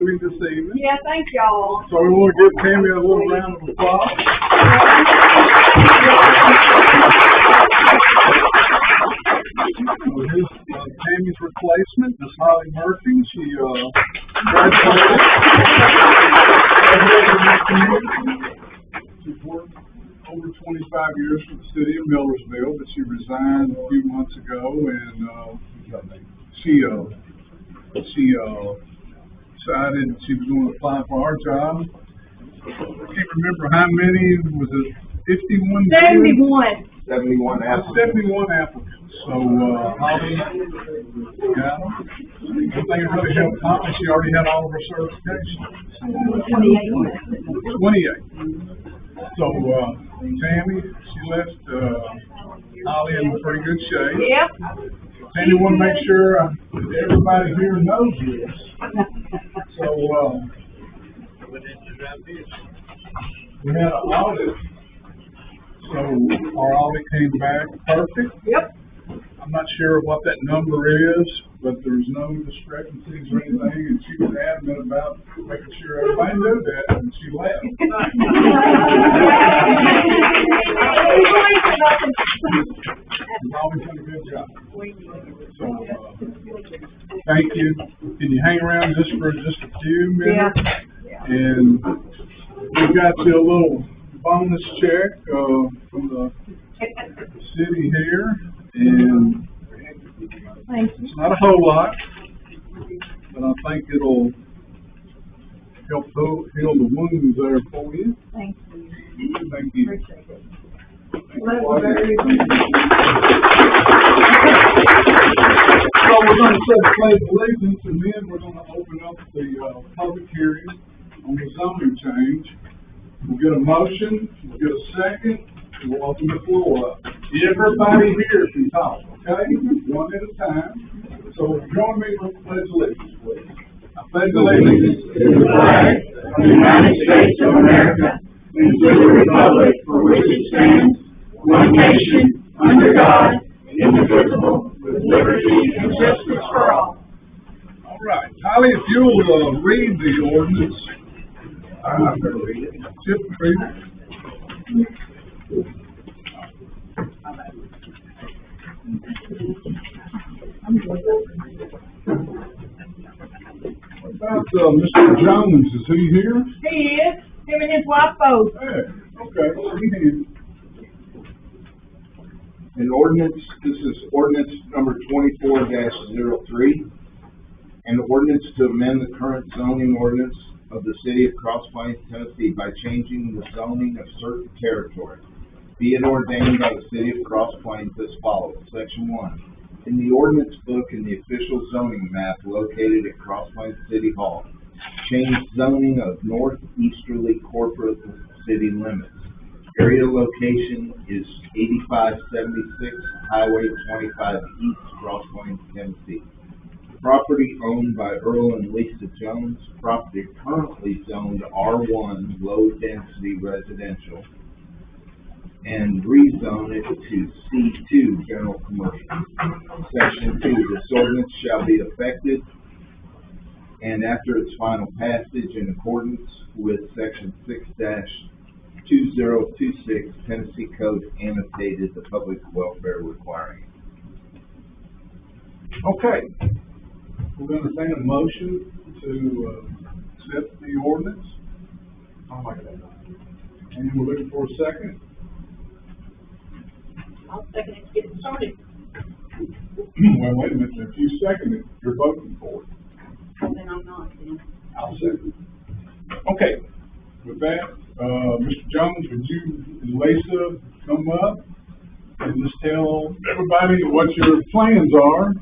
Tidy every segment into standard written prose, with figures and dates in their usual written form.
Tammy this evening. Yeah, thank y'all. So we want to give Tammy a little round of applause. Here's Tammy's replacement, Miss Holly Murphy. She graduated. She's worked over 25 years for the city of Millersville, but she resigned a few months ago, and she decided she was going to apply for our job. I can't remember how many, was it 51? 71. 71 applicants. 71 applicants. So, Holly got them. One thing that really helped Holly, she already had all of her certifications. 28. So, Tammy, she left Holly in pretty good shape. Yep. Tammy, want to make sure everybody here knows this. So, we had an audit. So, our audit came back perfect. Yep. I'm not sure what that number is, but there's no discrepancies or anything, and she was adamant about making sure everybody knew that when she left. You've always done a good job. So, thank you. Can you hang around just for just a few minutes? Yeah. And we've got you a little bonus check from the city here, and Thank you. it's not a whole lot, but I think it'll help heal the wounds there for you. Thank you. Thank you. Appreciate it. So we're going to say the pledge of allegiance, and then we're going to open up the public hearing on the zoning change. We'll get a motion, we'll get a second, and we'll open the floor up. Everybody here can talk, okay? One at a time. So join me with the pledge of allegiance, please. I pledge allegiance to the flag of the United States of America and to the republic for which it stands, one nation, under God, indivisible, with liberty and justice for all. All right. Holly, if you'll read the ordinance. I'm not going to read it. Chip, read it. What about Mr. Jones? Is he here? He is. Him and his wife both. Hey, okay. He is. An ordinance, this is ordinance number 24-03, an ordinance to amend the current zoning ordinance of the city of Cross Plains, Tennessee by changing the zoning of certain territory. Be it ordained by the city of Cross Plains as follows. Section 1. In the ordinance book in the official zoning map located at Cross Plains City Hall, change zoning of northeasterly corporate city limits. Area location is 8576 Highway 25 East, Cross Plains, Tennessee. Property owned by Earl and Lisa Jones. Property currently zoned R1 low density residential, and rezone it to C2 general commercial. Section 2. This ordinance shall be effective and after its final passage in accordance with Section 6-2026 Tennessee Code annotated the public welfare requiring. Okay. We're going to entertain a motion to accept the ordinance. I'll make that. And we're looking for a second. I'll second it to get it started. Well, wait a minute. If you second it, you're voting for it. Then I'm not. Then. I'll second. Okay. With that, Mr. Jones, would you and Lisa come up and just tell everybody what your plans are?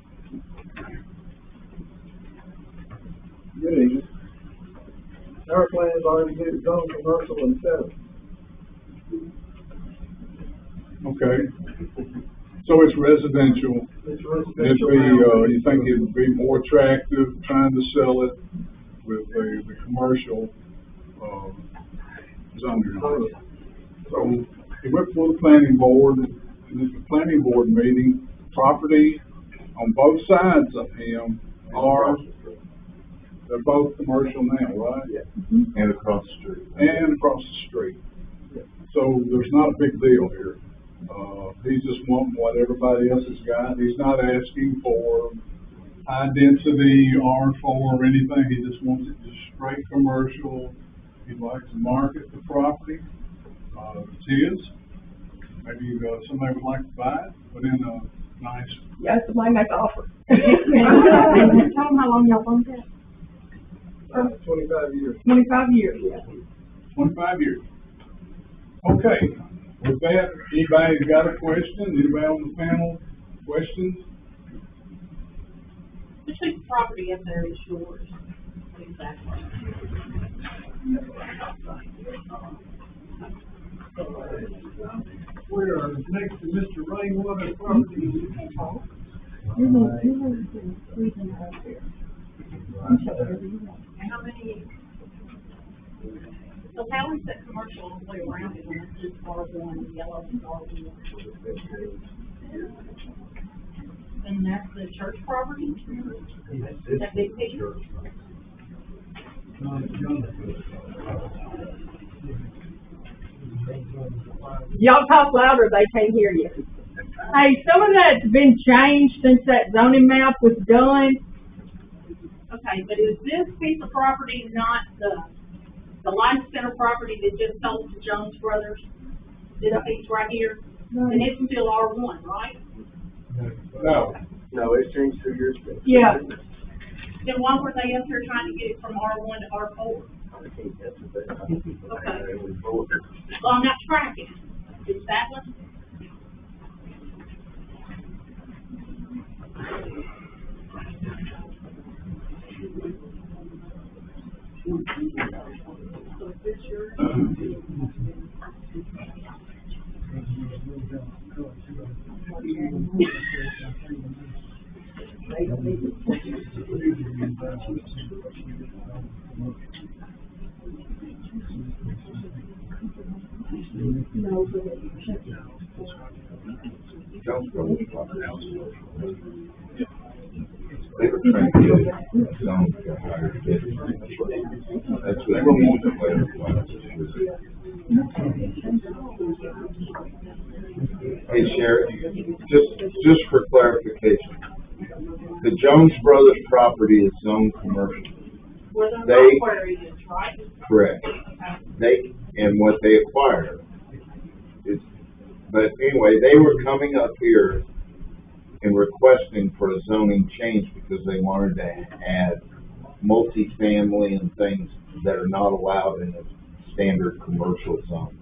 Good evening. Our plans are to get it zone commercial and settled. Okay. So it's residential. It's It'd residential. be, you think it would be more attractive trying to sell it with the commercial zoning? So he went for the planning board, and at the planning board meeting, property on both sides of him are They're both commercial now, right? Yeah. And across the street. And across the street. So there's not a big deal here. He's just wanting what everybody else has got. He's not asking for high density R4 or anything. He just wants it just straight commercial. He'd like to market the property. It's his. Maybe somebody would like to buy it, put in a nice. Yes, somebody make an offer. Tell them how long y'all owned that? 25 years. 25 years, yeah. 25 years. Okay, with that, anybody got a question? Anybody on the panel, questions? Which piece of property up there is yours? Exactly. We're next to Mr. Rainwater property. How many? So how is that commercial all the way around it when it's just R1, yellow and R1? And that's the church property? That big picture? Y'all talk louder, they can't hear you. Hey, some of that's been changed since that zoning map was done. Okay, but is this piece of property not the Life Center property that just sold to Jones Brothers? This piece right here? And it's still R1, right? No, it's changed 2 years ago. Yeah. Then why were they up here trying to get it from R1 to R4? I can't answer that. Okay. It was both. Well, I'm not tracking. Is that one? So is this yours? Jones Brothers property. They were trying to get it zoned for higher density. That's what they were wanting later. Hey, Sheriff, just for clarification, the Jones Brothers property is zoned commercial. Where the They- quarry is, right? Correct. And what they acquired is, but anyway, they were coming up here and requesting for a zoning change because they wanted to add multifamily and things that are not allowed in a standard commercial zone.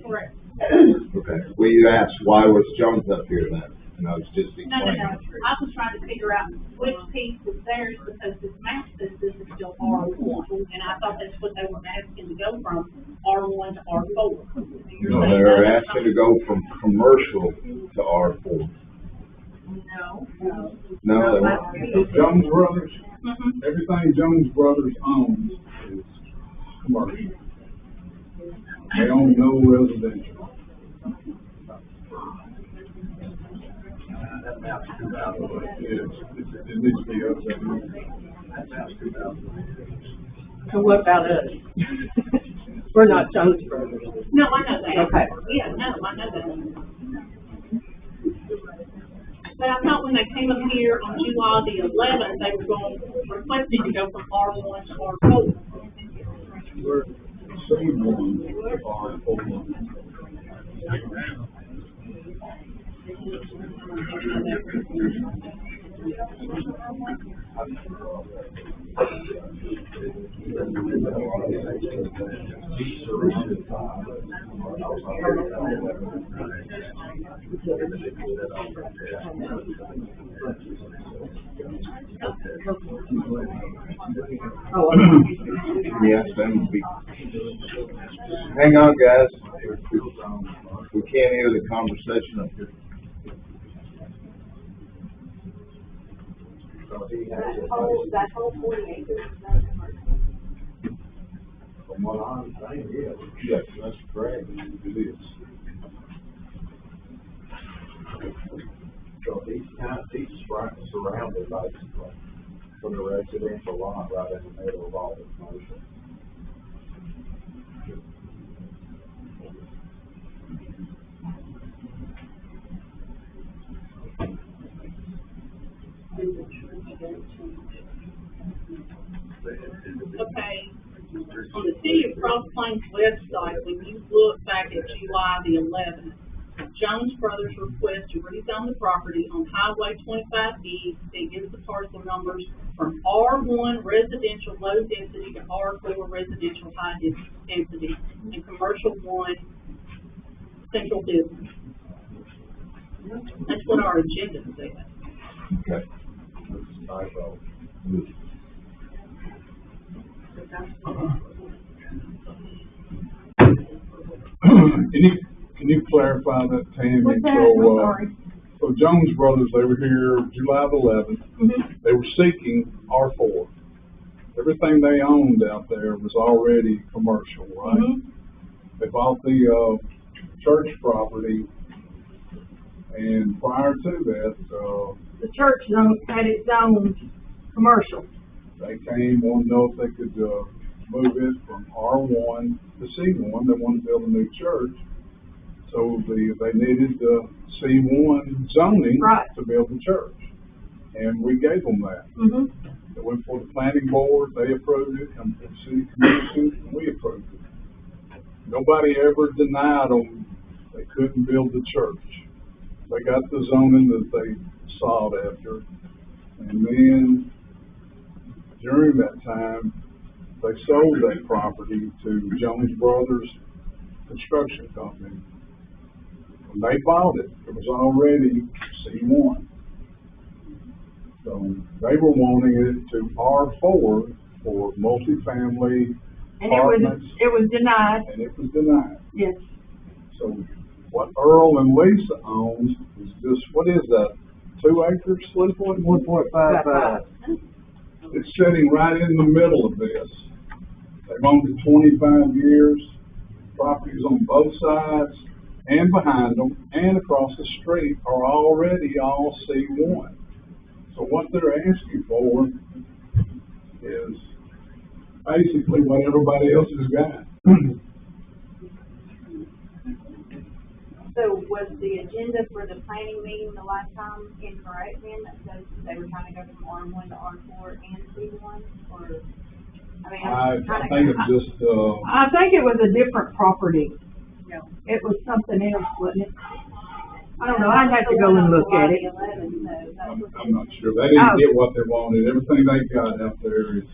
Correct. Okay. Well, you asked, why was Jones up here then? And I was just No. explaining. I was trying to figure out which piece was theirs because this map says this is still R1. And I thought that's what they were asking to go from R1 to R4. You're No, saying they're that's asking to go from commercial to R4. No. No, they weren't. Jones Brothers, Mhm. everything Jones Brothers owns is commercial. They own no residential. It needs to be updated. So what about us? We're not Jones Brothers. No, I know that. Okay. Yeah, no, I know that. But I thought when they came up here on July the 11th, they were requesting to go from R1 to R4. We're C1, R4. Yes, them would be. Hang on, guys. We can't hear the conversation up here. That whole 40 acres, From what I'm saying, yes. Yes, that's correct. It is. So these surrounded basically. for the residential lot right in the middle of all this motion. Okay, on the City of Cross Plains website, when you look back at July the 11th, Jones Brothers request to rezone the property on Highway 25E, that gives the parcel numbers from R1 residential low density to R4 residential high density, and commercial 1 central business. That's what our agenda said. Okay. This is my vote. Can you clarify that, Tammy? What's that? I'm sorry. So Jones Brothers, they were here July the 11th. Mm-hmm. They were seeking R4. Everything they owned out there was already commercial, right? Mm-hmm. They bought the, church property, and prior to that, The church zone had its own commercial. they came, wanted to know if they could, move it from R1 to C1. They wanted to build a new church. So they needed the C1 zoning Right. to build the church. And we gave them that. Mm-hmm. It went for the planning board, they approved it, and the city commission, and we approved it. Nobody ever denied them they couldn't build the church. They got the zoning that they sought after. And then during that time, they sold that property to Jones Brothers Construction Company. When they bought it, it was already C1. So they were wanting it to R4 for multifamily And apartments, it was denied, and it was denied. yes. So what Earl and Lisa owns is just, what is that, 2 acres, 1.55. It's sitting right in the middle of this. They've owned it 25 years, properties on both sides and behind them and across the street are already all C1. So what they're asking for is basically what everybody else has got. So was the agenda for the planning meeting the last time incorrect then? That they were trying to go from R1 to R4 and C1, or, I mean, I I'm trying to. think it's just, I think it was a different property. No. It was something else, wasn't it? I don't know, I'd have to go and look at it. I'm not sure. They didn't get what they wanted. Everything they got out there is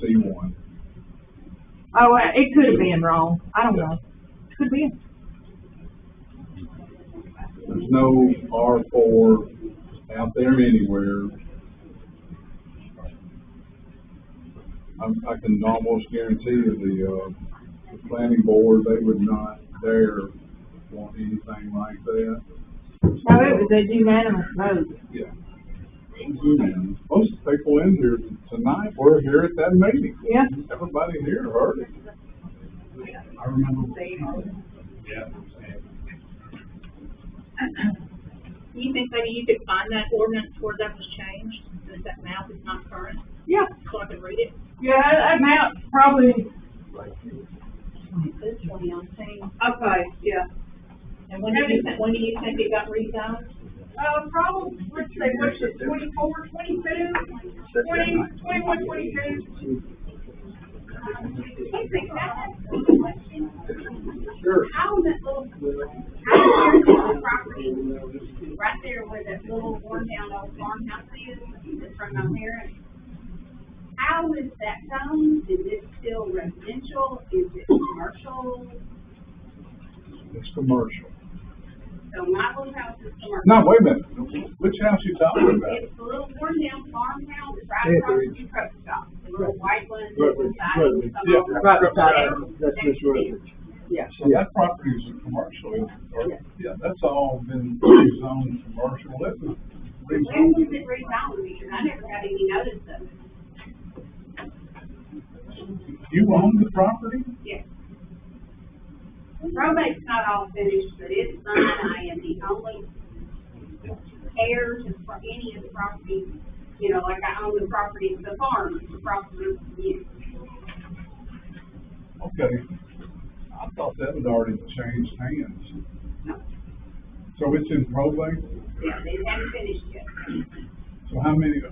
C1. Oh, it could have been wrong. I don't know. Could be. There's no R4 out there anywhere. I can almost guarantee you the planning board, they would not dare want anything like that. No, it was a unanimous vote. Yeah. And most people in here tonight were here at that meeting. Yeah. Everybody here heard it. I remember. Yeah. Do you think maybe you could find that ordinance where that was changed, that map is not current? Yeah. So I could read it? Yeah, that map probably. This one I'm saying. Okay, yeah. And when do you think it got rezoned? Probably, let's say, what's it, 24, 22, 20, 21, 22? Sure. How in that little property, right there where that little worn down old farmhouse is, that's right down there, how is that zoned? Is it still residential? Is it commercial? It's commercial. So my little house is commercial. No, wait a minute. Which house you talking about? It's the little worn down farmhouse right across from the truck stop, the little white one. Yeah. Right beside That's Miss Rutledge. Yeah. So that property is a commercial, isn't it? Or- yeah, that's all been rezoned commercial, isn't it? When was it rezoned? Because I never got any notice of it. You own the property? Yes. Probate's not all finished, but it's done. I am the only heir to any of the property You know, like I own the property, the farm, the property, you. Okay. I thought that had already changed hands. No, So it's in probate? yeah, they haven't finished yet. So how many,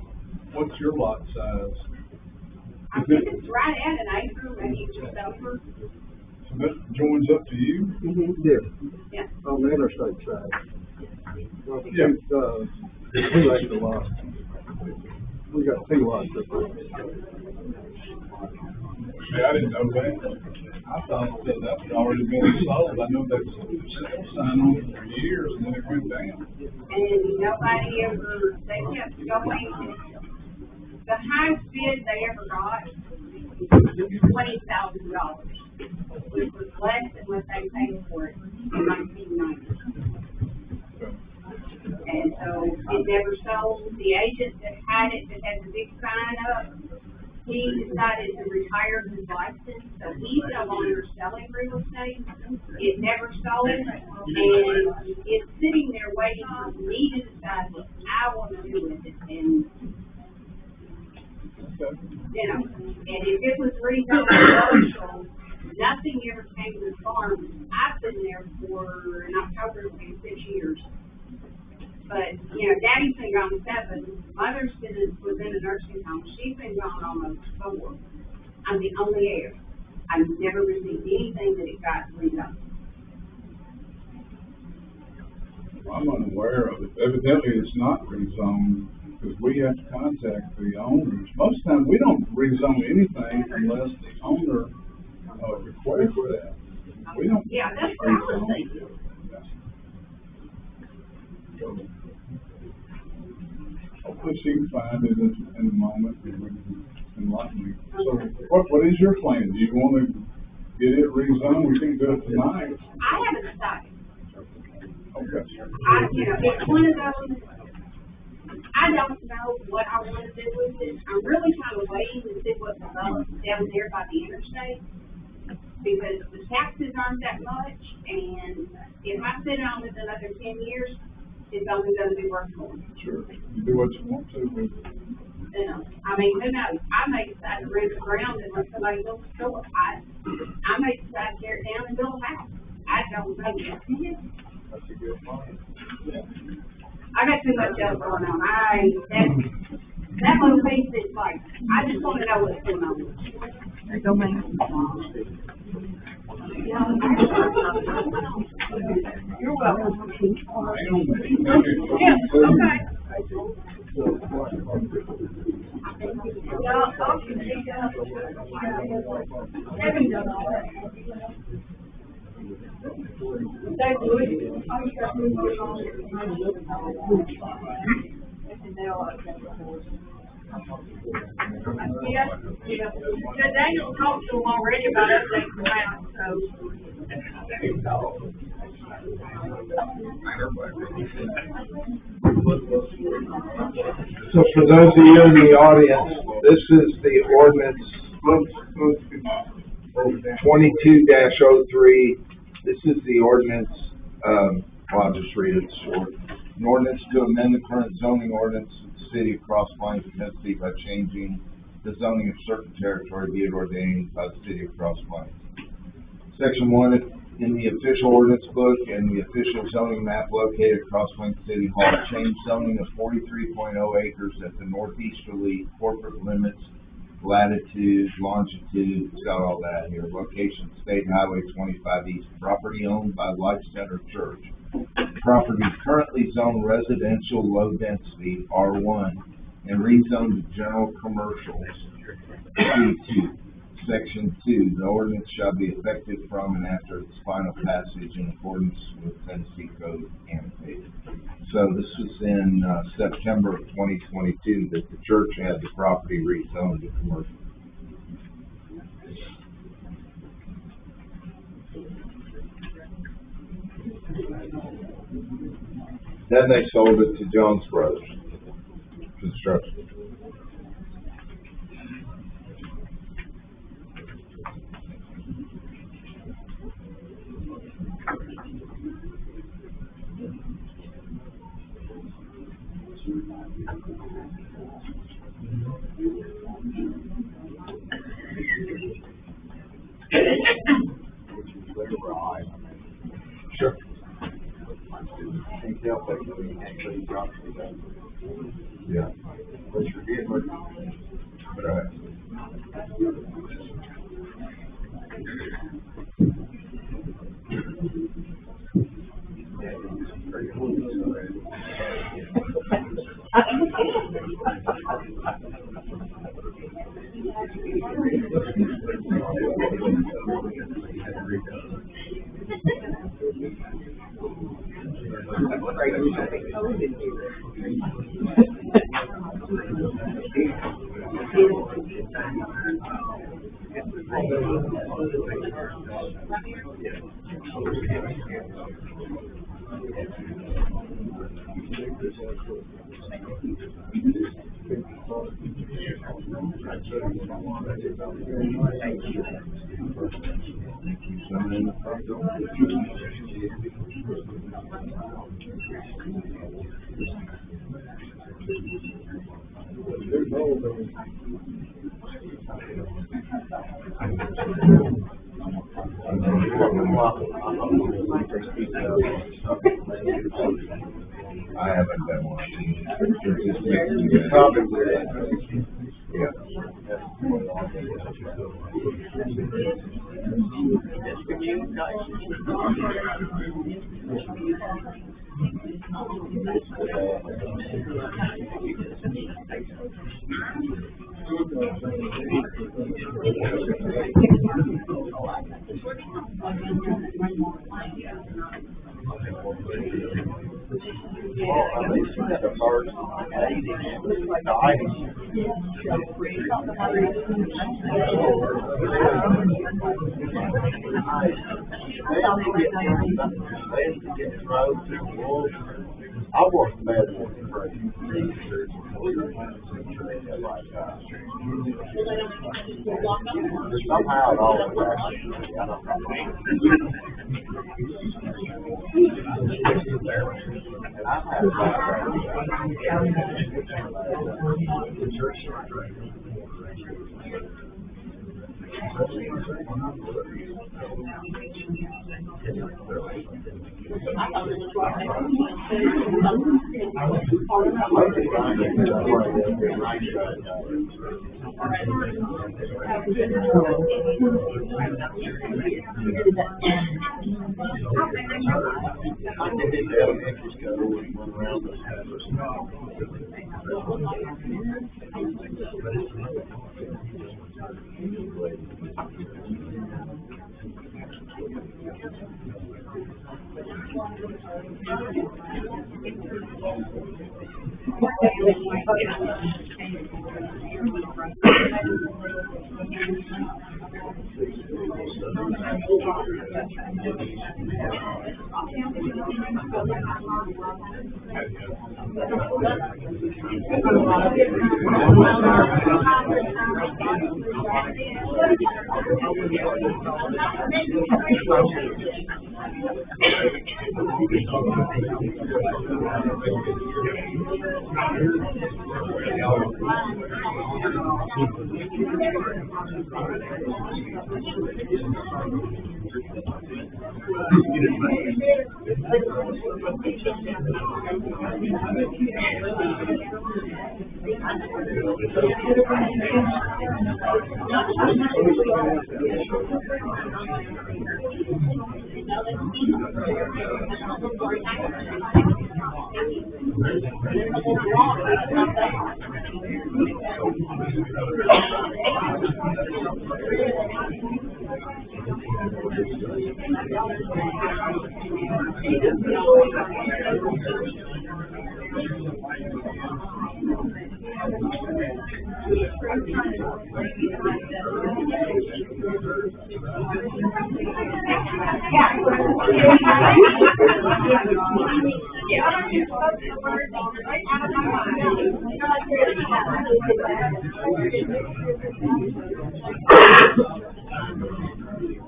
what's your lot size? I think it's right at an acre, maybe just over. So that joins up to you? Yeah, Yeah. on the interstate side. Well, Yeah. two acre lots. We got two lots up there. See, I didn't know that. I thought that that had already been sold. I know that's sale sign on it for years and then it went down. And nobody ever, they kept going. The highest bid they ever got was $20,000, which was less than what they paid for it in 1990. And so it never sold. The agent that had it, that had the big sign up, he decided to retire his license, so he's no longer selling real estate. It never sold, and it's sitting there waiting for me to decide what I want to do with it. And, you know, and if it was rezoned commercial, nothing ever came to the farm. I've been there for, in October, it'll be 6 years. But, you know, Daddy's been gone 7. Mother's was in a nursing home. She's been gone almost 4. I'm the only heir. I've never received anything that it got redone. I'm unaware of it. Evidently, it's not rezoned because we have to contact the owners. Most times, we don't rezone anything unless the owner requests that. We don't. Yeah, that's what I was thinking. So, hopefully she can find it in a moment and we can enlighten me. So what is your plan? Do you want to get it rezoned? We can do it tonight. I haven't decided. Okay. You know, it's one of those, I don't know what I want to do with it. I'm really kind of waiting to see what develops down there by the interstate. Because the taxes aren't that much, and if I sit on it another 10 years, it's only gonna be worth more. Sure. You do what you want to with it. You know, I mean, who knows? I may decide to rent the ground and let somebody build a store. I may decide to tear it down and build a house. I don't know yet. That's a good point. Yeah. I got too much else going on. That little piece is like, I just wanna know what's going on. There you go, ma'am. You're welcome. Hang on a minute. Yeah, okay. Yeah, I'll continue to. Kevin done all that. They would. Yeah, yeah. So Daniel talked to him already about updating the map, So for those of you in the audience, this is the ordinance 22-03. This is the ordinance, I'll just read it short. An ordinance to amend the current zoning ordinance of the city of Cross Plains, Tennessee by changing the zoning of certain territory be it ordained by the city of Cross Plains. Section 1, in the official ordinance book and the official zoning map located at Cross Plains City Hall, change zoning of 43.0 acres at the northeasterly corporate limits, latitude, longitude, it's got all that here. Location, State Highway 25 East, property owned by Life Center Church. Property currently zoned residential low density, R1, and rezoned to general commercials, C2. Section 2, the ordinance shall be effective from and after its final passage in accordance with Tennessee Code annotated. So this was in September of 2022 that the church had the property rezoned to commercial. Then they sold it to Jones Brothers Construction. Yeah. But you did, but. Right. I haven't been one. Probably. Yeah. The first I worked bad for a few years. Somehow it all and I've had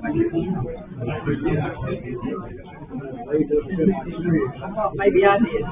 I thought maybe I did.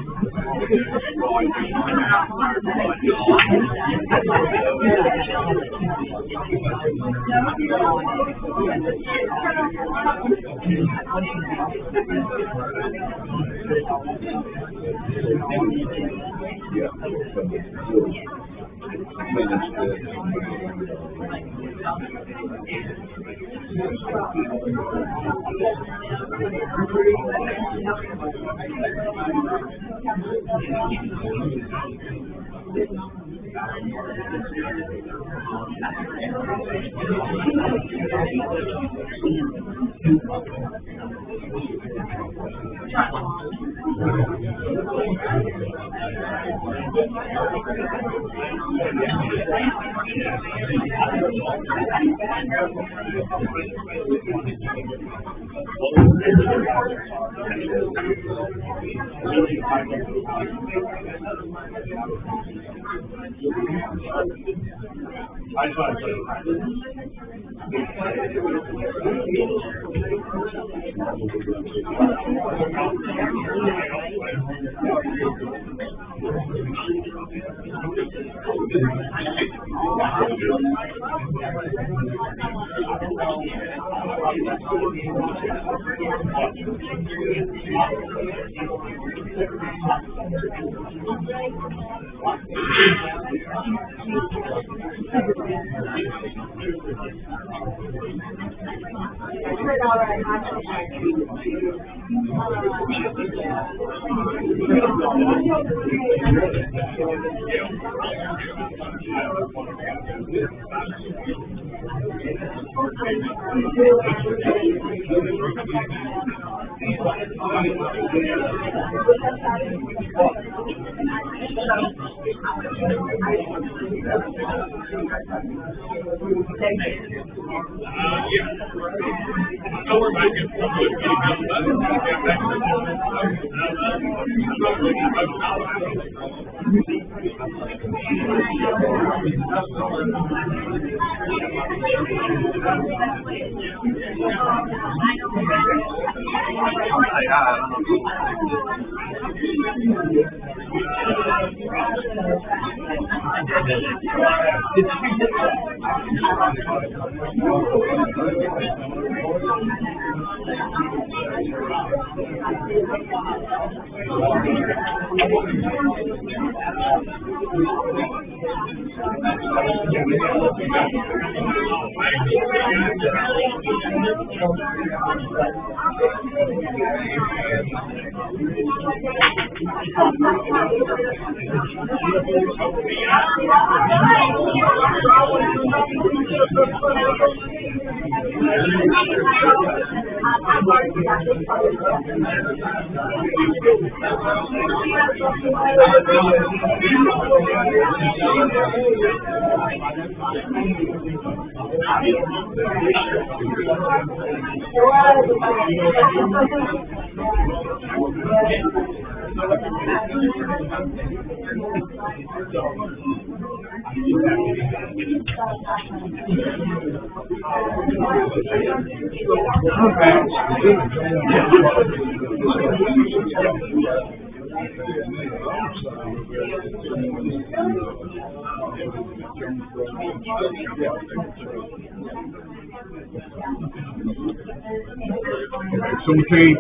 So we can't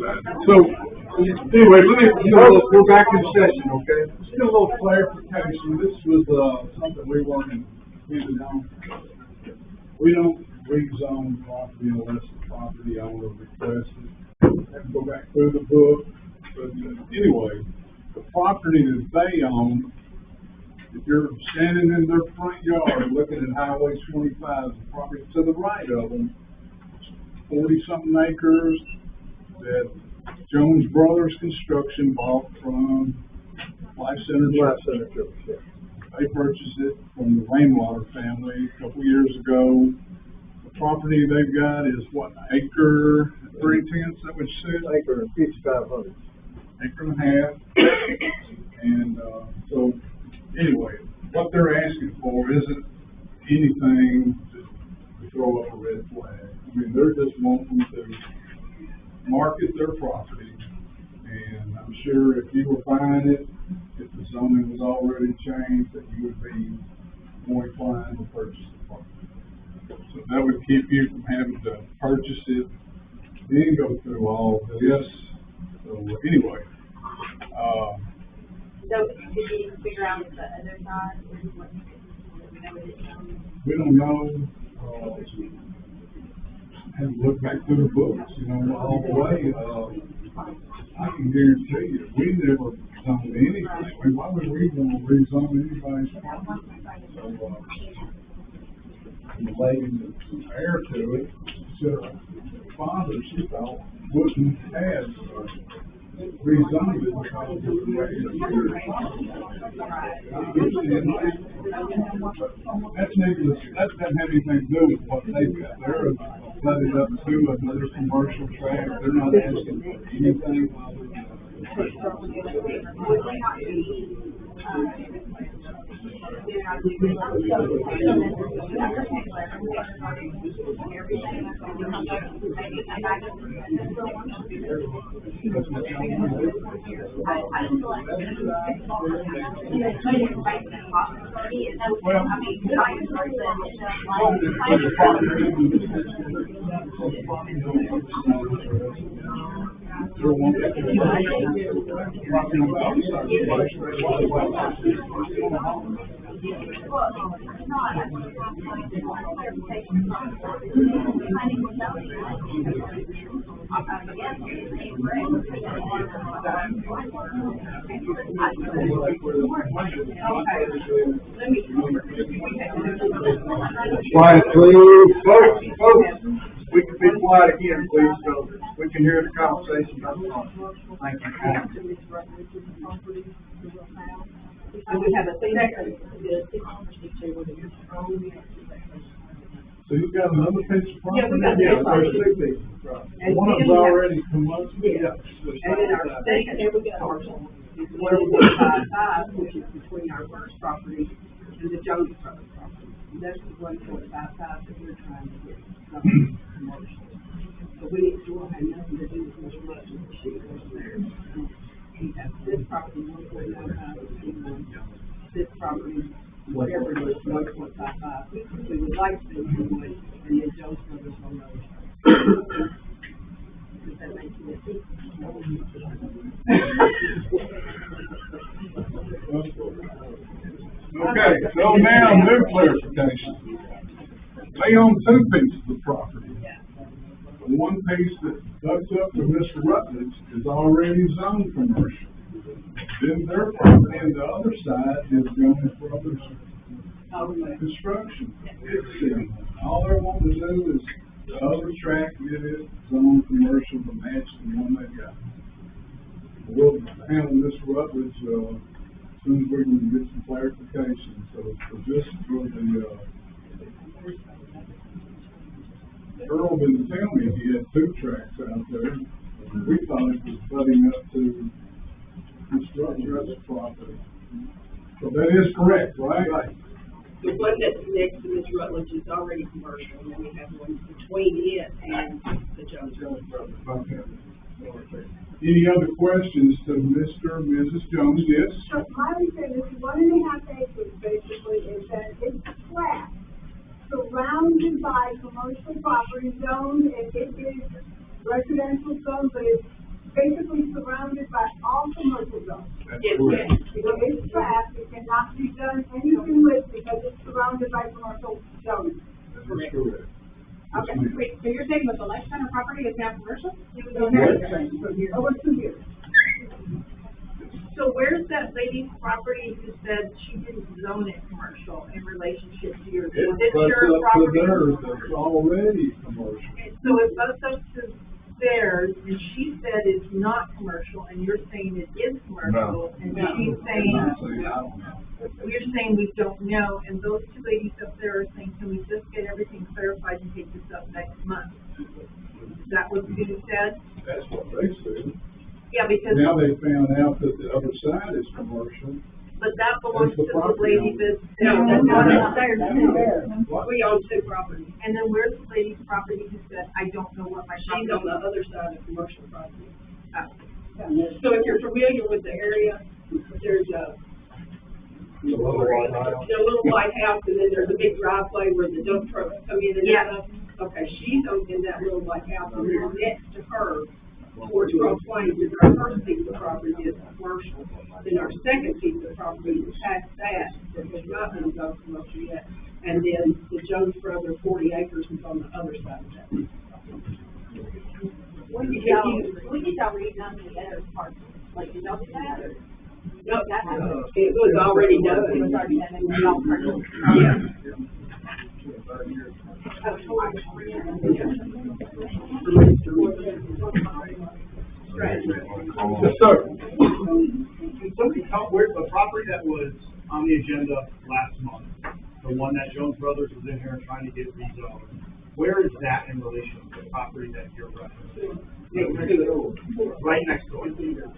that. So, anyway, we're back in session, okay? Just a little clarification. This was, something we weren't intending on. We don't rezone property unless the property owner requests it. Have to go back through the book. But anyway, the property that they own, if you're standing in their front yard looking at Highway 25, the property to the right of them, 40-something acres that Jones Brothers Construction bought from Life Center Church. They purchased it from the Rainwater family a couple years ago. The property they've got is what, an acre, 3/10, that would say? Acre and 5,500. Acre and a half. And, so, anyway, what they're asking for isn't anything throw up a red flag. I mean, they're just wanting to market their property. And I'm sure if you were buying it, if the zoning was already changed, that you would be more inclined to purchase the property. So that would keep you from having to purchase it, then go through all this. So anyway, So, did you figure out the other side, or what, we know what it's on? we don't know, have to look back through the books, you know, all the way. I can guarantee you, we never zoned anything. I mean, why would we want to rezone anybody's property? So, the lady that's heir to it, said, father, she thought, wouldn't have rezoned it because of the way that's needless, that doesn't have anything to do with what they've got. They're flooded up to another commercial tract. They're not asking for anything other than. Would they not be, Quiet, please. Folks, we can be quiet again, please, so we can hear the conversation. Thank you. And we have a second. So you've got another piece of property? Yeah, we got Yeah, that. there's two pieces, right. And One of then them's we have- already commercial? Yeah. And then our second, there we go, parcel, is 1.55, which is between our first property and the Jones Brothers property. And that's the 1.55 that we're trying to get some commercial. So we still have nothing to do with Mr. Russell's shit over there. He has this property, 1.95, this property, whatever it is, 1.55. We would like to do one, and then Jones Brothers on the other side. Does that make sense? Okay, so now new clarification. They own two pieces of property. The one piece that butts up to Mr. Rutledge is already zoned commercial. Then their property on the other side is going for other construction. It's, all they're wanting to do is the other track, get it zoned commercial to match the one they got. We'll handle Mr. Rutledge, as soon as we can get some clarification. So just for the, Earl didn't tell me he had two tracks out there. We thought it was butting up to Mr. Rutledge's property. So that is correct, right? Right. The one that's next to Ms. Rutledge is already commercial, and then we have one between it and the Jones Brothers. Okay. Any other questions to Mr. and Mrs. Jones? Yes? So my understanding is 1.5 acres basically is that it's flat, surrounded by commercial property zone, and it is residential zone, but it's basically surrounded by all commercial zones. That's Yes, correct. So it's flat, it cannot be done anything with because it's surrounded by commercial zones. That is correct. Okay, wait, so you're saying that the Lake Center property is now commercial? Over 2 years. So where's that lady's property who said she didn't zone it commercial in relationship to yours? It Was it butts your up to property? theirs that's already commercial. So it butts up to theirs, and she said it's not commercial, and you're saying it is commercial, and she's saying, I don't know. you're saying we don't know, and those two ladies up there are saying, can we just get everything clarified and take this up next month? Is that what you said? That's what they said. Yeah, because. Now they found out that the other side is commercial, But that belongs to the lady that's. No, that's not upstairs. We own two properties. And then where's the lady's property who said, I don't know what my She's property on the is? other side of commercial property. So if you're familiar with the area, there's a little white house, and then there's a big driveway where the dump trucks come in and Yeah. out. Okay, she's in that little white house, and then next to her, towards Cross Plains, is our first piece of property is commercial. Then our second piece of property is past that has not been zoned commercial yet. And then the Jones Brothers 40 acres is on the other side of that. When did y'all rename the other part? Like, you know that, or? No, it was already done. It was already done, and y'all purchased it? Yeah. Yes, sir. Can somebody tell where the property that was on the agenda last month, the one that Jones Brothers was in here trying to get rezoned, where is that in relation to the property that you're referencing? Right next to it.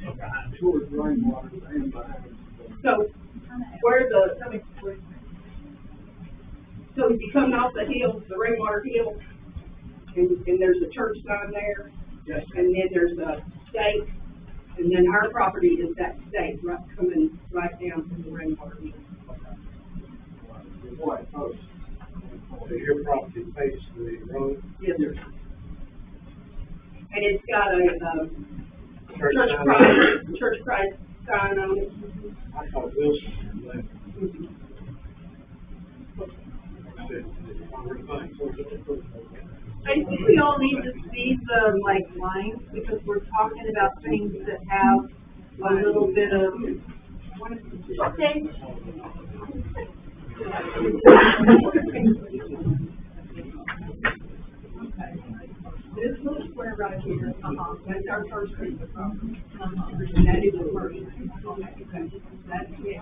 Okay. Towards rainwater and behind. So, so if you come off the hill, the Rainwater Hill, and there's a church sign there, Yes. and then there's a stake, and then our property is that stake, right, coming right down from the Rainwater Hill. The white post. So your property faces the road. Yes, sir. And it's got a, Church Church Christ sign on it. I thought Wilson. I think we all need to see the, like, lines, because we're talking about things that have a little bit of. Okay. This little square right here, that's our first piece of property. And that is a commercial. That's, yeah,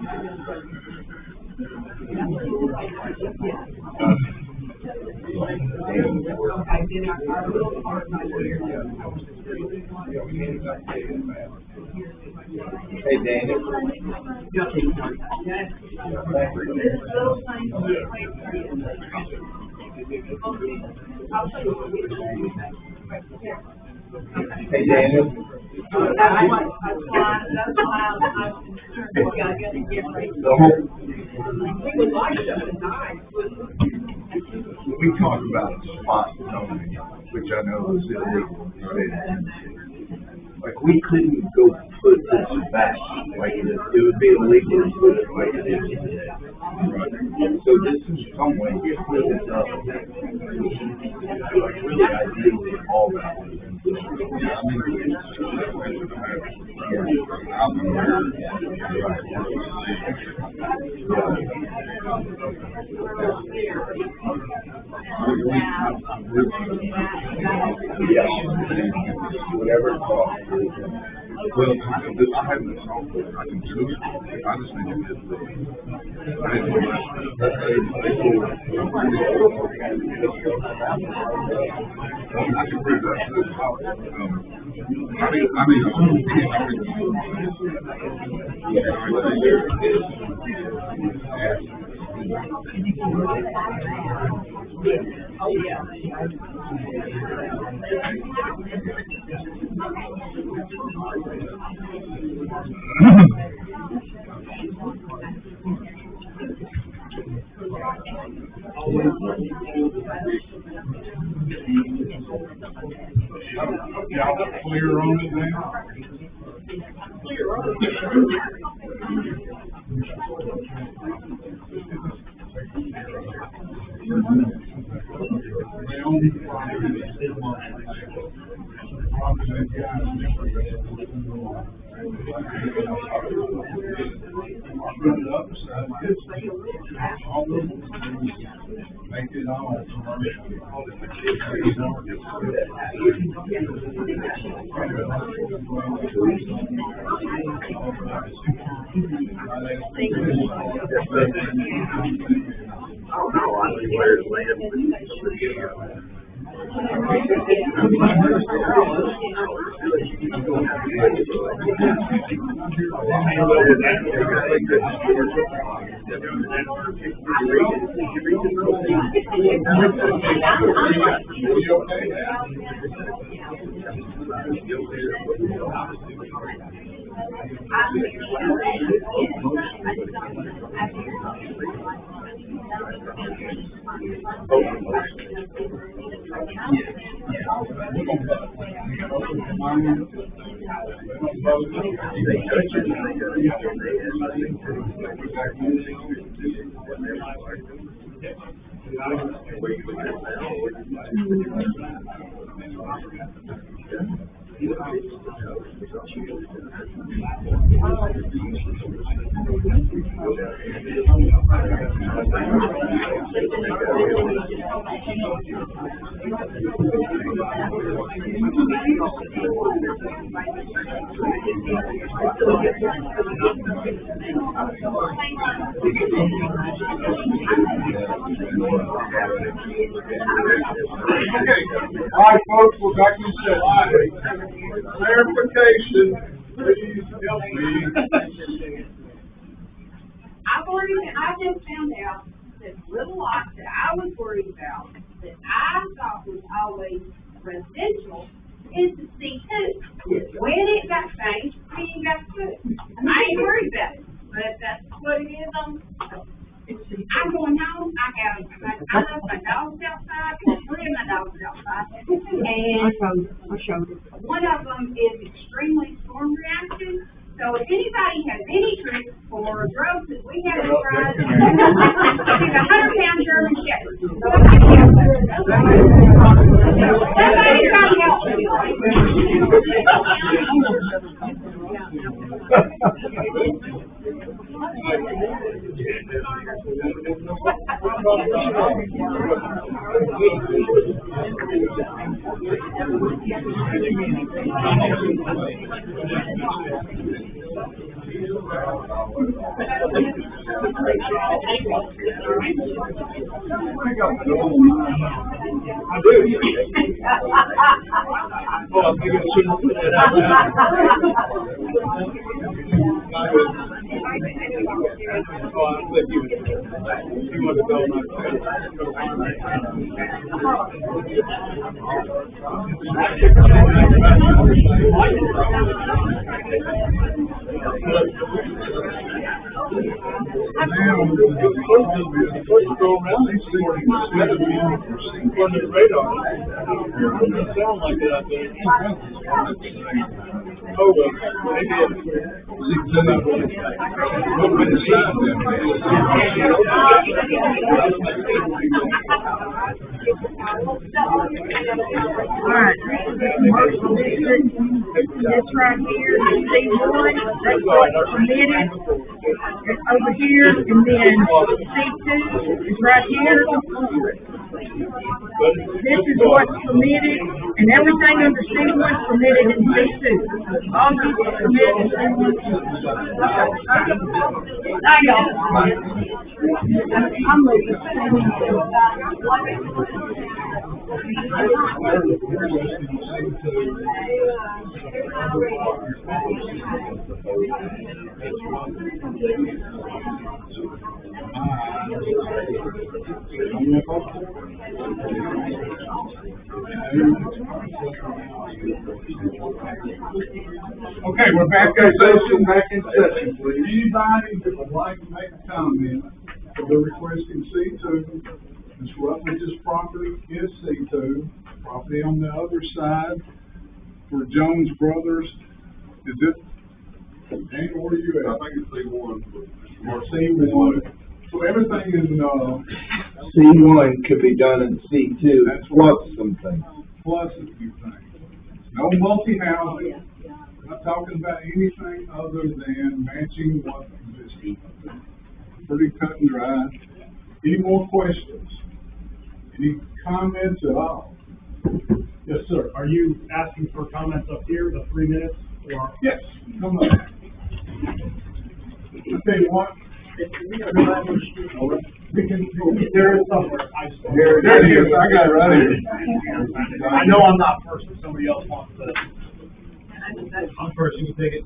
okay, then our little part right here. Hey, Daniel. This little thing right here. I'll show you what we do. Hey, Daniel. That's why I'm concerned, we gotta get ready. We would like something nice, wouldn't we? We talked about spot zoning, which I know is illegal, right? Like, we couldn't go put this back, like, it would be illegal to put it like it is today. Right? So this is some way to put this up. Like, really ideally, all that. Yeah, whatever it costs. Well, I haven't been solved for it. I can do it. I just think it is the. I can prove that Oh, yeah. Y'all clear on it now? Clear on Make it all I don't know, I think where's land. All right, folks, we're back in session. Clarification, please help me. I just found out that little lot that I was worried about, that I thought was always residential, is the C2. When it got changed, it got put. I ain't worried about it, but that's what it is on. I'm going home, I left my dogs outside, and 3 of my dogs outside, and I showed it. one of them is extremely storm reactive. So if anybody has any tricks for drugs that we haven't tried, she's a 100-pound German Shepherd. Somebody try to help I do. Well, I think I shouldn't put that out there. Oh, I'll let you. You want to go supposed to go around these things instead of being under the radar. It doesn't sound like that out there. Oh, well, maybe it's Alright, commercial district, this right here, C1, that's what's permitted. It's over here, and then C2 is right here. This is what's permitted, and everything under C1 is permitted in C2. All this is permitted in C1. Hang on. I'm looking. Okay, we're back in session, please. Anybody that would like to make a comment, they're requesting C2. This Rutledge's property is C2. Property on the other side for Jones Brothers, is it? Daniel, where are you at? I think it's C1. Or C1. So everything in, C1 could be done in C2, That's plus right. some things. plus a few things. No multi-housing. Not talking about anything other than matching what existed. Pretty cut and dry. Any more questions? Any comments at all? Yes, sir. Are you asking for comments up here, the 3 minutes, or? Yes, come on. I tell you what, There is somewhere, I just. There it is, I got it right here. I know I'm not first, if somebody else wants to. I'm first, you can take it.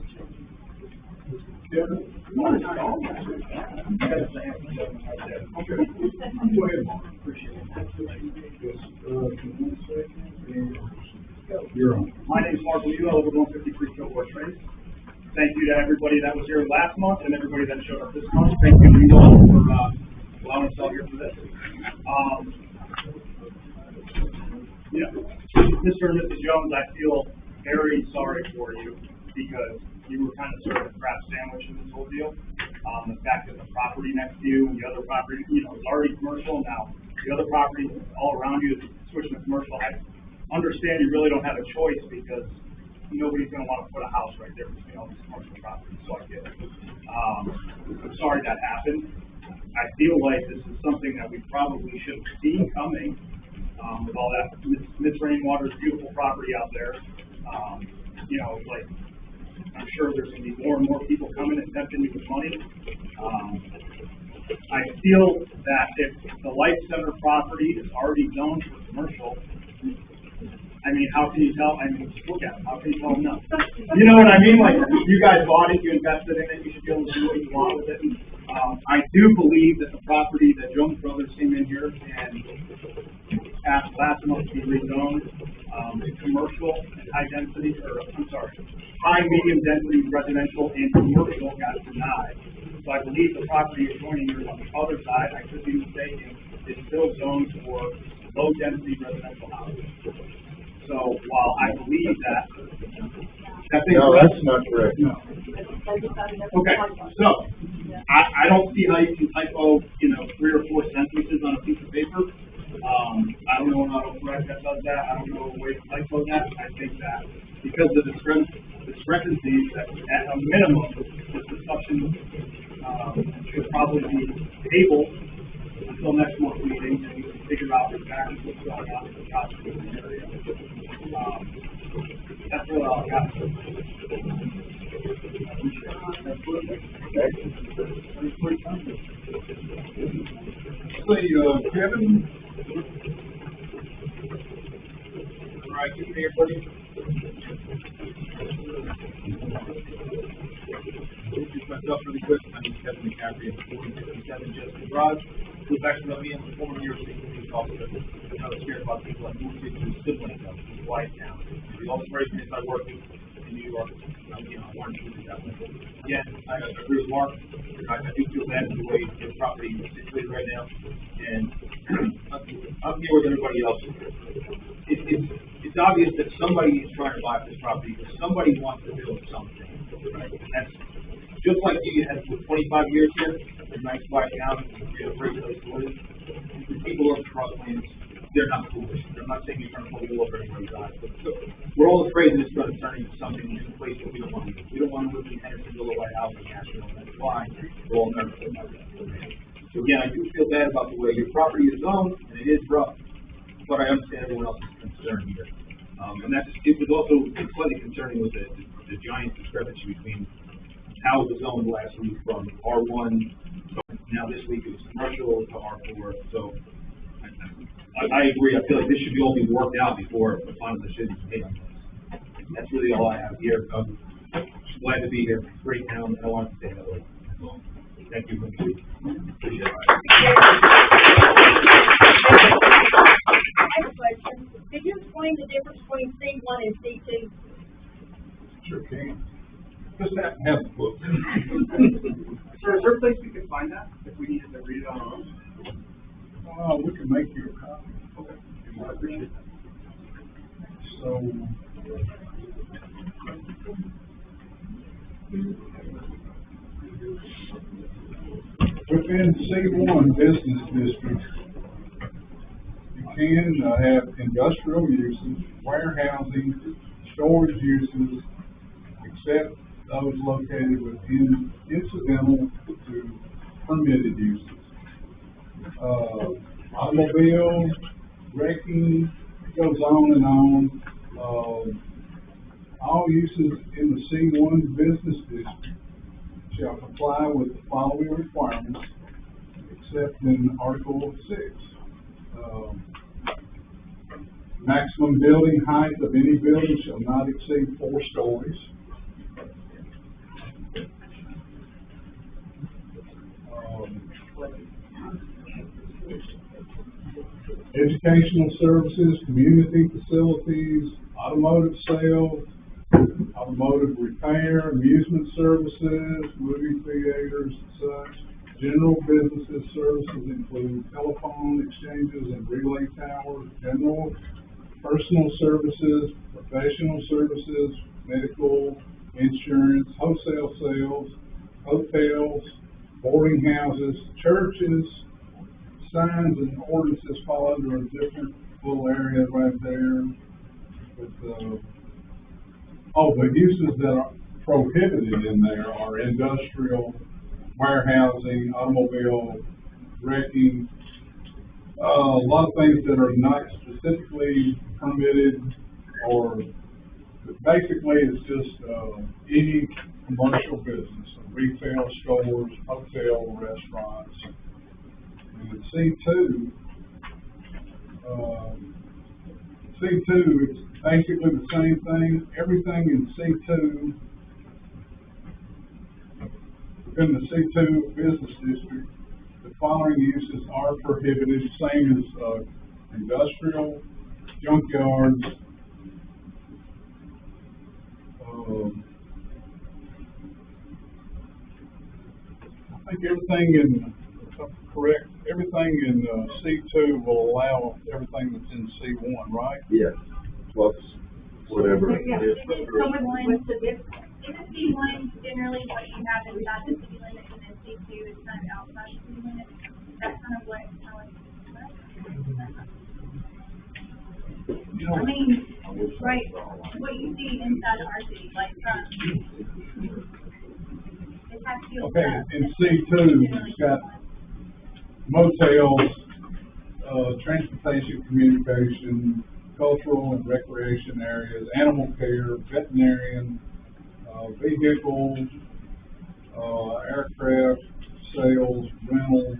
Okay. Go ahead, Mark. Appreciate it. You're on. My name is Mark Leo, I live at 153 Kilgore Trace. Thank you to everybody that was here last month and everybody that showed up this month. Thank you, Leo, for allowing us all here for this. Mr. and Mrs. Jones, I feel very sorry for you because you were kind of sort of a crab sandwich in this whole deal. The fact that the property next to you and the other property, is already commercial now. The other property all around you is switching to commercial. I understand you really don't have a choice because nobody's going to want to put a house right there between all these commercial properties, so I get it. I'm sorry that happened. I feel like this is something that we probably should have seen coming, with all that Miss Rainwater's beautiful property out there. I'm sure there's going to be more and more people coming and tempting you with money. I feel that if the Life Center property is already zoned for commercial, I mean, how can you tell? I mean, just look at it. How can you tell them no? You know what I mean? Like, you guys bought it, you invested in it, you should be able to do what you want with it. I do believe that the property that Jones Brothers came in here and asked last month to be rezoned, commercial and high medium density residential and commercial got denied. So I believe the property adjoining here on the other side, I could be mistaken, is still zoned for low density residential housing. So while I believe that No, that's not correct. No. Okay, so I don't see how you can typo, 3 or 4 sentences on a piece of paper. I don't know an autocorrect that does that. I don't know a way to typo that. I think that because of the discrepancies, that at a minimum, this discussion should probably be tabled until next month's meeting, and we can figure out exactly what's going on in the property area. That's really all I got. Kevin? All right, good evening, everybody. Introduce myself really quick. My name is Kevin McCaffrey. I'm 4057 Justin Garage. Who's actually let me in the former New York State police officer. I was scared about people like moved into sibling them, White Town. The only person I work with in New York, I wanted to do that. Again, I agree with Mark. I do feel bad for the way the property is situated right now. And I'm here with everybody else. It's obvious that somebody is trying to buy this property because somebody wants to build something. Right? That's just like you had 25 years here, a nice quiet town, a great place to live. The people of the Crosslands, they're not foolish. I'm not saying you're trying to pull you over anywhere you drive, but we're all afraid that it's going to turn into something in a place that we don't want to live. We don't want to live in Hendersonville or White House in Nashville. That's why we're all nervous about that. So again, I do feel bad about the way your property is zoned, and it is rough, but I understand everyone else's concern here. And it was also slightly concerning with the giant discrepancy between how it was zoned last week from R1, now this week it was commercial to R4. So I agree. I feel like this should all be worked out before the final decision is made on this. That's really all I have here. I'm glad to be here. Great town. I want to stay that way. So, thank you. Appreciate it. I have a question. Could you explain the difference between C1 and C2? Sure can. Just have the book. Sir, is there a place we can find that if we needed to read it on our own? We can make you a copy. Okay. I appreciate that. So, within C1 business districts, you can have industrial uses, warehousing, storage uses, except those located within incidental to permitted uses. Automobile, wrecking, goes on and on. All uses in the C1 business district shall comply with the following requirements, except in Article 6. Maximum building height of any building shall not exceed 4 stories. Educational services, community facilities, automotive sales, automotive repair, amusement services, movie theaters, and such. General businesses services include telephone exchanges and relay towers, general personal services, professional services, medical, insurance, wholesale sales, hotels, boarding houses, churches. Signs and ordinances fall under a different little area right there. With, the uses that are prohibited in there are industrial, warehousing, automobile, wrecking, a lot of things that are not specifically permitted, or basically it's just any commercial business, retail stores, hotel, restaurants. And C2, it's basically the same thing. Everything in C2, within the C2 business district, the following uses are prohibited, same as industrial, junkyards, I think everything in, if I'm correct, everything in C2 will allow everything that's in C1, right? Yeah, plus whatever. Yeah, is. in the C1, generally what you have inside the city limits, and then C2 is kind of outside the city limits. That's kind of what, You know, I mean, right, what you see inside of our city, like it has to. okay, in C2, it's got motels, transportation, communication, cultural and recreation areas, animal care, veterinarian, vehicle, aircraft, sales, rental,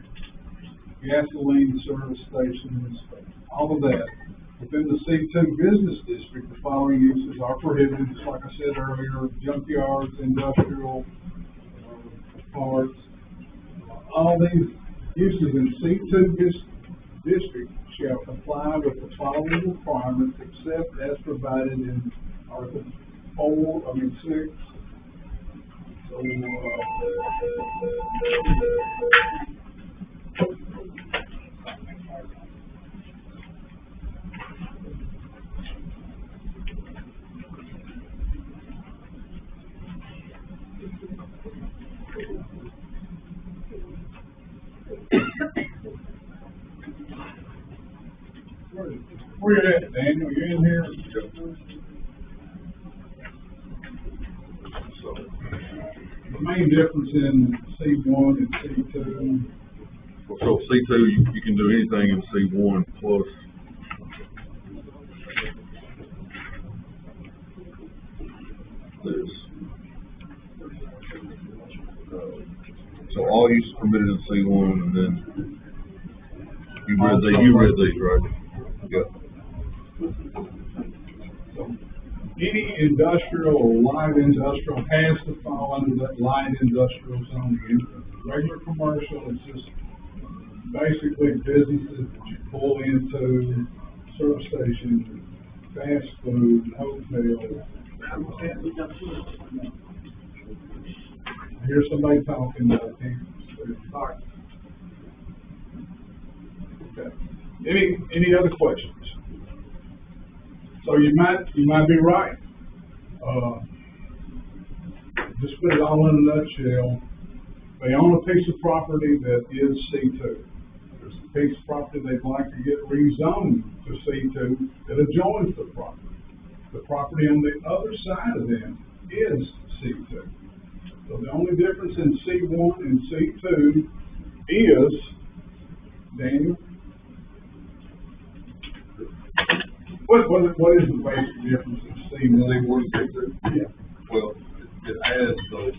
gasoline service stations, all of that. Within the C2 business district, the following uses are prohibited, just like I said earlier: junkyards, industrial, parts. All these uses in C2 district shall comply with the following requirements, except as provided in Article 6. So, where you at, Daniel? You in here? So, the main difference in C1 and C2. So C2, you can do anything in C1 plus. This. So all use is permitted in C1, and then you read these, right? Yeah. So, any industrial or light industrial has to fall under that light industrial zone. Regular commercial is just basically businesses that you pull into, service stations, fast food, hotels. I hear somebody talking, but I can't. Okay. Any other questions? So you might be right. Just put it all in a nutshell. They own a piece of property that is C2. There's a piece of property they'd like to get rezoned to C2 that adjoins the property. The property on the other side of them is C2. So the only difference in C1 and C2 is, Daniel, what is the basic difference in C1 C1 and C2? Yeah. Well, it adds those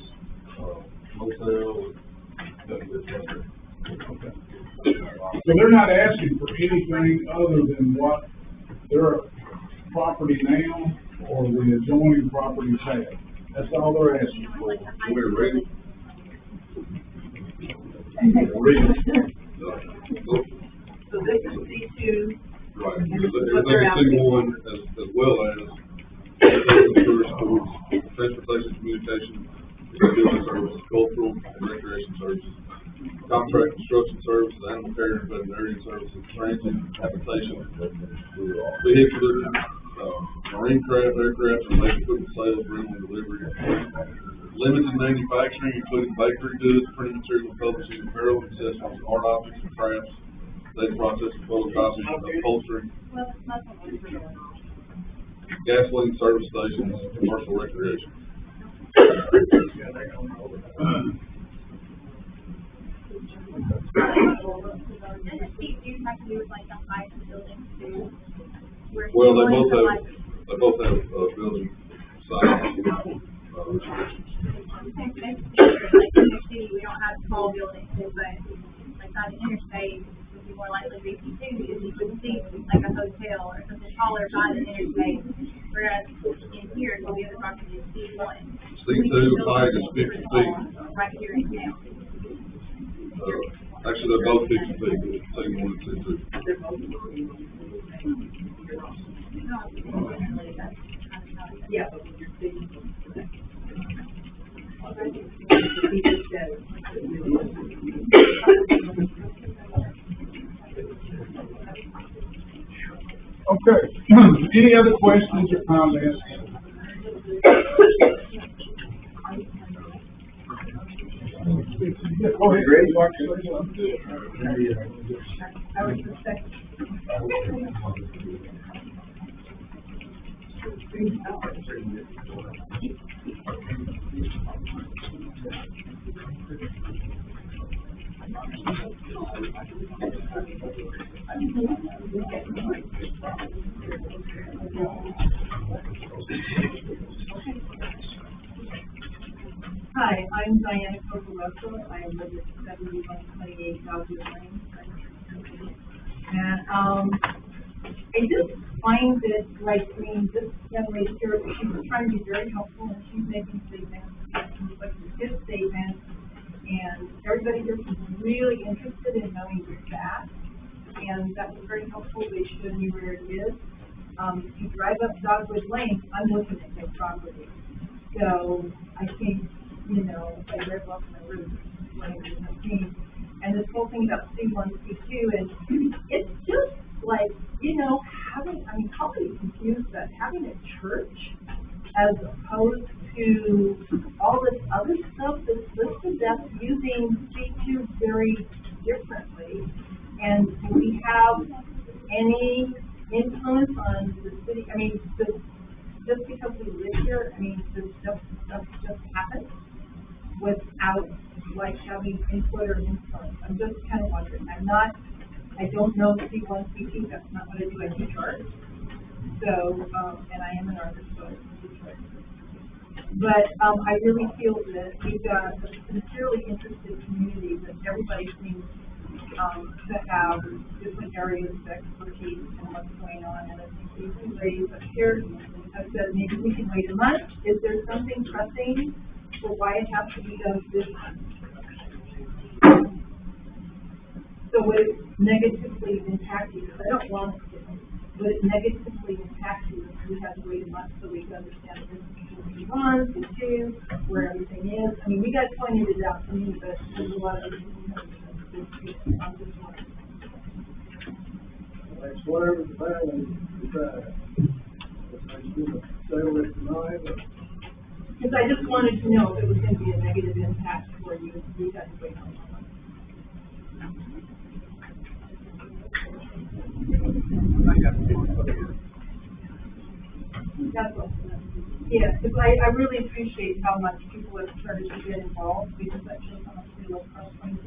hotel, that's right there. So they're not asking for anything other than what their property now or the adjoining properties have. That's all they're asking for. We're ready. So this is C2, Right, And because what they're everything C1 as well as schools, transportation, communication, business services, cultural and recreation services, contract construction services, animal care and veterinary services, transit, habitation, vehicular, marine craft, aircraft, and electric equipment sales, rental and delivery. Limited manufacturing, including bakery goods, printing material, publishing, apparel, accessories, art objects and crafts, data processing, photocopying, upholstery, Well, it's not the one for the. gasoline service stations, commercial recreation. Doesn't C2 have to do with like the height of buildings too? Where Well, they C1 both is have, building size, restrictions. like in the city, we don't have small buildings, but like on the interstate, would be more likely to be C2 because you could see like a hotel or something taller by the interstate. Whereas in here, so the other property is C1. C2 height is 50 feet. Right here in town. Actually, they're both 50 feet, C1 and C2. yeah. Okay, any other questions or comments? Yeah, go ahead. Ready? I would suspect. Hi, I'm Diana Coca-Russell. I live at 7128 Dodger Lane. And, I just find it like, I mean, this young lady here, she was trying to be very helpful and she's making statements, and she's like a good statement. And everybody here is really interested in knowing where it's at. And that was very helpful. They showed me where it is. If you drive up Dogwood Lane, I'm looking at their property. So I think, you know, if I read off my route, and this whole thing about C1, C2, and it's just like, you know, having, I mean, how many confused that having a church as opposed to all this other stuff that's listed that's using C2 very differently. And do we have any influence on the city? I mean, just because we live here, I mean, does stuff just happen without like having input or influence? I'm just kind of wondering. I don't know C1, C2, that's not what I do. I do charts. So, and I am an artist, so I do charts. But I really feel that we've got a sincerely interested community that everybody seems to have different areas of expertise in what's going on. And I think these two ladies up here have said maybe we can wait a month. Is there something pressing for why it has to be done this month? So would it negatively impact you? Because I don't want it to. Would it negatively impact you if we had to wait a month so we could understand this is C1, C2, where everything is? I mean, you guys pointed it out to me, but there's a lot of That's whatever the family decides. If they do it, settle it tonight, because I just wanted to know if it was going to be a negative impact for you if we had to wait on one. That's all. Yeah, because I really appreciate how much people have started to get involved because that shows how much they love cross-point.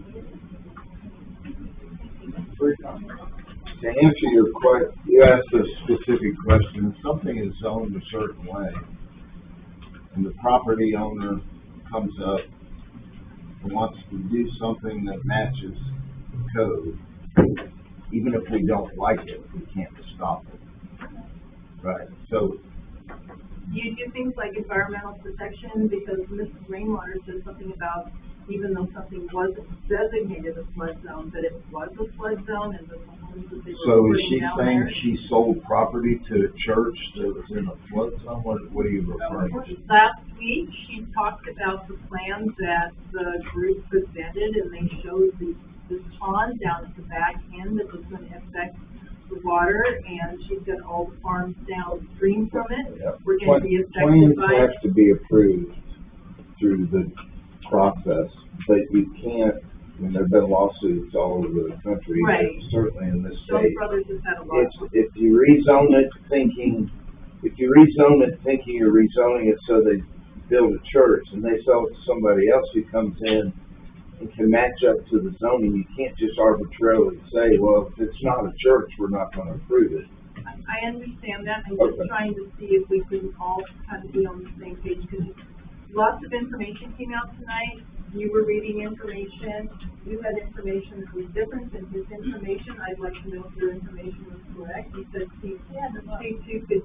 To answer your question, you asked a specific question. If something is zoned a certain way, and the property owner comes up wants to do something that matches code, even if we don't like it, we can't stop it. Right, so, Do you do things like environmental protection, because Mrs. Rainwater said something about, even though something wasn't designated a flood zone, that it was a flood zone, and the homes that they were so is putting she down saying there? she sold property to a church that was in a flood zone? What are you referring to? Last week, she talked about the plans that the group presented, and they showed this pond down at the back end that was going to affect the water, and she's got all the farms downstream from it. Yep. We're going to be Plans affected by. have to be approved through the process, but you can't, I mean, there've been lawsuits all over the country, Right. certainly in this Jones state. Brothers has had a lot. If you rezone it thinking you're rezoning it so they build a church and they sell it to somebody else who comes in and can match up to the zoning, you can't just arbitrarily say, well, if it's not a church, we're not gonna approve it. I understand that. I'm Okay. just trying to see if we can all kind of be on the same page, because lots of information came out tonight. You were reading information. You had information that was different than his information. I'd like to know if your information was correct. He said C2 could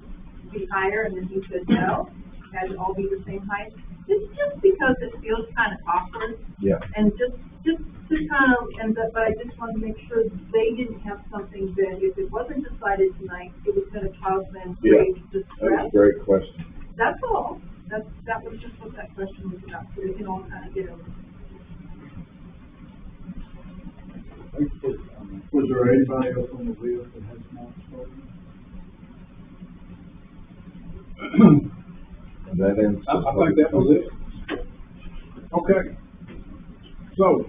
be higher, and then he said no, it had to all be the same height. It's just because it feels kind of awkward. Yeah. And just to kind of, but I just want to make sure they didn't have something that, if it wasn't decided tonight, it was gonna cause them Yeah. grave That's distress. a great question. That's all. That was just what that question was about, so we can all kind of get over. Was there anybody else on the list that has not spoken? That ends. I think that was it. Okay. So,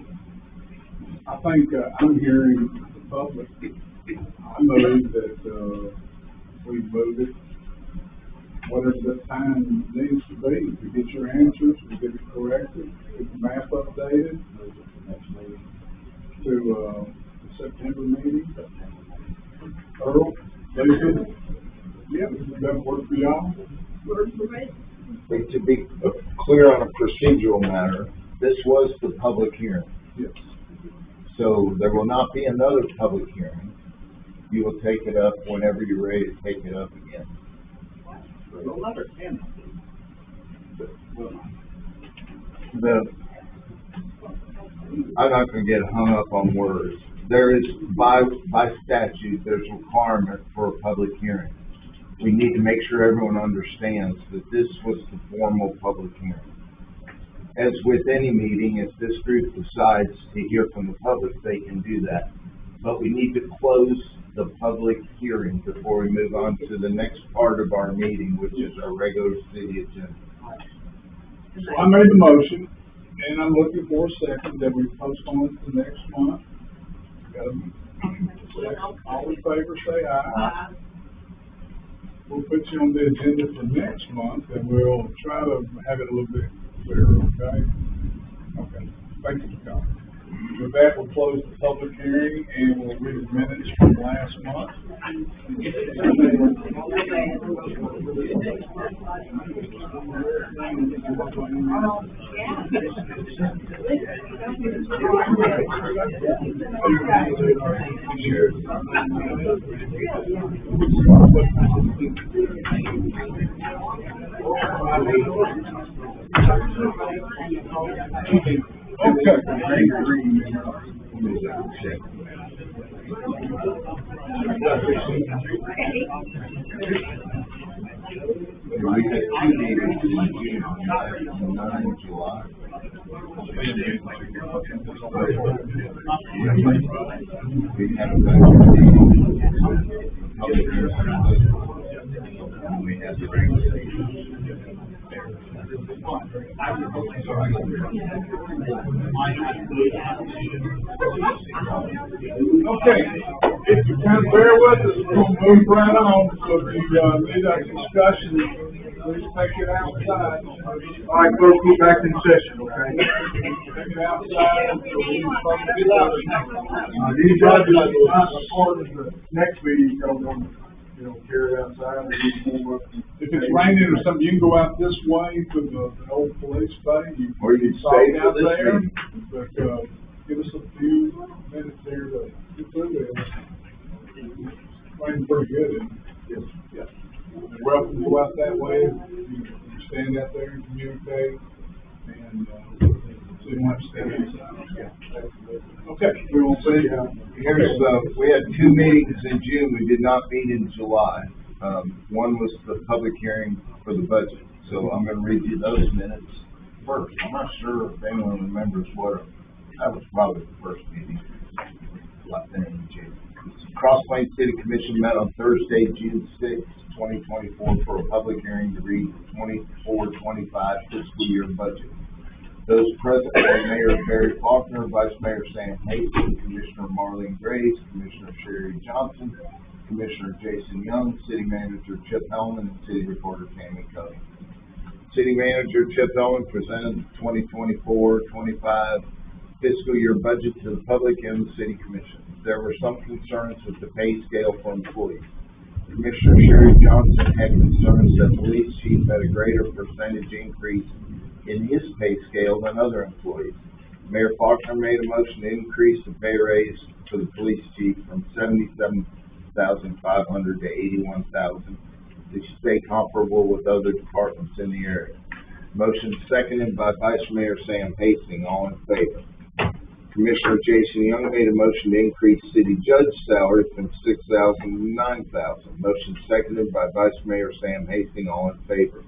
I think, I'm hearing the public, I believe that, we move it, whatever the time needs to be, to get your answers, to get it corrected, get the map updated, to, the September meeting. Earl, Lisa, yeah, does that work for y'all? To be clear on a procedural matter, this was the public hearing. Yes. So there will not be another public hearing. You will take it up whenever you're ready to take it up again. I'm not gonna get hung up on words. There is, by statute, there's a requirement for a public hearing. We need to make sure everyone understands that this was the formal public hearing. As with any meeting, if this group decides to hear from the public, they can do that. But we need to close the public hearing before we move on to the next part of our meeting, which is our regular city agenda. So I made the motion, and I'm looking for a second that we postpone it to next month. Got a- All in favor, say aye. We'll put you on the agenda for next month, and we'll try to have it a little bit clearer, okay? Okay, thank you for coming. With that, we'll close the public hearing, and we'll read the minutes from last month. We had 2 meetings in June, and 9 in July. We had a budget meeting, public hearing, and we had the regular meeting. Okay, if you kind of bear with us, we're gonna move right on, so if you, need a discussion, please take it outside. All right, folks, get back in session, okay? Take it outside, so we can talk to you. These budgets are not part of the next meeting, y'all want, carry it outside, or you more. If it's raining or something, you can go out this way to the old police bay, you Or you can can stop stay for out this there. meeting. but, give us a few minutes here to get through this. Playing pretty good, isn't it? Yes. You're welcome to go out that way, you stand out there and communicate, and, see how much stands. Okay, we will see how. Here's, we had 2 meetings in June, we did not meet in July. One was the public hearing for the budget, so I'm gonna read you those minutes first. I'm not sure if anyone remembers that was probably the first meeting. Like that in June. Cross Plains City Commission met on Thursday, June 6, 2024, for a public hearing to read the 24-25 fiscal year budget. Those present were Mayor Barry Faulkner, Vice Mayor Sam Hastings, Commissioner Marlene Graves, Commissioner Sherry Johnson, Commissioner Jason Young, City Manager Chip Hellman, and City Recorder Tammy Cody. City Manager Chip Hellman presented the 2024-25 fiscal year budget to the public and the City Commission. There were some concerns with the pay scale for employees. Commissioner Sherry Johnson had concerns that the police chief had a greater percentage increase in his pay scale than other employees. Mayor Faulkner made a motion to increase the pay raise for the police chief from $77,500 to $81,000 to stay comparable with other departments in the area. Motion seconded by Vice Mayor Sam Hastings. All in favor. Commissioner Jason Young made a motion to increase city judge salary from $6,000 to $9,000. Motion seconded by Vice Mayor Sam Hastings. All in favor,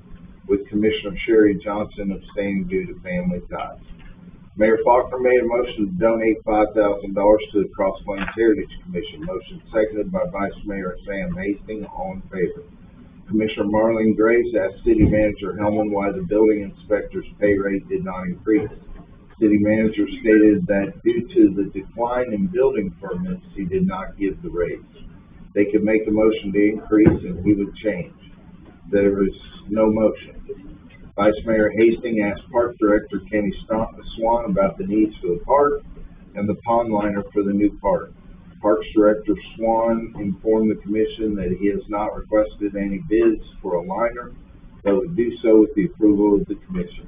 with Commissioner Sherry Johnson abstaining due to family ties. Mayor Faulkner made a motion to donate $5,000 to the Cross Plains Heritage Commission. Motion seconded by Vice Mayor Sam Hastings. All in favor. Commissioner Marlene Graves asked City Manager Hellman why the building inspector's pay rate did not increase. City Manager stated that due to the decline in building permits, he did not give the raise. They could make a motion to increase and he would change. There is no motion. Vice Mayor Hastings asked Park Director Kenny Swan about the needs for the park and the pond liner for the new park. Parks Director Swan informed the Commission that he has not requested any bids for a liner, but would do so with the approval of the Commission.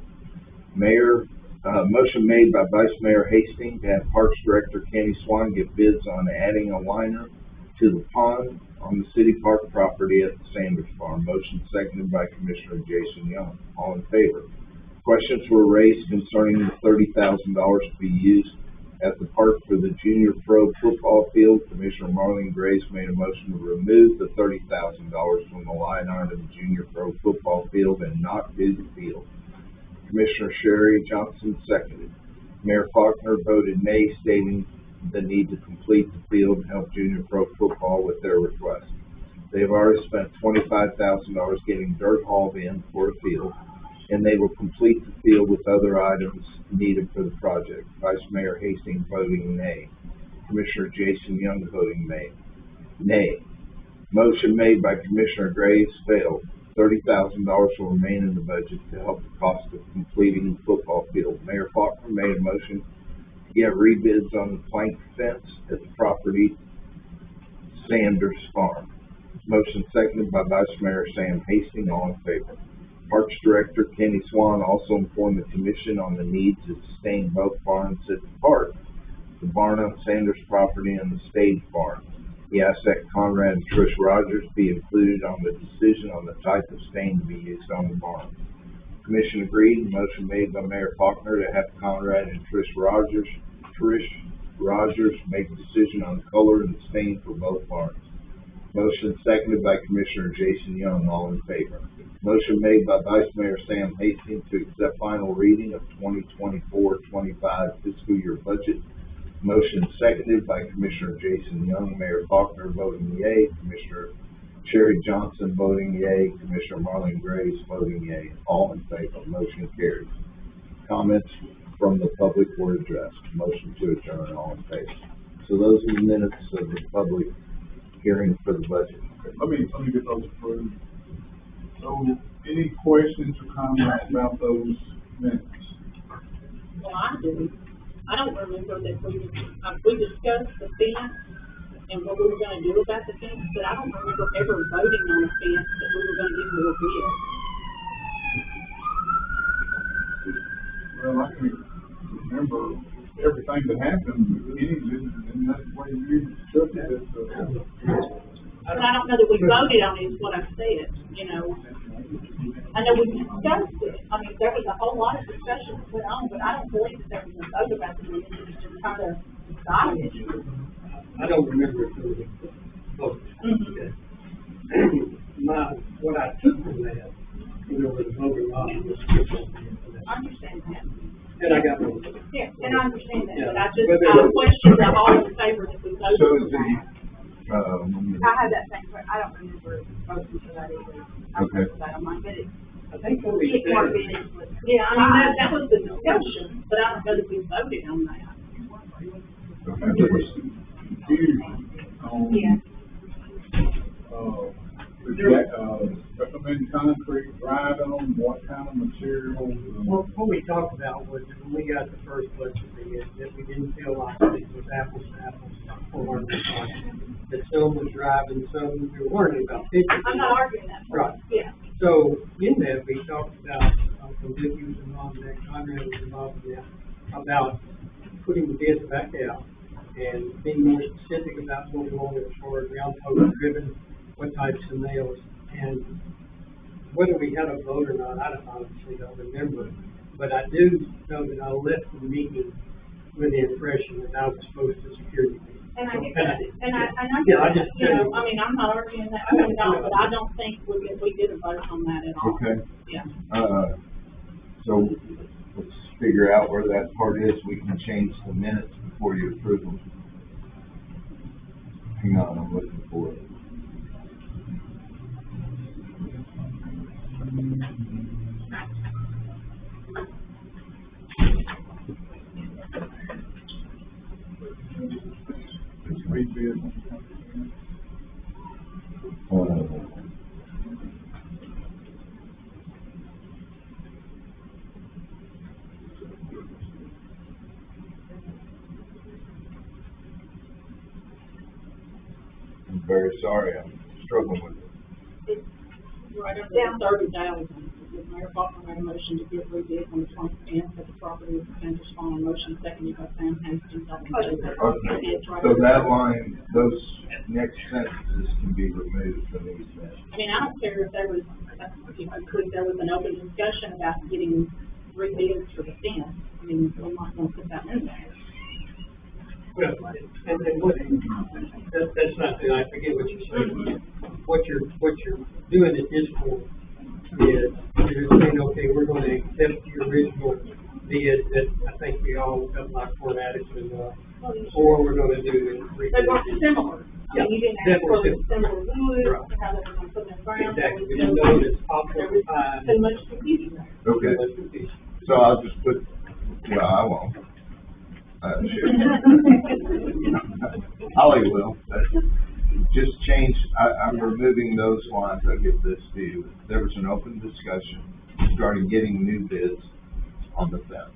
Motion made by Vice Mayor Hastings to have Parks Director Kenny Swan give bids on adding a liner to the pond on the city park property at the Sanders Farm. Motion seconded by Commissioner Jason Young. All in favor. Questions were raised concerning the $30,000 to be used at the park for the junior pro football field. Commissioner Marlene Graves made a motion to remove the $30,000 from the line item junior pro football field and not do the field. Commissioner Sherry Johnson seconded. Mayor Faulkner voted nay, stating the need to complete the field and help junior pro football with their request. They have already spent $25,000 getting dirt hauled in for a field, and they will complete the field with other items needed for the project. Vice Mayor Hastings voting nay. Commissioner Jason Young voting nay. Motion made by Commissioner Graves failed. $30,000 will remain in the budget to help the cost of completing the football field. Mayor Faulkner made a motion to get rebids on the plank fence at the property Sanders Farm. Motion seconded by Vice Mayor Sam Hastings. All in favor. Parks Director Kenny Swan also informed the Commission on the need to sustain both barns at the park, the barn on Sanders property and the stage barn. He asked that Conrad and Trish Rogers be included on the decision on the type of stain to be used on the barn. The Commission agreed. Motion made by Mayor Faulkner to have Conrad and Trish Rogers make a decision on the color and the stain for both barns. Motion seconded by Commissioner Jason Young. All in favor. Motion made by Vice Mayor Sam Hastings to accept final reading of 2024-25 fiscal year budget. Motion seconded by Commissioner Jason Young. Mayor Faulkner voting yea. Commissioner Sherry Johnson voting yea. Commissioner Marlene Graves voting yea. All in favor. Motion carries. Comments from the public were addressed. Motion to adjourn. All in favor. So those are the minutes of the public hearing for the budget. Let me get those approved. So, any questions or comments about those minutes? Well, I do. I don't remember that we discussed the fence and what we were gonna do about the fence, but I don't remember ever voting on the fence that we were gonna give more bids. Well, I can remember we voted on it, is what I said, you know. I know we discussed it, I mean, there was a whole lot of discussion that went on, but I don't believe that there was a vote about the minutes, it was just kind of decided. I don't remember if there was a vote. What I took from that, there was a vote or not, was skipped over the information. I understand that. And I got one. Yeah, and I understand that, Yeah. but I just, But there I was- questioned that all in favor that we voted. So is on the, that. I had that same question, I don't remember voting for that either. I Okay. put that on my, but it, I think what we it more said, minutes was, yeah, I mean, that was the discussion, but I don't know that we voted on that. There was some confusion on, Yeah. recommend concrete, dried on, what kind of material? well, what we talked about was that when we got the first budget, that we didn't feel like it was apples to apples for our department. That some was driving, some, we were learning about 50. I'm not arguing that. Right. Yeah. So in that, we talked about, from Vicky was involved in that, Conrad was involved in that, about putting the bids back out and being more specific about what we wanted as far as round post driven, what types of nails. And whether we had a vote or not, I honestly don't remember. But I do know that I left the meeting with the impression that I was supposed to secure the meeting. And I So, get that, and I Yeah, I get that, just you know, tell you. I mean, I'm not arguing that, I mean, no, but I don't think we did a vote on that at all. okay, Yeah. so let's figure out where that part is. We can change the minutes before you approve them. Hang on, I'm looking for it. It's rebid. I'm very sorry, I'm struggling with it. It's right up down 30,000. Mayor Faulkner made a motion to get rebid on the 25th of the property of Sanders Farm, motion seconded by Sam Hastings. Okay, It's right so up that there. line, those next sentences can be removed from these minutes. I mean, I don't care if there was, if I could, there was an open discussion about getting rebids for the fence. I mean, I'm not gonna put that in there. Well, and what, that's not, I forget what you're saying. What you're doing at this point is, you're saying, okay, we're gonna accept the original bid that I think we all felt like Fort Addison, or we're gonna do the. They were similar. I mean, you didn't Yeah, ask for they the were similar wood, Right. how they were gonna put them ground. Exactly, we didn't know it's possible There to was find. too much confusion there. Okay, so I'll just put, yeah, I won't. Sure. Holly will, but just change, I'm removing those lines, I'll give this to you. There was an open discussion regarding getting new bids on the fence.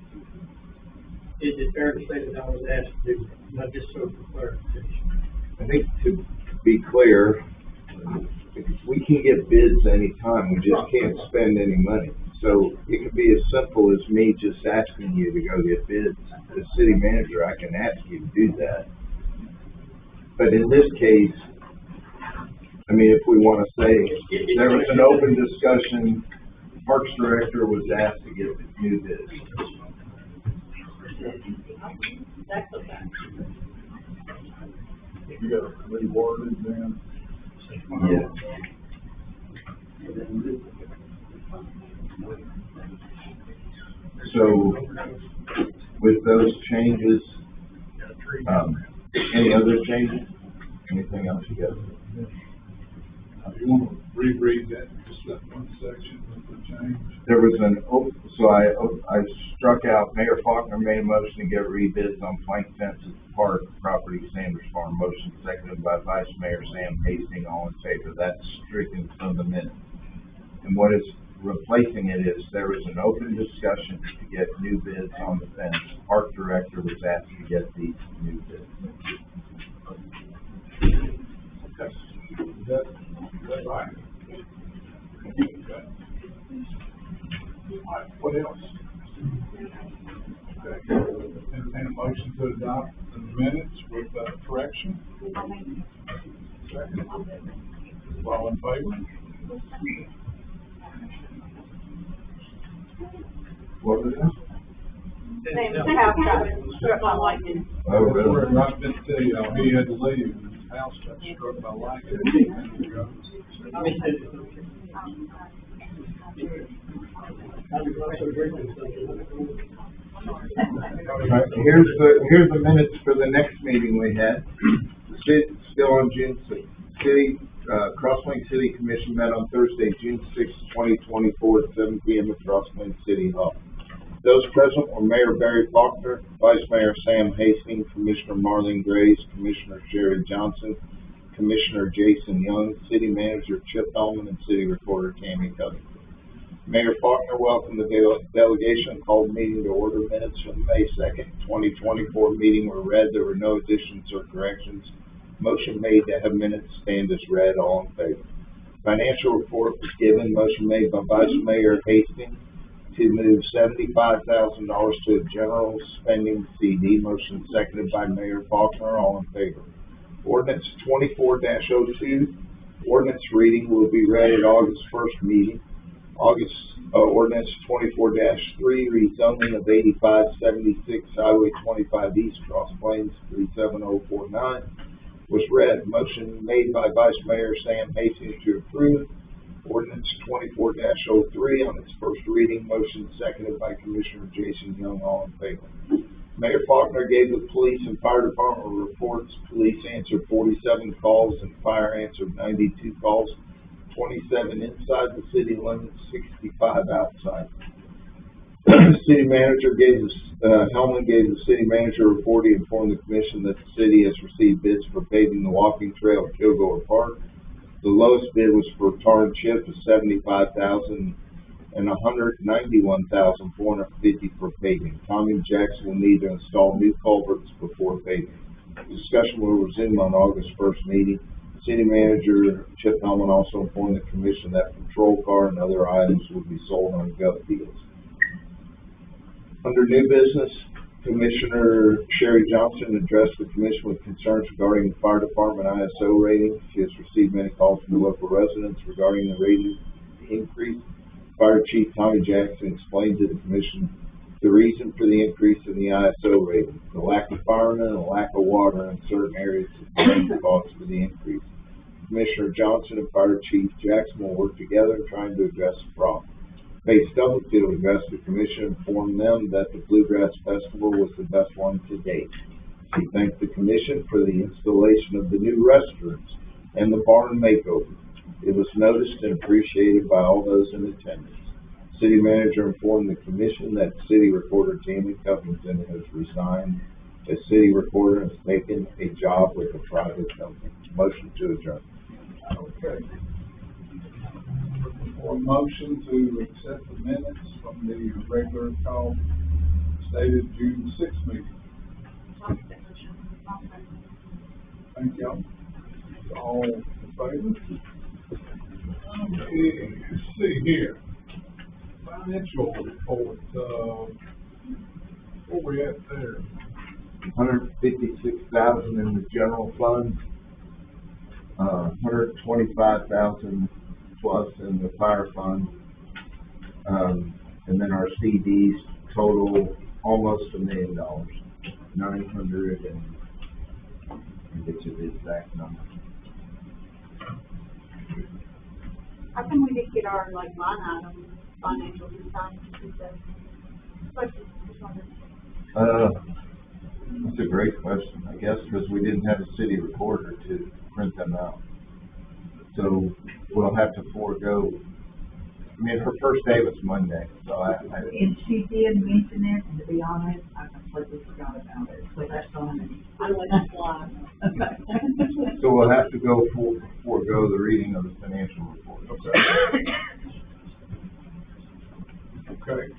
Is it fair to say that I was asked to do that, not just so for clarification? I think to be clear, if we can get bids anytime, we just can't spend any money. So it could be as simple as me just asking you to go get bids. As city manager, I can ask you to do that. But in this case, I mean, if we want to say, there was an open discussion, Parks Director was asked to get new bids. That's okay. You got to reword it then. Yeah. So, with those changes, any other changes? Anything else you got? If you want to reread that, just that one section with the change. There was I struck out, Mayor Faulkner made a motion to get rebids on plank fences at the park property, Sanders Farm, motion seconded by Vice Mayor Sam Hastings, all in favor. That's stricken from the minutes. And what is replacing it is, there was an open discussion to get new bids on the fence. Park Director was asked to get these new bids. Okay. Is that right? Okay. All right, what else? Okay, entertain a motion to adopt the minutes with correction. Second. All in favor? What is it? Same house got struck by lightning. Oh, really? I didn't tell you, he had to leave, and his house got struck by lightning. Right, here's the minutes for the next meeting we had. Still on June sixth. Cross Plains City Commission met on Thursday, June 6, 2024, at 7 p.m. at Cross Plains City Hall. Those present were Mayor Barry Faulkner, Vice Mayor Sam Hastings, Commissioner Marlene Graves, Commissioner Sherry Johnson, Commissioner Jason Young, City Manager Chip Hellman, and City Recorder Tammy Covington. Mayor Faulkner welcomed the delegation and called the meeting to order. Minutes from the May 2nd, 2024 meeting were read. There were no additions or corrections. Motion made to have minutes stand as read. All in favor. Financial report was given. Motion made by Vice Mayor Hastings to move $75,000 to a general spending CD. Motion seconded by Mayor Faulkner. All in favor. Ordinance 24-02. Ordinance reading will be read at August 1st meeting. Ordinance 24-3, rezoning of 8576 Highway 25 East, Cross Plains 37049, was read. Motion made by Vice Mayor Sam Hastings to approve Ordinance 24-03 on its first reading. Motion seconded by Commissioner Jason Young. All in favor. Mayor Faulkner gave the police and fire department reports. Police answered 47 calls and fire answered 92 calls. 27 inside the city limits, 65 outside. City manager Hellman gave the city manager a report. He informed the commission that the city has received bids for paving the walking trail at Kilgore Park. The lowest bid was for tar and chip of $75,000 and $191,450 for paving. Tommy Jackson will need to install new culverts before paving. Discussion will resume on August 1st meeting. City Manager Chip Hellman also informed the commission that patrol car and other items will be sold on gov deals. Under new business, Commissioner Sherry Johnson addressed the commission with concerns regarding the fire department ISO rating. She has received many calls from the local residents regarding the rating increase. Fire Chief Tommy Jackson explained to the commission the reason for the increase in the ISO rating. The lack of firemen and the lack of water in certain areas is the cause for the increase. Commissioner Johnson and Fire Chief Jackson will work together in trying to address the problem. Base Stubblefield addressed the commission, informed them that the Bluegrass Festival was the best one to date. She thanked the commission for the installation of the new restrooms and the barn makeover. It was noticed and appreciated by all those in attendance. City manager informed the commission that City Recorder Tammy Covington has resigned as city recorder and has taken a job with a private company. Motion to adjourn. Okay. For a motion to accept the minutes from the regular call stated June 6th meeting. Thank y'all. All in favor? Okay, let's see here. Financial report, where we at there? $156,000 in the general fund, $125,000 plus in the fire fund, and then our CDs total almost $1 million, 900 and I'll get you the exact number. How come we didn't get our, like, line item financials this time? That's a great question. I guess because we didn't have a city recorder to print them out. So we'll have to forego. I mean, her first day was Monday, so And she did mention it, and to be honest, I completely forgot about it, so that's on me. I let it fly. So we'll have to go forego the reading of the financial report. Okay.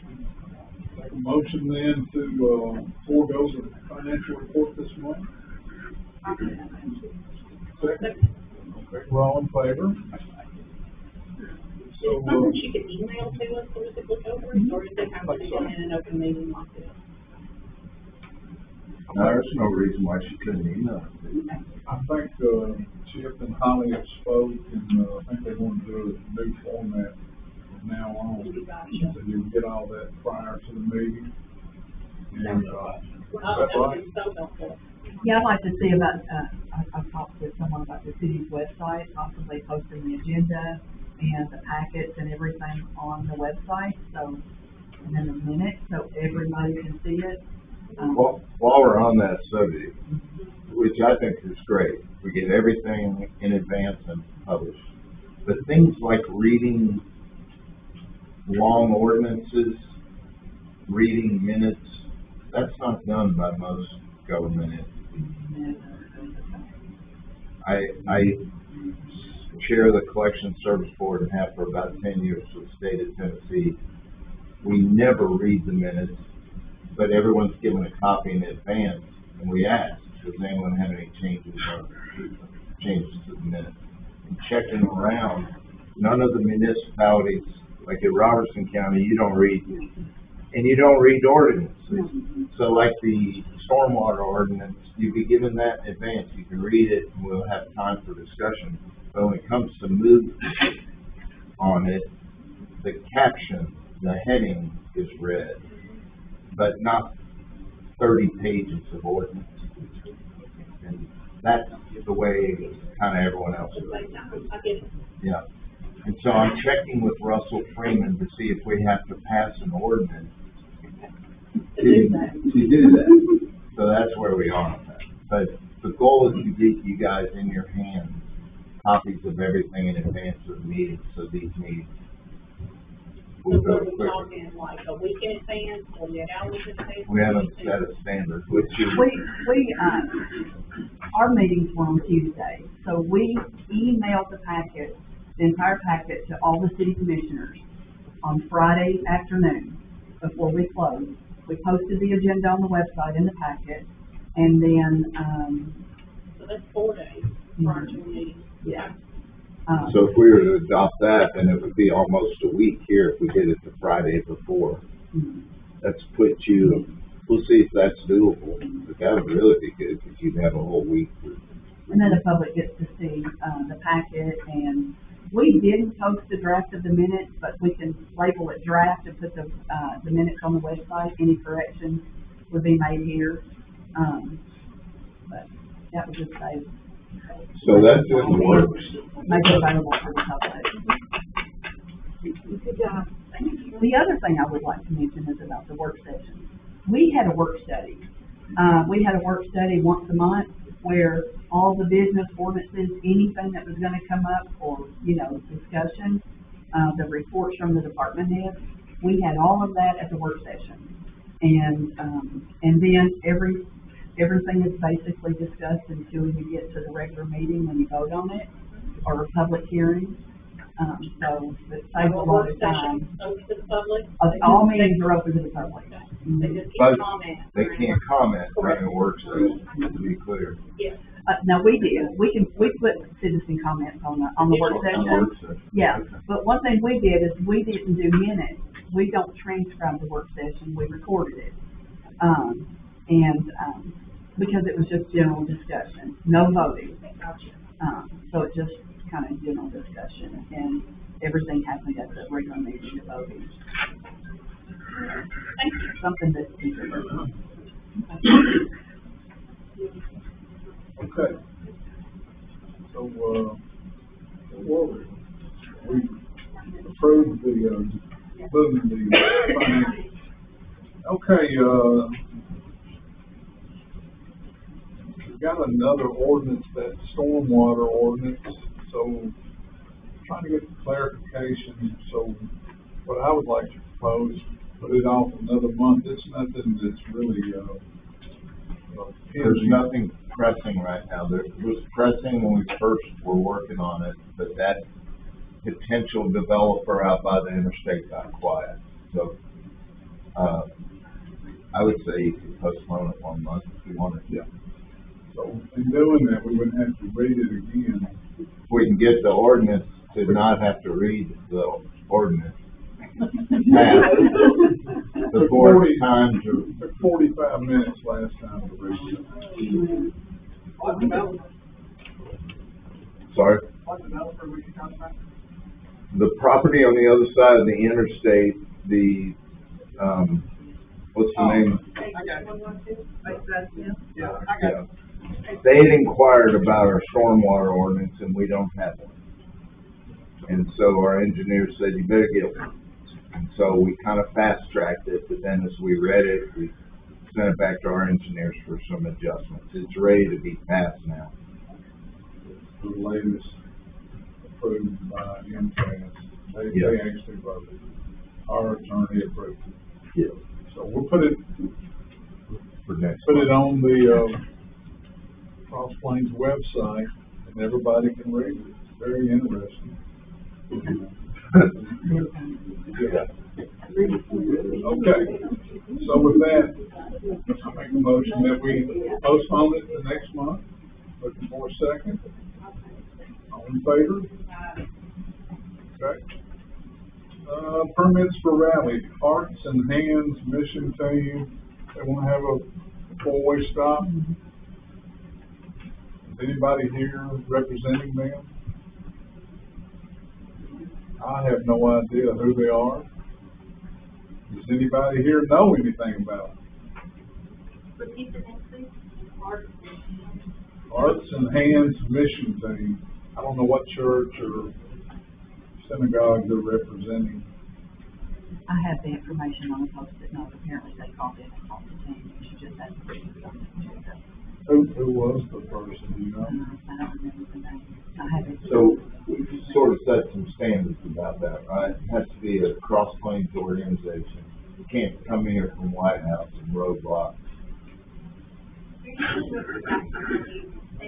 Make a motion then to forego the financial report this month. Second. Okay, we're all in favor. So, Something she could email to us so we could look over it, or is it have to be done in an open meeting like this? Now, there's no reason why she couldn't email it. I think, Chip and Holly have spoke, and, I think they want to do a new format from now on. So you can get all that prior to the meeting. And, is that right? Yeah, I'd like to see about, I've talked with someone about the city's website, possibly posting the agenda and the packets and everything on the website, so, and then the minutes, so everybody can see it. While we're on that subject, which I think is great, we get everything in advance and published. But things like reading long ordinances, reading minutes, that's not done by most government entities. I chair the Collection Service Board and have for about 10 years for the state of Tennessee. We never read the minutes, but everyone's given a copy in advance, and we ask, does anyone have any changes to the minutes? And checking around, none of the municipalities, like in Robertson County, you don't read, and you don't read ordinances. So like the stormwater ordinance, you be given that in advance, you can read it, and we'll have time for discussion. But when it comes to move on it, the caption, the heading is read, but not 30 pages of ordinance. And that's the way kind of everyone else is. Yeah. And so I'm checking with Russell Freeman to see if we have to pass an ordinance to do that. So that's where we are on that. But the goal is to get you guys in your hands copies of everything in advance of the meeting, so these meetings will go quicker. Talking like a week in advance, or the hours in advance? We haven't set a standard, which is, Our meetings were on Tuesday, so we emailed the packet, the entire packet to all the city commissioners on Friday afternoon before we closed. We posted the agenda on the website in the packet, and then, So that's 4 days prior to the meeting. yeah. so if we were to adopt that, then it would be almost a week here if we did it the Friday before. That's put you, we'll see if that's doable, but that would really be good, because you'd have a whole week. And then the public gets to see, the packet, and we didn't post the draft of the minutes, but we can label it draft and put the minutes on the website. Any corrections would be made here. But that would just say. So that's in the works. Make it available for the public. The other thing I would like to mention is about the work session. We had a work study. We had a work study once a month where all the business ordinances, anything that was gonna come up, or, discussion, the reports from the department heads, we had all of that at the work session. And then everything is basically discussed until you get to the regular meeting when you vote on it, or a public hearing. So it saves a lot of time. Open to the public? All meetings are open to the public. They just But can't comment. they can't comment during the work session, to be clear. Yes. No, we did. We put citizen comments on the work session. Yeah, but one thing we did is we didn't do minutes. We don't transcribe the work session, we recorded it. Because it was just general discussion, no voting. So it just kind of general discussion, and everything happened at the regular meeting of voting. Something that's considered. Okay. So, we approved the, moving the financials. Okay, we've got another ordinance, that stormwater ordinance, so trying to get clarification. So what I would like to propose, put it off another month. It's nothing that's really, There's nothing pressing right now. There was pressing when we first were working on it, but that potential developer out by the interstate got quiet. So, I would say you could postpone it 1 month if you wanted to. So in doing that, we wouldn't have to read it again. We can get the ordinance to not have to read the ordinance. Before it's time to 45 minutes last time to read it. What developer, Sorry? what developer were you talking about? The property on the other side of the interstate, the, what's the name? I got it. Like that, yeah. Yeah, I got Yeah. it. They had inquired about our stormwater ordinance and we don't have one. And so our engineer said, you better get one. And so we kind of fast tracked it, but then as we read it, we sent it back to our engineers for some adjustments. It's ready to be passed now. The latest approved by MCAS. They Yeah. actually voted. Our attorney approved it. Yeah. So we'll put it For next on month. the, Cross Plains website, and everybody can read it. It's very interesting. Yeah. Okay, so with that, I make a motion that we postpone it to next month. Looking for a second. All in favor? Okay. Permits for rally, Hearts and Hands Mission Team, they wanna have a four-way stop. Is anybody here representing them? I have no idea who they are. Does anybody here know anything about them? Repeat the name, please. Hearts and Hands Mission Team. I don't know what church or synagogue they're representing. I have the information on the post-it note. Apparently they called in and called the team. She just had to put it on the agenda. Who was the person, do you know? I don't remember the name. I have it. So we sort of set some standards about that, right? It has to be a Cross Plains organization. You can't come here from White House and roadblock. They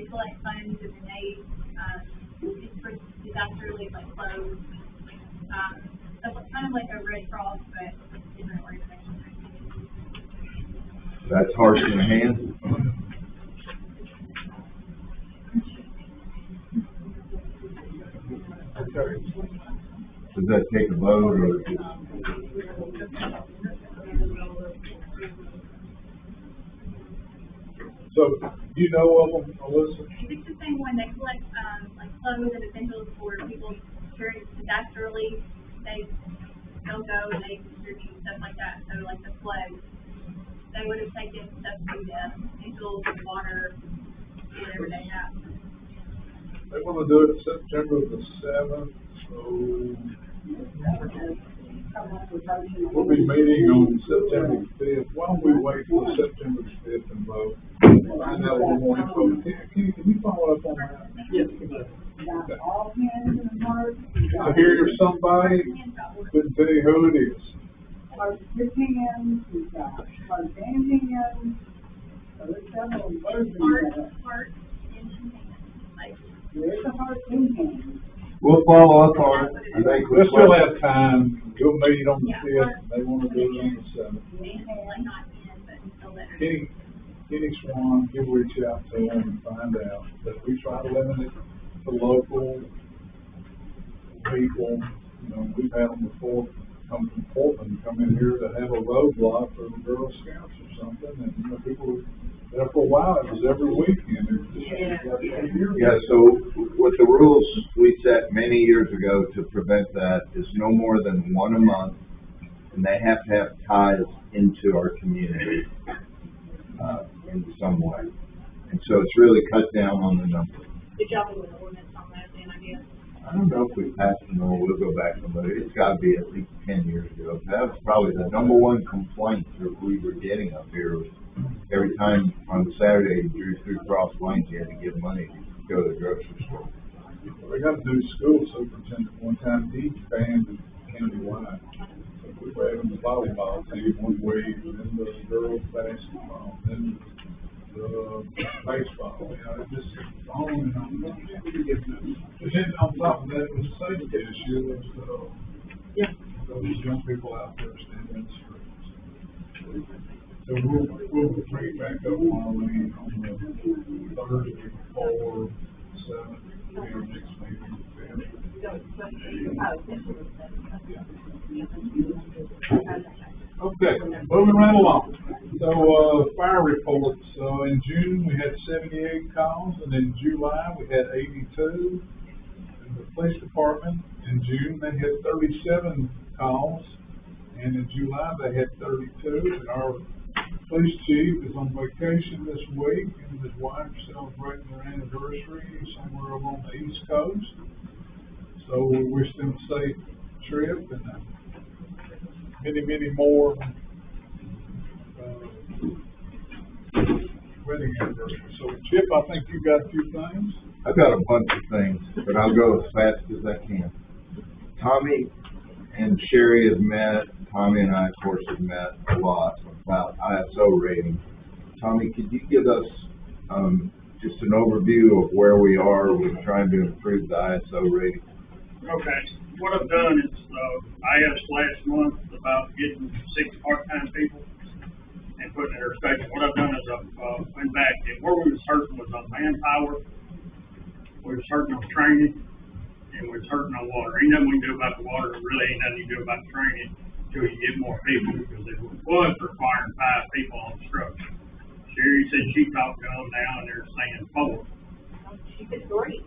collect funds and then they, it's for disaster relief, like clothes. So it's kind of like a Red Cross, but different organization. That's Hearts and Hands. Okay. Does that take a vote or just? So, do you know of them, Alyssa? It's the same one, they collect, like clothes and essentials for people during disaster relief. They'll go and they distribute stuff like that, so like the flags. They would have taken stuff to them, essentials, water, whatever they have. They wanna do it September the 7th, so we'll be meeting on September 5th. Why don't we wait till September 5th and vote? Find out a little more info. Kenny, can you follow up on that? Yes. Okay. I hear you're somebody, couldn't tell you who it is. Hearts with Hands, we've got Hearts and Hands, so there's several versions of it. Heart, and hands, like, There's a Hearts and Hands. We'll follow up on it. I think We'll still have time. We'll meet on the 5th. They wanna do it on the 7th. like not in, but still there. Kenny Swan, he'll reach out to them and find out, but we try to limit it to local people. You know, we've had them before, come from Portland, come in here to have a roadblock for the Girl Scouts or something, and, you know, people, there for a while, it was every weekend. It was just like every year. Yeah, so what the rules we set many years ago to prevent that is no more than one a month, and they have to have ties into our community, in some way. And so it's really cut down on the number. Did y'all do an ordinance on that then, I guess? I don't know if we passed them or we'll go back to them, but it's gotta be at least 10 years ago. That was probably the number one complaint that we were getting up here was every time on Saturday you drew through Cross Plains, you had to give money to go to the grocery store. We got to do school superintendent one time, he banned countywide. So we were having the volleyball team one week, and then the girls basketball, then the baseball, you know, it just on and on. And then on top of that, it was a safety issue, those young people out there standing in the streets. So we'll bring it back up on the Thursday before 7th, our next meeting. Okay, moving right along. So, fire reports, in June, we had 78 calls, and in July, we had 82. And the police department, in June, they had 37 calls, and in July, they had 32. And our police chief is on vacation this week, and his wife celebrating their anniversary somewhere along the East Coast. So we wish them a safe trip, and many more wedding anniversary. So Chip, I think you got a few things. I've got a bunch of things, but I'll go as fast as I can. Tommy and Sherry have met. Tommy and I, of course, have met a lot about ISO rating. Tommy, could you give us just an overview of where we are with trying to improve the ISO rating? Okay, what I've done is, I asked last month about getting 6 part-time people and putting in their station. What I've done is I've went back, and where we was hurting was on manpower, we was hurting on training, and we was hurting on water. Ain't nothing we can do about the water, really ain't nothing you can do about training until you get more people, because it was requiring 5 people on structure. Sherry said she talked to them now, and they're saying 4. She said 3.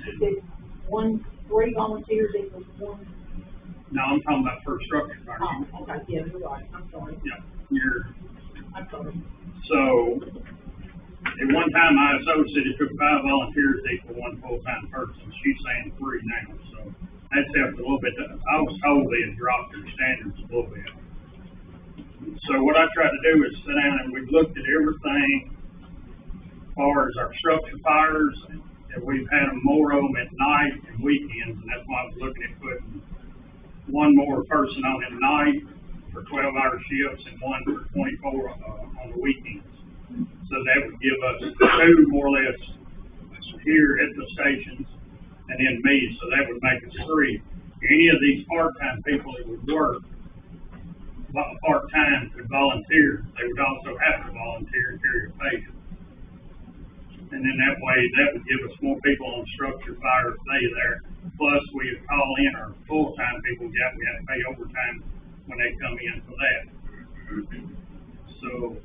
She said 3 volunteers equals 1. No, I'm talking about for structure. Oh, okay, yeah, you're right, I'm sorry. Yeah, I'm sorry. so, at one time, ISO said it took 5 volunteers to equal 1 full-time person. She's saying 3 now, so that's helped a little bit. I was told they had dropped their standards a little bit. So what I tried to do is sit down and we looked at everything as far as our structure fires, and we've had more of them at night and weekends, and that's why I was looking at putting 1 more person on at night for 12-hour shifts and 1 for 24 on the weekends. So that would give us 2 more or less here at the stations, and then me, so that would make us 3. Any of these part-time people that would work part-time could volunteer. They would also have to volunteer and carry a patient. And then that way, that would give us more people on structure fire if they there. Plus, we would call in our full-time people, we have to pay overtime when they come in for that. So,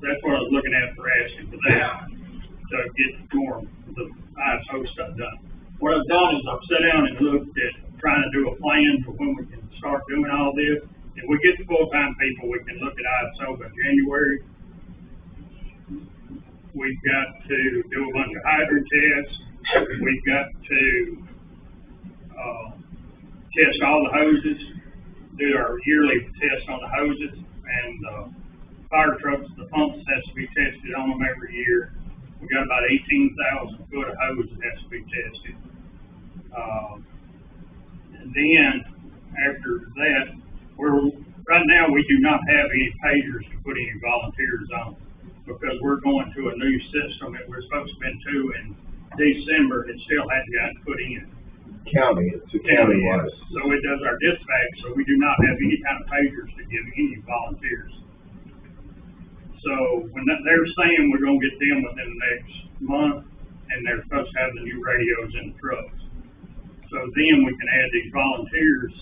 that's what I was looking at for asking for that, to get more of the ISO stuff done. What I've done is I've sat down and looked at trying to do a plan for when we can start doing all this. If we get the full-time people, we can look at ISO by January. We've got to do a bunch of hydrant tests. We've got to test all the hoses, do our yearly test on the hoses, and fire trucks, the pumps has to be tested on them every year. We got about 18,000 foot of hose that has to be tested. And then after that, right now we do not have any pagers to put any volunteers on, because we're going to a new system that we're supposed to have been to in December, and it still hadn't gotten put in. It's a county wise. So it does our dispatch, so we do not have any kind of pagers to give any volunteers. So when they're saying we're gonna get them within the next month, and they're supposed to have the new radios in the trucks. So then we can add these volunteers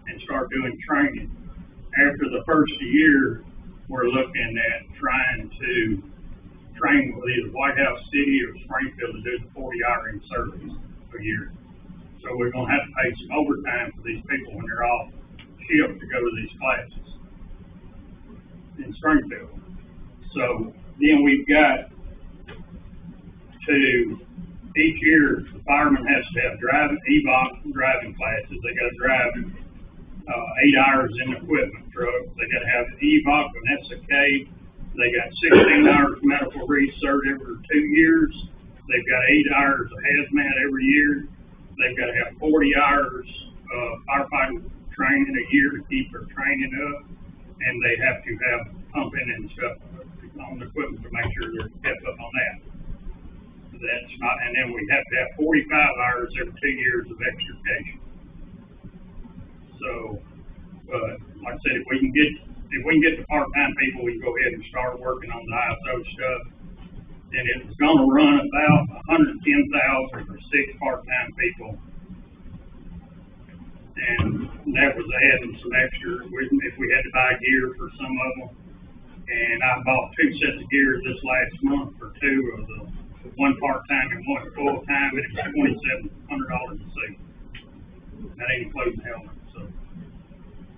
and start doing training. After the first year, we're looking at trying to train with either White House City or Springfield to do the 40-hour in service a year. So we're gonna have to pay some overtime for these people when they're off shift to go to these classes in Springfield. So then we've got to, each year, the fireman has to have driving classes. They gotta drive 8 hours in the equipment truck. They gotta have EVOC and SK. They got 16 hours medical research every 2 years. They've got 8 hours of hazmat every year. They've gotta have 40 hours of firefighting training a year to keep their training up. And they have to have pumping and stuff on the equipment to make sure they're kept up on that. That's not, and then we have to have 45 hours every 2 years of extrication. So, like I said, if we can get the part-time people, we can go ahead and start working on the ISO stuff. And it was gonna run about $110,000 for 6 part-time people. And that was adding some extra, if we had to buy gear for some of them. And I bought 2 sets of gear this last month for 2 of the, one part-time and one full-time, and it was $2,700 a seat. That ain't including the helmet, so.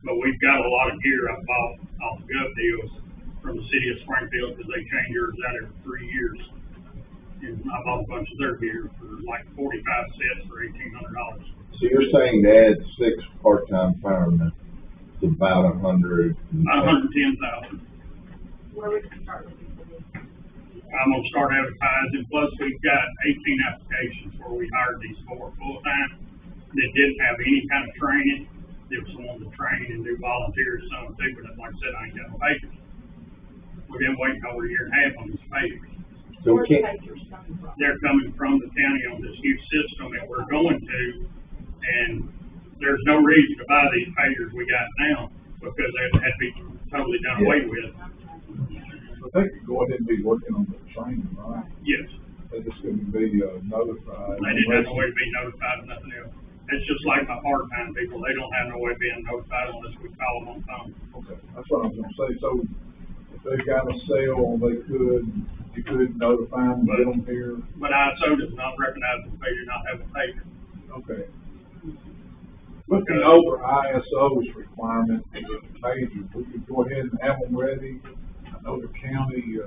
But we've got a lot of gear I bought off gov deals from the city of Springfield, because they change yours out every 3 years. And I bought a bunch of their gear for like 45 sets for $1,800. So you're saying to add 6 part-time firemen to about 100? About 110,000. Where we can start looking for this. I'm gonna start advertising, plus we've got 18 applications where we hired these 4 full-time that didn't have any kind of training. They were someone to train and do volunteers, some too, but like I said, I ain't got no papers. We've been waiting over a year and a half on these papers. So Where's can't, papers coming from? They're coming from the county on this new system that we're going to, and there's no reason to buy these papers we got now, because they had to be totally done away with. But they could go ahead and be working on the training, right? Yes, They just couldn't be, notified. they didn't have no way to be notified of nothing else. It's just like my part-time people, they don't have no way of being notified unless we call them on the phone. Okay, that's what I was gonna say, so if they've got a sale, you could notify them, get them here. But ISO does not recognize the failure not have a paper. Okay. Looking over ISO's requirement for the pages, we could go ahead and have them ready. I know the county,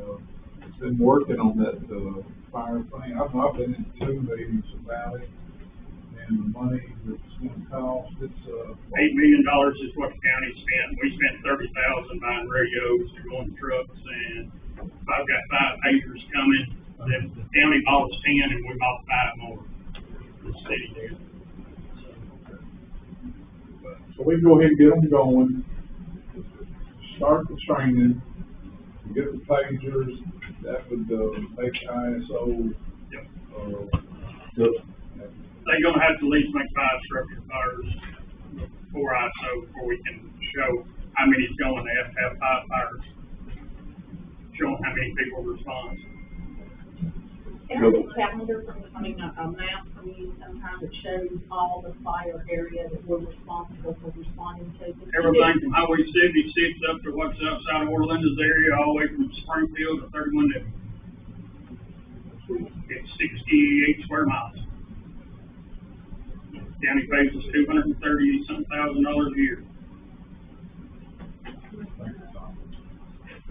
has been working on that, fire thing. I've been in 2 meetings about it, and the money that's gonna cost, it's, $8 million is what the county spent. We spent $30,000 buying radios to go on the trucks, and I've got 5 pagers coming. Then the county bought us 10, and we bought 5 more. The city did. so we can go ahead and get them going, start the training, get the pagers, that would, make ISO, Yep. good. They're gonna have to at least make 5 structure fires before ISO, before we can show how many's going. They have to have 5 fires, showing how many people respond. Can I get a calendar a map from you sometime that shows all the fire area that we're responsible for responding to? Everything from Highway 76 up to what's outside of Orlando's area, all the way from Springfield to 31 Newton. It's 68 square miles. County pays us $230-something a year.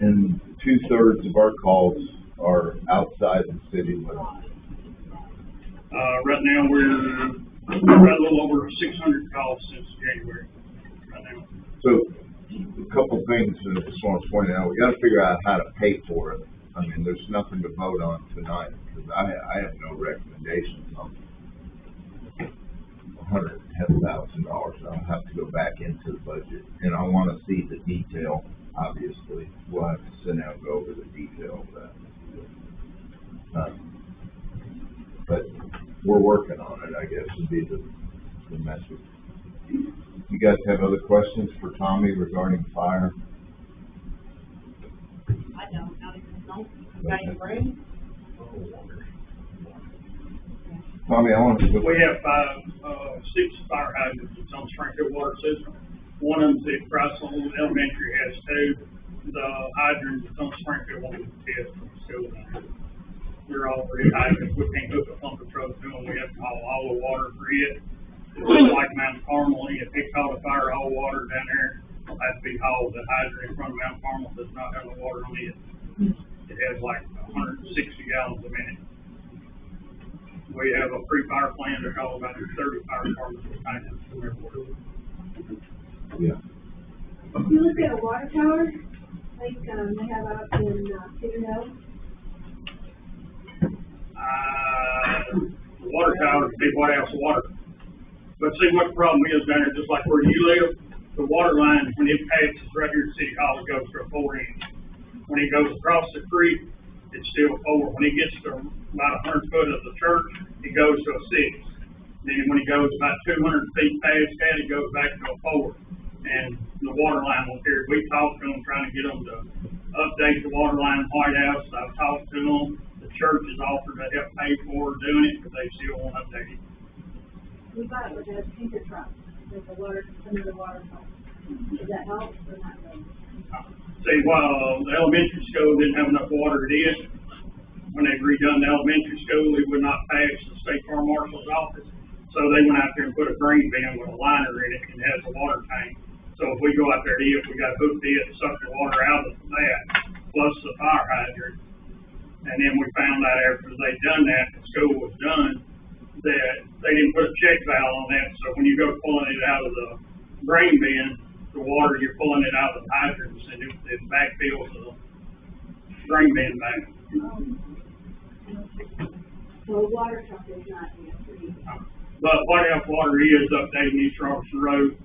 and 2/3 of our calls are outside the city limits. Right now, we're a little over 600 calls since January, right now. So, a couple things that I just want to point out. We got to figure out how to pay for it. I mean, there's nothing to vote on tonight, because I have no recommendations on $110,000. I'll have to go back into the budget, and I want to see the detail. Obviously, we'll have to sit down and go over the detail of that. But we're working on it, I guess, would be the message. You guys have other questions for Tommy regarding fire? I don't, not even know. Got any room? Tommy, I want to. We have 6 fire hydrants that's on Springfield water system. One of them's at Russell Elementary has 2. The hydrants that's on Springfield won't test from the school down here. They're all 3 hydrants. We can't hook a pump truck to them. We have to haul all the water for it. It's just like Mount Carmel. If it caught a fire, all water down there will have to be hauled. The hydrant in front of Mount Carmel does not have the water on it. It has like 160 gallons a minute. We have a pre-fire plan. There's all about 30 fire departments with hydrants from everywhere. Yeah. If you look at a water tower, like, they have out in, Cedar Hill, The water tower, big white house of water. But see what the problem is down there, just like where you live, the water line, when it passes right here at City Hall, it goes to a 4-inch. When it goes across the creek, it's still 4. When it gets to about 100 foot of the church, it goes to a 6. Then when it goes about 200 feet past that, it goes back to a 4. And the water line will carry. We talked to them, trying to get them to update the water line in White House. I've talked to them. The church has offered to help pay for doing it, but they still won't update it. we bought it with a tanker truck, with the water, under the water pump. Does that help or not really? See, while the elementary school didn't have enough water to it, when they redone the elementary school, it would not pass the state farm marshal's office. So they went out there and put a green bin with a liner in it and has a water tank. So if we go out there to it, we got hooked it, suck the water out of that, plus the fire hydrant. And then we found out after they'd done that, the school was done, that they didn't put a check valve on that. So when you go pulling it out of the grain bin, the water, you're pulling it out of the hydrants and it backfills the grain bin back. So water truck is not the answer. But what else water is updating East Robertson Road,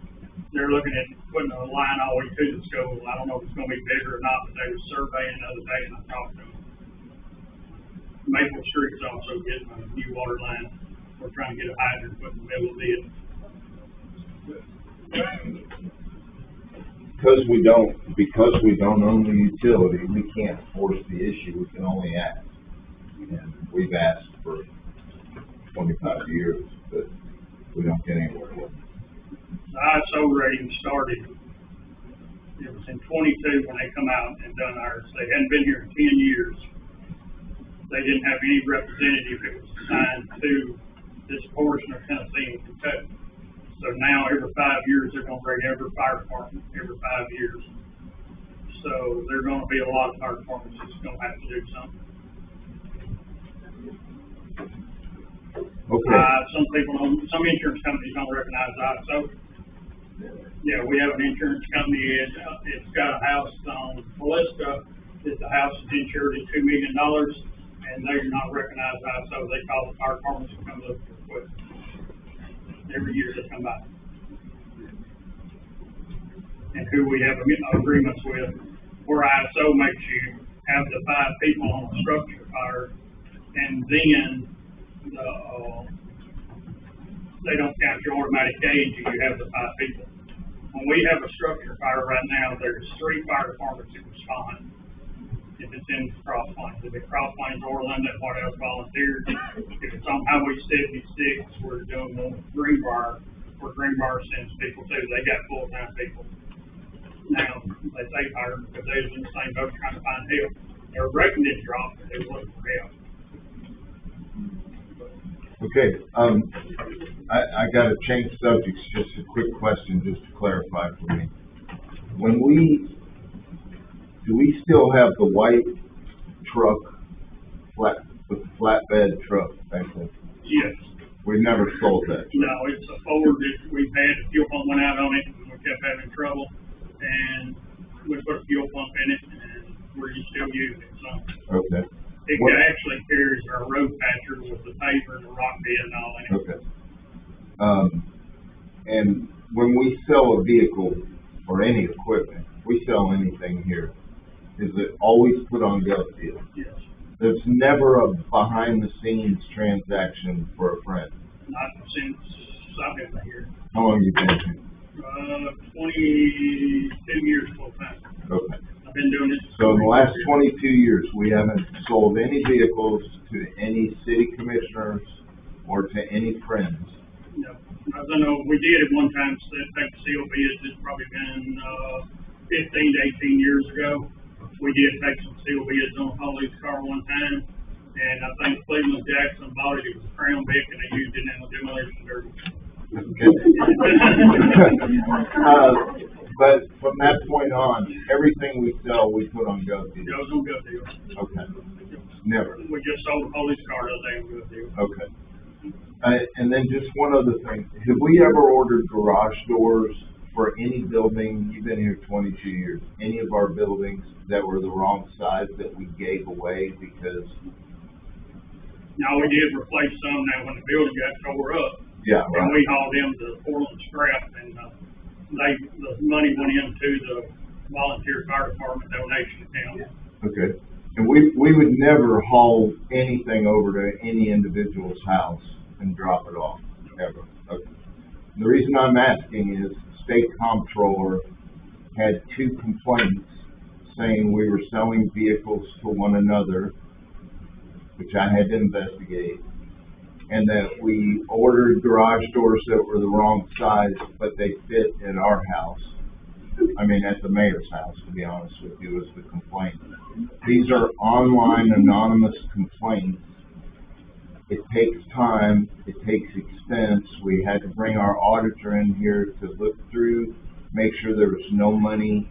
they're looking at putting a line all the way to the school. I don't know if it's gonna be bigger or not, but they were surveying the other day and I talked to them. Maple Street's also getting a new water line. We're trying to get a hydrant put in the middle of it. Because we don't own the utility, we can't force the issue, we can only ask. And we've asked for 25 years, but we don't get anywhere with it. The ISO rating started, it was in 22 when they come out and done ours. They hadn't been here in 10 years. They didn't have any representative that was assigned to this portion of Tennessee and Kentucky. So now every 5 years, they're gonna bring every fire department every 5 years. So there are gonna be a lot of fire departments that's gonna have to do something. Okay. Some people don't, some insurance companies don't recognize ISO. Yeah, we have an insurance company, it's got a house on Callista, that the house is insured at $2 million, and they do not recognize ISO, they call the fire departments to come look for equipment. Every year they come by. And who we have agreements with, where ISO makes you have the 5 people on a structure fire, and then they don't count your automatic gauge if you have the 5 people. When we have a structure fire right now, there's 3 fire departments that respond. If it's in Cross Plains, if it's Cross Plains, Orland, and what else volunteers. If it's on Highway 76, we're doing one with Greenbrier, where Greenbrier sends people too. They got full-time people. Now, they say fire because they was in the same boat trying to find help. Their rating didn't drop, but they were looking for help. Okay, I gotta change subjects, just a quick question, just to clarify for me. Do we still have the white truck, with the flatbed truck back there? Yes. We've never sold that. No, it's a Ford that we've had, the fuel pump went out on it, and we kept having trouble, and we put a fuel pump in it, and we're still using it, so. Okay. It actually carries our road patcher with the paver and the rock bed and all in it. Okay. And when we sell a vehicle or any equipment, we sell anything here, is it always put on gov deal? Yes. There's never a behind the scenes transaction for a friend. Not since I've been here. How long you been here? 22 years full time. Okay. I've been doing this. So in the last 22 years, we haven't sold any vehicles to any city commissioners or to any friends. No, I don't know, we did at one time, take seal bids, it's probably been, 15 to 18 years ago. We did take some seal bids on a police car one time, and I think Cleveland Jackson bought it, it was a Crown Vic, and they used it in the demolition derby. But from that point on, everything we sell, we put on gov deal. Goes on good deal. Okay. Never. We just sold a police car the other day on good deal. Okay. And then just one other thing. Have we ever ordered garage doors for any building? You've been here 22 years. Any of our buildings that were the wrong size that we gave away because? No, we did replace some now when the building got tore up. Yeah, And right. we hauled them to Portland Scrap, and the money went into the volunteer fire department donation account. Okay. And we would never haul anything over to any individual's house and drop it off, ever. Okay. The reason I'm asking is state comptroller had 2 complaints saying we were selling vehicles to one another, which I had to investigate, and that we ordered garage doors that were the wrong size, but they fit in our house. I mean, at the mayor's house, to be honest with you, is the complaint. These are online anonymous complaints. It takes time, it takes expense. We had to bring our auditor in here to look through, make sure there was no money,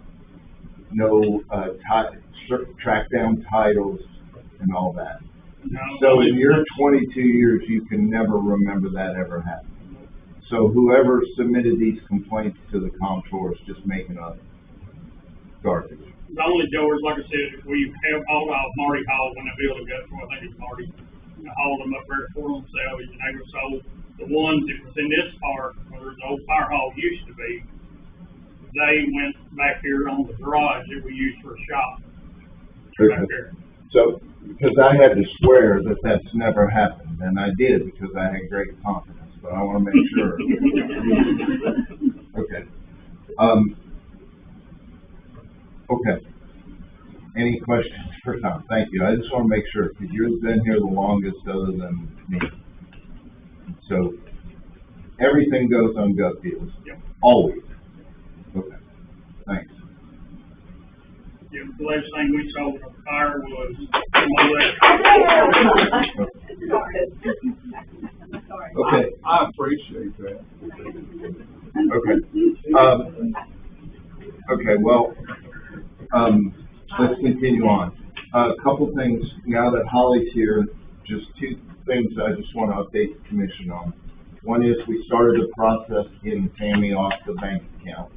no, track down titles and all that. So in your 22 years, you can never remember that ever happened. So whoever submitted these complaints to the comptroller is just making up garbage. The only George, like I said, we have hauled out Marty Hall when they built a gut, I think it's Marty. Hauled them up there for them salvage, and they were sold. The ones that was in this park, where the old fire hall used to be, they went back here on the garage that we used for a shop. Back there. So, because I had to swear that that's never happened, and I did because I had great confidence, but I want to make sure. Okay. Okay. Any questions for Tom? Thank you. I just want to make sure, because you've been here the longest other than me. So, everything goes on gut feels? Yep. Always? Okay. Thanks. Yeah, the last thing we sold in a fire was, Okay. I appreciate that. Okay. Okay, well, let's continue on. A couple things, now that Holly's here, just two things I just want to update the commission on. One is we started the process getting Tammy off the bank accounts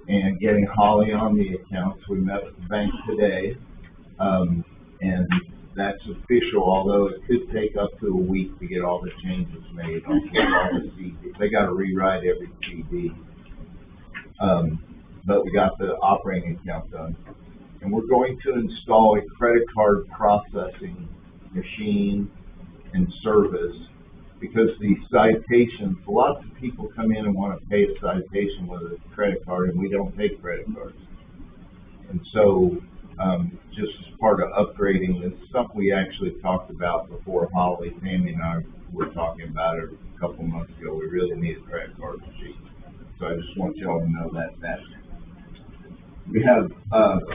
and getting Holly on the accounts. We met with the bank today, and that's official, although it could take up to a week to get all the changes made on all the CDs. They got to rewrite every CD. But we got the operating account done. And we're going to install a credit card processing machine and service, because the citations, lots of people come in and want to pay a citation with a credit card, and we don't take credit cards. And so, just as part of upgrading, this is something we actually talked about before Holly, Tammy, and I were talking about it a couple months ago. We really need a credit card machine. So I just want y'all to know that. We have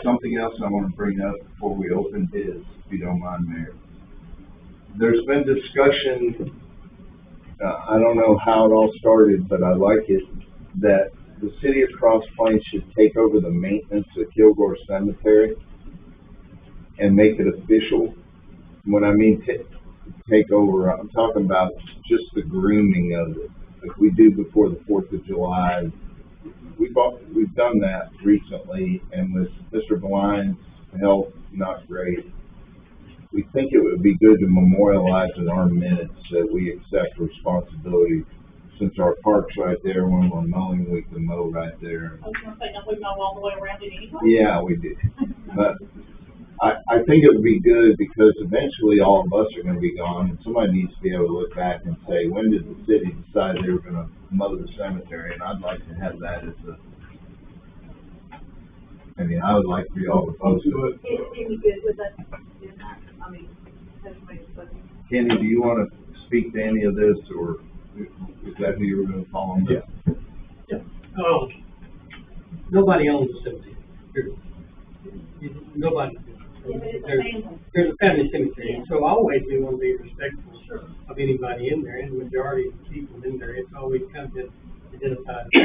something else I want to bring up before we open bids, if you don't mind, Mayor. There's been discussion, I don't know how it all started, but I like it, that the city of Cross Plains should take over the maintenance of Kilgore Cemetery and make it official. When I mean take over, I'm talking about just the grooming of it, like we do before the 4th of July. We've done that recently, and with Mr. Blind's health not great, we think it would be good to memorialize in our minutes that we accept responsibility. Since our park's right there, when we're mowing, we can mow right there. I was gonna say, don't we mow all the way around it anyway? Yeah, we do. But I think it would be good, because eventually all of us are going to be gone, and somebody needs to be able to look back and say, when did the city decide they were going to mow the cemetery? And I'd like to have that as I would like for y'all to post to it. Is good with us doing that? I mean, Kenny, do you want to speak to any of this, or is that who you were going to call on this? Yeah. Nobody owns the cemetery. Nobody. There's a family cemetery, and so always we want to be respectful of anybody in there, and the majority of the people in there, it's always kind of been identified as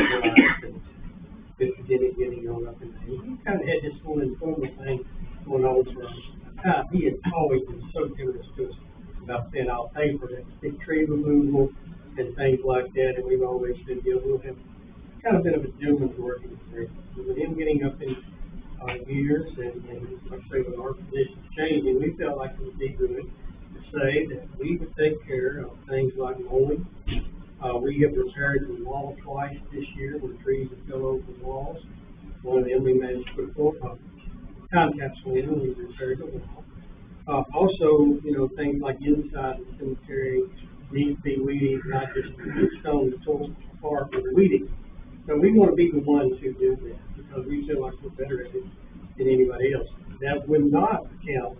Mr. Jimmy getting on up in there. He kind of had this one informal thing going on for him. He has always been so generous to us about saying, I'll pay for that big tree removal and things like that, and we've always been dealing with him. Kind of been a gentleman's working with him. With him getting up in years, and like I say, with our positions changing, we felt like it would be good to say that we would take care of things like mowing. We have repaired the wall twice this year where trees have fell over the walls. One of them we managed to put time capsule in, and we repaired the wall. Also, things like inside the cemetery need to be weeded, not just stone the tools apart with the weeding. So we want to be the ones who do that, because we feel like we're better at it than anybody else. That would not account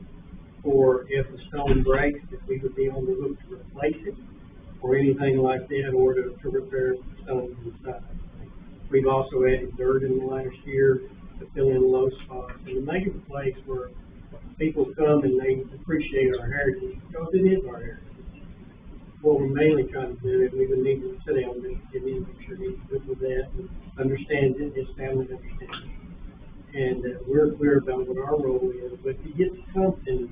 for if a stone breaks, that we would be on the hook to replace it or anything like that, or to repair stones inside. We've also added dirt in the last year to fill in low spots and to make it a place where people come and they appreciate our heritage, because it is our heritage. What we're mainly trying to do is we would need to sit down and Jimmy, make sure he's good with that and understands it, his family understands it. And we're clear about what our role is, but to get something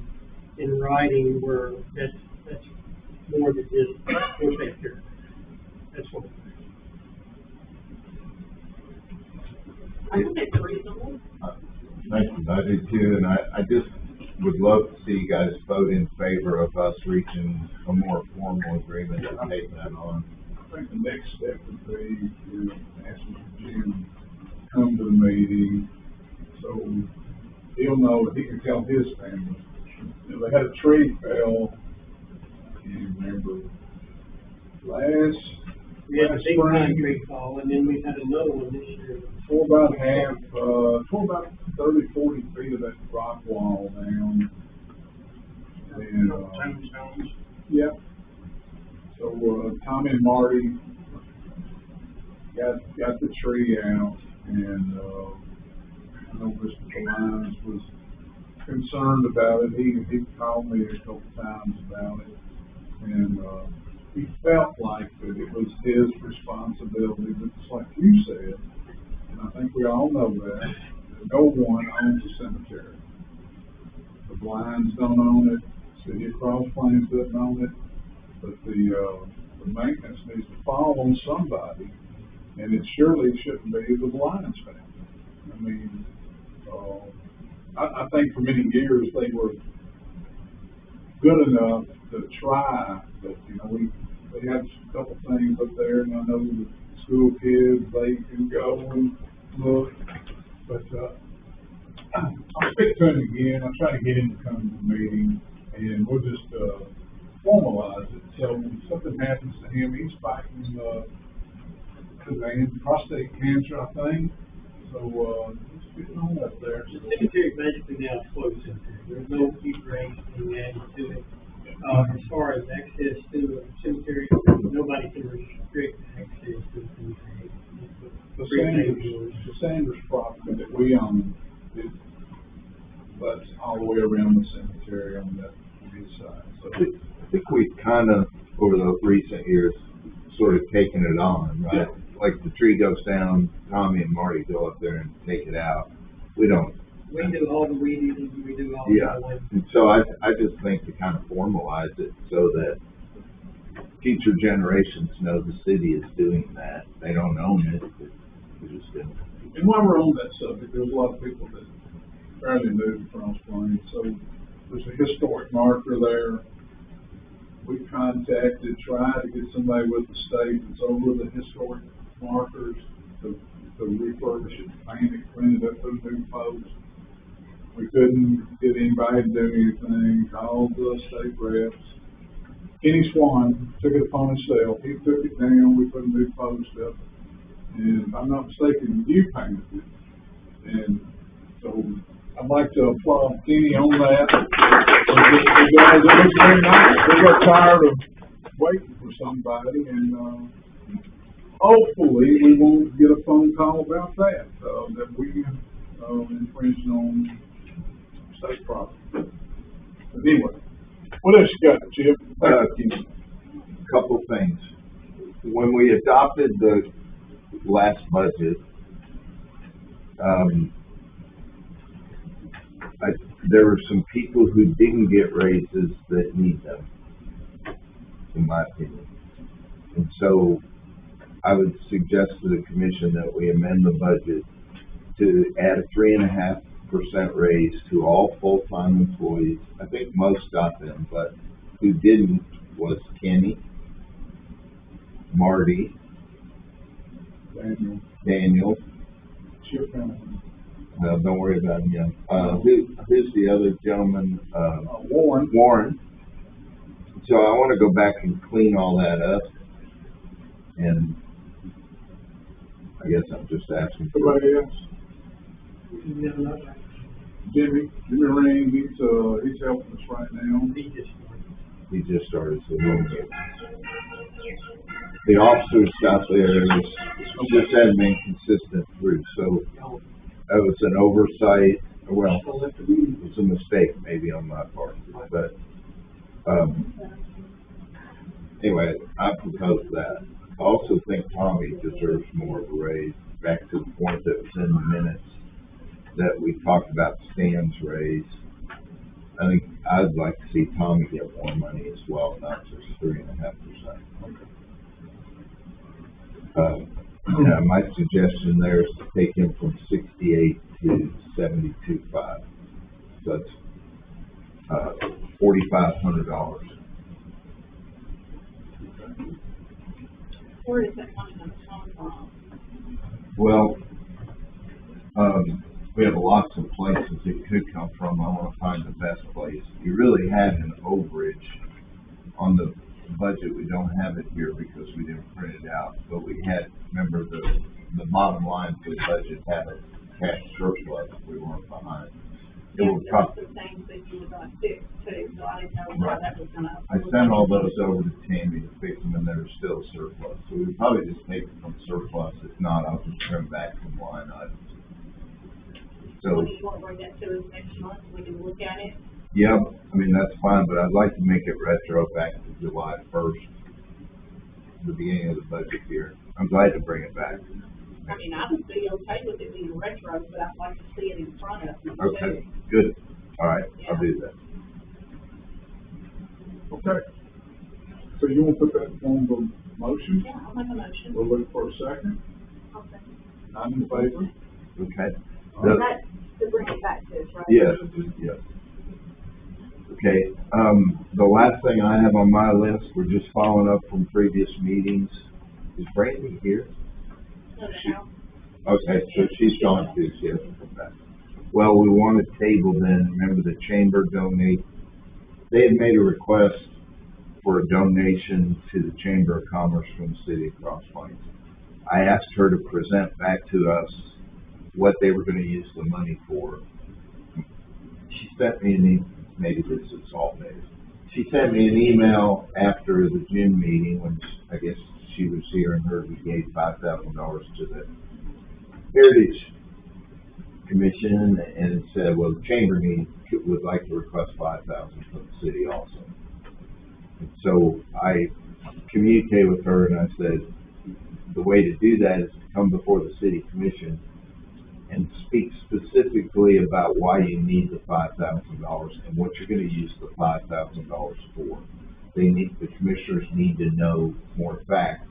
in writing where that's more than just, we'll take care of it. That's what we're doing. I think it's reasonable. Thank you, I do too, and I just would love to see you guys vote in favor of us reaching a more formal agreement and take that on. I think the next step would be to ask Jim to come to the meeting, so he'll know, he can tell his family. You know, they had a tree fell, I can't remember, We had a last big spring. pine tree fall, and then we had another one this year. Tore about 30, 40 feet of that rock wall down. And, yeah. So, Tommy and Marty got the tree out, and, I know Mr. Lyons was concerned about it. He called me a couple times about it, and, he felt like that it was his responsibility, but it's like you said, and I think we all know that no one owns a cemetery. The Blinds don't own it, City of Cross Plains doesn't own it, but the maintenance needs to fall on somebody, and it surely shouldn't be the Blinds family. I mean, I think for many years they were good enough to try, but, you know, they had a couple things up there, and I know the school kids, they can go and look, but, I'll speak to him again, I'll try to get him to come to the meeting, and we'll just, formalize it, so when something happens to him, he's fighting, prostate cancer, I think, so, he's getting on up there. The cemetery basically now is closed cemetery. There's no key graves being added to it. As far as access to the cemetery, nobody can restrict access to the cemetery. The Sanders property that we own, that's all the way around the cemetery on that east side, so. I think we've kind of, over the recent years, sort of taken it on, right? Like the tree goes down, Tommy and Marty go up there and take it out. We don't. We do all the weeding, we do all the. Yeah, and so I just think to kind of formalize it so that future generations know the city is doing that. They don't own it, but we just do. And while we're on that subject, there's a lot of people that fairly new to Cross Plains, so there's a historic marker there. We tried to get somebody with the state that's over the historic markers to refurbish it, paint it, clean it up, put new posts. We couldn't get anybody to do anything, called the state reps. Kenny Swan took it upon himself, he took it down, we put a new post up, and if I'm not mistaken, you painted it. And so, I'd like to applaud Kenny on that. You guys, it looks very nice, we got tired of waiting for somebody, and, hopefully, we won't get a phone call about that, that we, infringed on state property. But anyway, what else you got, Chip? Couple things. When we adopted the last budget, there were some people who didn't get raises that need them, in my opinion. And so I would suggest to the commission that we amend the budget to add a 3.5% raise to all full-time employees. I think most got them, but who didn't was Kenny, Marty, Daniel. Chip Hamilton. No, don't worry about him yet. Who's the other gentleman? Warren. Warren. So I want to go back and clean all that up. And I guess I'm just asking for. Somebody else? Jimmy Ring, he's helping us right now. He just started his own business. The officers got there, it just hadn't been consistent through, so that was an oversight, well, it was a mistake maybe on my part, but, anyway, I propose that. I also think Tommy deserves more of a raise, back to the point that was in the minutes, that we talked about Stan's raise. I think I'd like to see Tommy get more money as well, not just 3.5%. My suggestion there is to take him from 68 to 72.5. So that's, $4,500. Where is that money gonna come from? Well, we have lots of places it could come from. I want to find the best place. You really had an overage on the budget. We don't have it here because we didn't print it out, but we had, remember the bottom line for the budget had a cash surplus. We weren't behind. It will cost. The things that you were gonna fix too, so I didn't know how that was gonna. I sent all those over to Tammy to fix them, and they're still surplus. So we probably just take it from surplus. If not, I'll just trim back some line items. So, Do you wanna bring that to us next month, we can look at it? yeah, I mean, that's fine, but I'd like to make it retro back to July 1st, the beginning of the budget year. I'm glad to bring it back. I mean, I would be okay with it being retro, but I'd like to see it in front of me. Okay, good. All right, I'll do that. Okay. So you want to put that on the motion? Yeah, I'll make a motion. We'll look for a second. I'll second. I'm in favor. Okay. That's to bring it back to us, right? Yes, yes. Okay, the last thing I have on my list, we're just following up from previous meetings. Is Brandy here? So the house. Okay, so she's gone too, she hasn't come back. Well, we want to table then, remember the chamber donate, they had made a request for a donation to the Chamber of Commerce from the city of Cross Plains. I asked her to present back to us what they were gonna use the money for. She sent me maybe this is all days. She sent me an email after the June meeting when I guess she was here and heard we gave $5,000 to the Heritage Commission and said, well, the chamber would like to request $5,000 from the city also. And so I communicated with her and I said, the way to do that is to come before the city commission and speak specifically about why you need the $5,000 and what you're going to use the $5,000 for. The commissioners need to know more facts.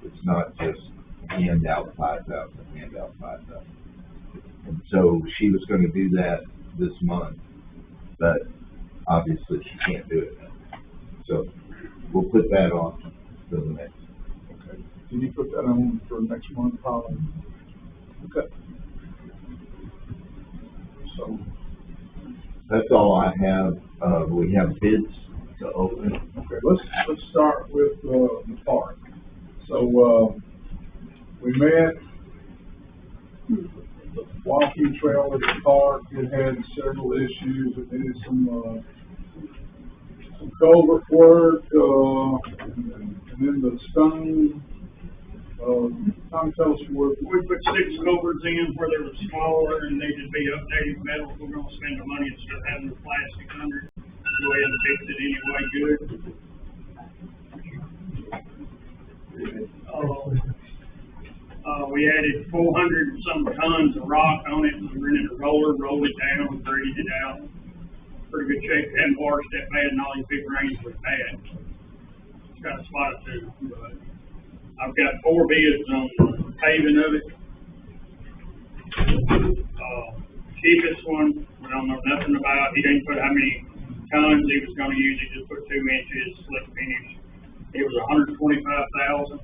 It's not just hand out 5,000, hand out 5,000. And so she was going to do that this month, but obviously she can't do it now. So we'll put that off to the next. Okay. Can you put that on for next month, Holly? Okay. So that's all I have. We have bids to open. okay, let's start with the park. So we met. The walking trail at the park, it had several issues. It needed some culvert work, and then the stone. Tom, tell us what. We put 6 culverts in where they were smaller and needed to be updated metal. We're gonna spend the money instead of having the plastic under it. Go ahead and fix it anyway good. We added 400 and some tons of rock on it. We rented a roller, rolled it down, graded it out. Pretty good shape. Hadn't washed that bad and all these big rains were bad. It's got a spot or two, but I've got 4 bids on paving of it. Cheapest one, we don't know nothing about. He didn't put how many tons he was gonna use. He just put 2 inches, slip finish. It was $125,000.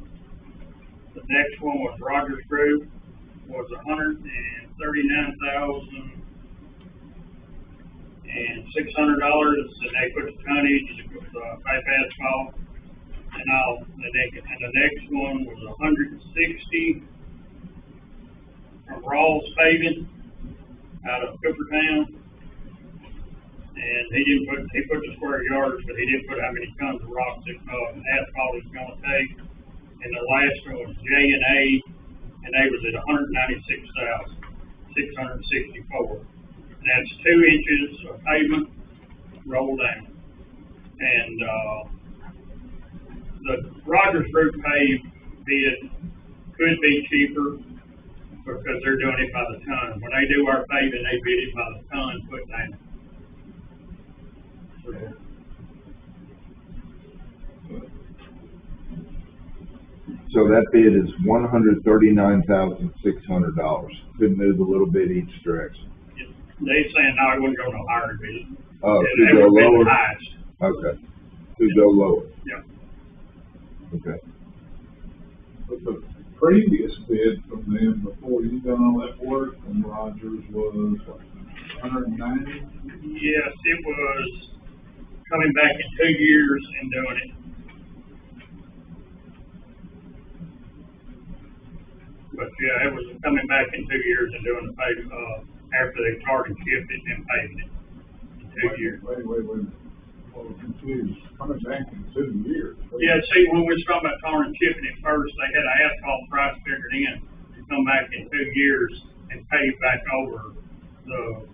The next one was Rogers Group, was $139,600, and they put the tonnage, it was pipe asphalt, and all. And the next one was $160 from Rawls Paving out of Coopertown, And he put the square yards, but he didn't put how many tons of rocks that, asphalt it's gonna take. And the last one was J&A, and they was at 196,664. And that's 2 inches of pavement rolled down. And, the Rogers Group pave bid could be cheaper because they're doing it by the ton. When they do our paving, they bid it by the ton put down. So that bid is $139,600. Could move a little bit each direction. They saying, no, it wouldn't go no higher bid. Oh, It could go would be the lower? highest. Okay. Could go lower. Yeah. Okay. But the previous bid from them, before you done all that work from Rogers, was what, 190? Yes, it was coming back in 2 years and doing it. But yeah, it was coming back in 2 years and doing the pave, after they started chipped it and paving it in 2 years. Wait. Well, I'm confused. Coming back in 2 years. Yeah, see, when we was talking about tar and chipping it first, they had an asphalt price figured in to come back in 2 years and pave back over the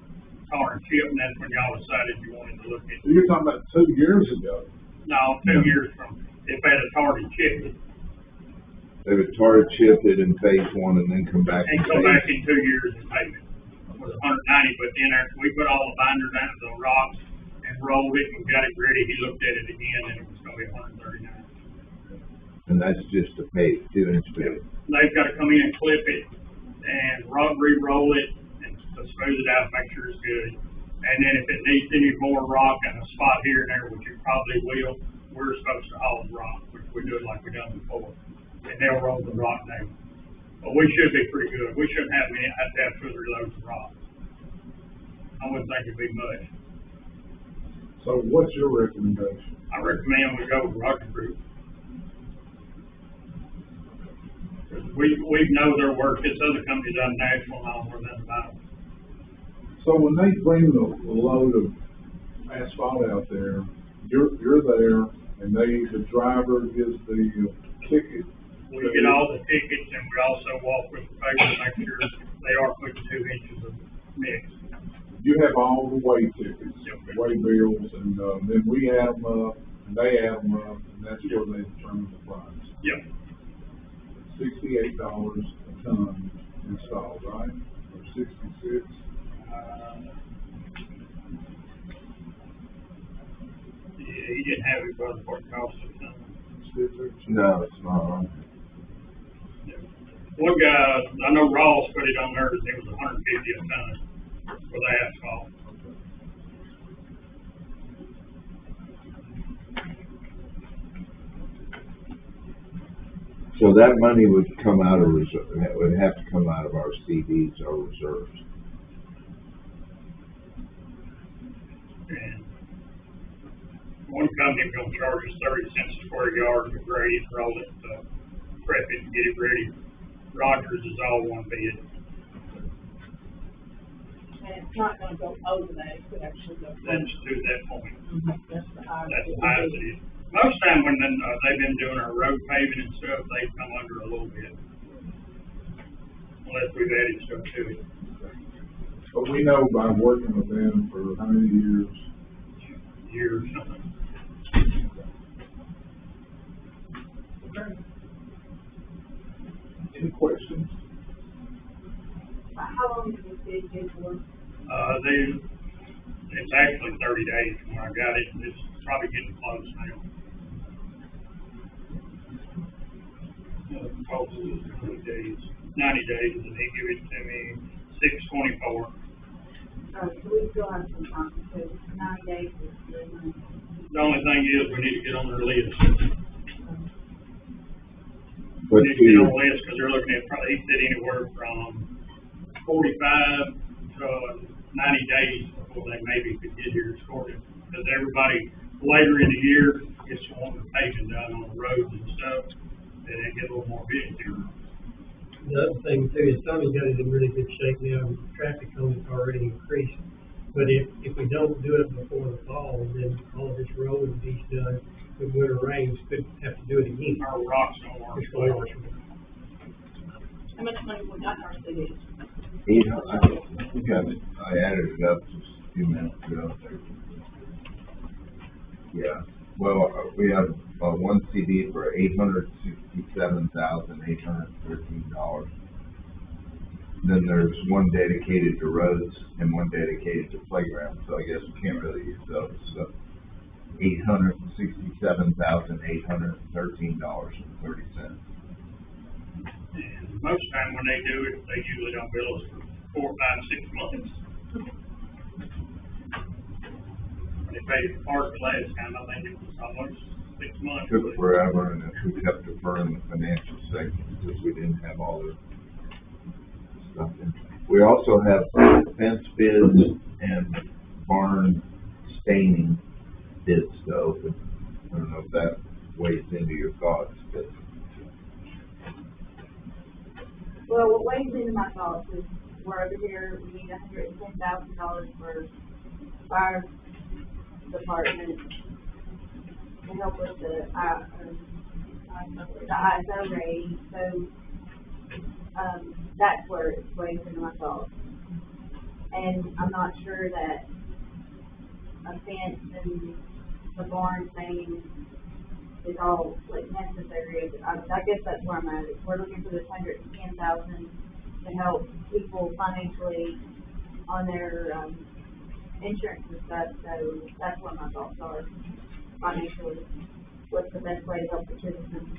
tar and chip, and that's when y'all decided you wanted to look at. So you're talking about 2 years ago? No, 2 years from, if they had a tar and chip it, They would tar chip it in phase one and then come back. and come back in 2 years and pave it. It was 190, but then after we put all the binders down to the rocks and rolled it and got it ready, he looked at it again and it was gonna be 139. And that's just a pave, 2-inch pave. They've gotta come in and clip it and re-roll it and to smooth it out, make sure it's good. And then if it needs any more rock and a spot here and there, which it probably will, we're supposed to haul the rock, which we do it like we done before. And they'll roll the rock down. But we should be pretty good. We shouldn't have to have 2 or 3 loads of rock. I wouldn't think it'd be much. So what's your recommendation? I recommend we go with Roger Group. We know their work. This other company done national law more than about. So when they bring the load of asphalt out there, you're there, and the driver gives the ticket. We get all the tickets and we also walk with the paper to make sure they are putting 2 inches of mix. You have all the weigh tickets, Yep. weigh bills, and then we add them up, and they add them up, and that's where they determine the price. Yep. $68 a ton installed, right? Or 66? Yeah, he didn't have it, but what it cost or something. No, it's not on. One guy, I know Ross put it on theirs, it was 150 a ton for the asphalt. So that money would come out of reserve, would have to come out of our CDs, our reserves. And one company gonna charge us 30 cents a square yard to grade it, roll it, prep it, and get it ready. Rogers is all one bid. And it's not gonna go over that, it could actually go. That's to that point. That's the high. That's the highest it is. Most time when they've been doing our road paving and stuff, they've come under a little bit. Unless we've added stuff to it. But we know by working with them for how many years? Years, something. Any questions? How long did this bid take for? It's actually 30 days from when I got it, it's probably getting close now. Close to 90 days, and they give it to me 6/24. So we still have some time, so 9 days is 3 months. The only thing is, we need to get on their list. We But need to get on to, the list, cause they're looking at probably, he said anywhere from 45 to 90 days before they maybe could get here scored. Cause everybody later in the year gets wanting the paving done on the roads and stuff, and they get a little more busy here. The other thing too is Tony got it in really good shape now, traffic on it's already increased. But if we don't do it before the fall, then all of this road will be done with winter rains, could have to do it again. Our rocks don't work. It's gonna work. How much money we got in our city? I think I added it up just a few minutes ago. Yeah, well, we have, one CD for $867,813. Then there's one dedicated to roads and one dedicated to playgrounds, so I guess we can't really use those, so. $867,813.30. And most time when they do it, they usually don't bill us for 4, 5, 6 months. They paid it part last time, I think it was almost 6 months. Took forever, and we kept deferring the financial statements because we didn't have all the stuff in. We also have fence bids and barn staining bids to open. I don't know if that weighs into your thoughts, but. Well, what weighs into my thoughts is we're over here, we need $110,000 for fire department to help with the ISO rating, so, that's where it weighs into my thoughts. And I'm not sure that a fence and the barn thing is all like necessary. I guess that's where I'm at. We're looking for this $110,000 to help people financially on their, insurance and stuff, so that's what my thoughts are financially. What's the best way to help the citizens?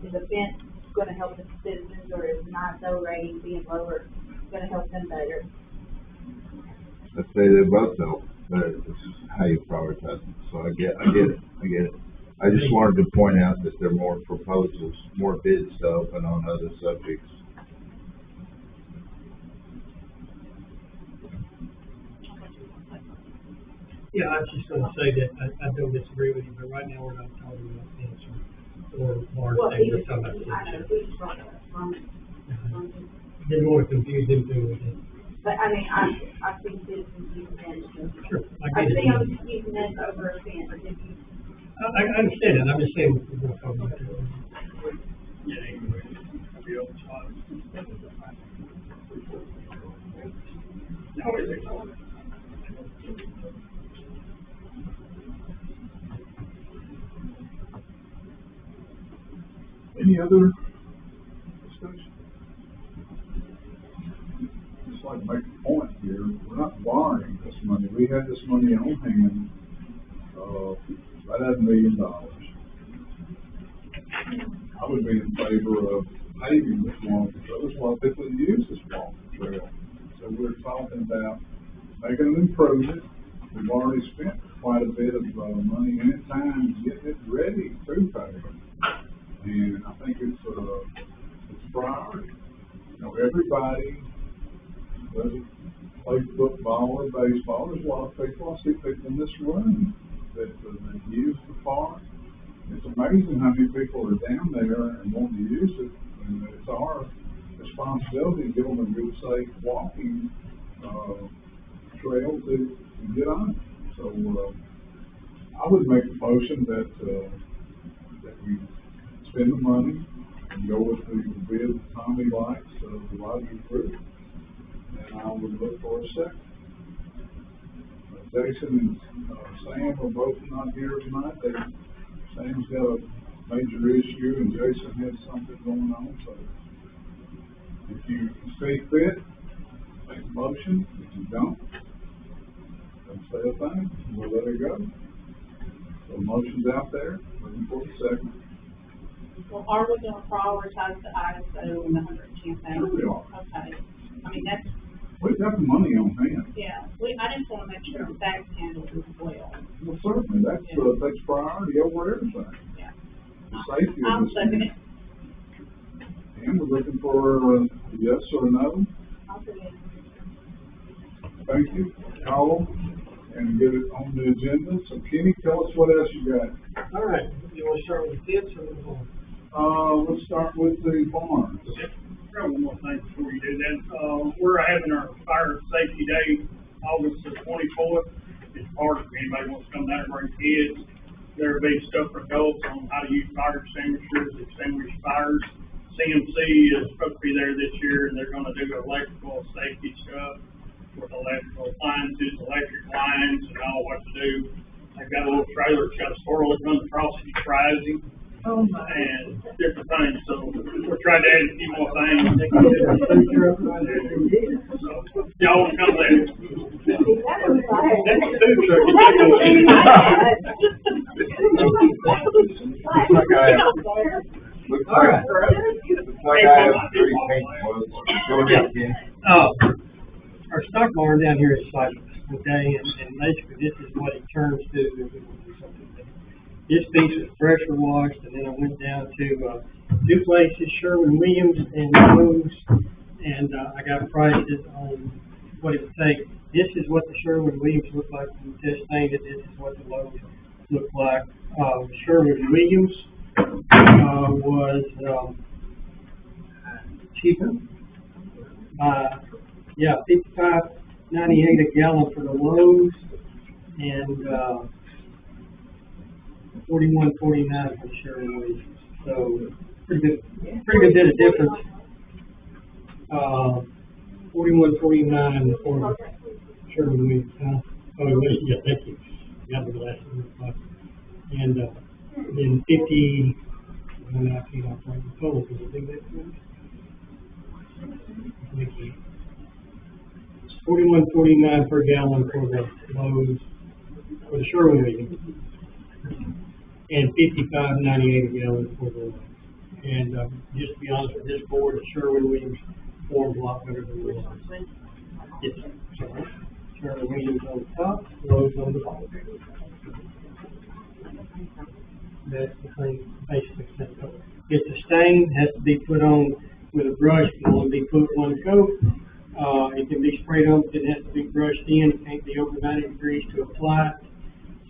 Is a fence gonna help the citizens, or is an ISO rating being lower gonna help them better? Let's say they both help, but it's how you prioritize them. So I get it. I just wanted to point out that there are more proposals, more bids to open on other subjects. Yeah, I was just gonna say that I don't disagree with you, but right now we're not talking about fence or barn Well, thing, we're talking about I know, fence. we brought it up, Didn't want to confuse them too with it. but I mean, I see citizens using fence. Sure, I I get see it. them using this over a fence, if you, I understand that, I'm just saying we're not talking about that. Yeah, anyway, the old spot. No, it's Any other discussion? Just like to make a point here, we're not borrowing this money, we had this money on hand, right at $1 million. I would be in favor of paving this walking trail, there's a lot of people that use this walking trail. So we're talking about making an improvement, we've already spent quite a bit of money and time getting it ready to pave it. And I think it's a priority. You know, everybody, whether play football or baseball, there's a lot of people, I see people in this room that use the park. It's amazing how many people are down there and want to use it, and it's our responsibility to give them a good, safe walking, trail to get on. So, I would make a motion that we spend the money and go with the bid Tommy likes, the Roger Group, and I would look for a second. Jason and Sam are both not here tonight. Sam's got a major issue and Jason has something going on, so if you stay fit, make a motion. If you don't say a thing, we'll let it go. So motion's out there, looking for a second. Well, are we gonna prioritize the ISO and the $110,000? Sure we are. Okay, I mean, that's, We've got the money on hand. yeah, I just wanna make sure that's handled as well. Well, certainly, that's priority over everything. Yeah. The safety of I'll this. second it. And we're looking for a yes or a no. I'll do it. Thank you. Call and get it on the agenda. So Kenny, tell us what else you got. All right, you want to start with the fence or the barn? Let's start with the barns. One more thing before you do that. We're having our fire safety day August the 24th. It's park, if anybody wants to come down and bring kids. There'll be stuff for adults on how to use fire extinguishers, extinguish fires. CMC is supposed to be there this year, and they're gonna do electrical safety stuff with electrical appliances, electric lines, and all what to do. They've got a little trailer, it's got a squirrel that runs across it, tries him, and different things, so we're trying to add a few more things. So, y'all wanna come there? That's a food truck. Looks like I have 3 paint quotes. Go ahead, Ken. Our stock barn down here is like, okay, and basically this is what it turns to. This piece was pressure washed, and then I went down to, 2 places, Sherwin-Williams and Lowe's, and, I got prices on what it would take. This is what the Sherwin-Williams look like when you test stained it. This is what the Lowe's look like. Sherwin-Williams, was, cheaper. Yeah, $55.98 a gallon for the Lowe's, and, $41.49 for the Sherwin-Williams. So, pretty good bit of difference. $41.49 for Sherwin-Williams, huh? Oh, yeah, thank you. Got the last one. And, then 50, and I can't operate the total, can you do that, please? Thank you. $41.49 per gallon for the Lowe's, for the Sherwin-Williams, and $55.98 a gallon for the, and, just to be honest with this board, the Sherwin-Williams forms a lot better than the Lowe's. It's, sorry, Sherwin-Williams on the top, Lowe's on the bottom. That's the thing, basically. It's a stain, has to be put on with a brush, it can only be put one coat. It can be sprayed on, but it has to be brushed in, it can't be over 90 degrees to apply.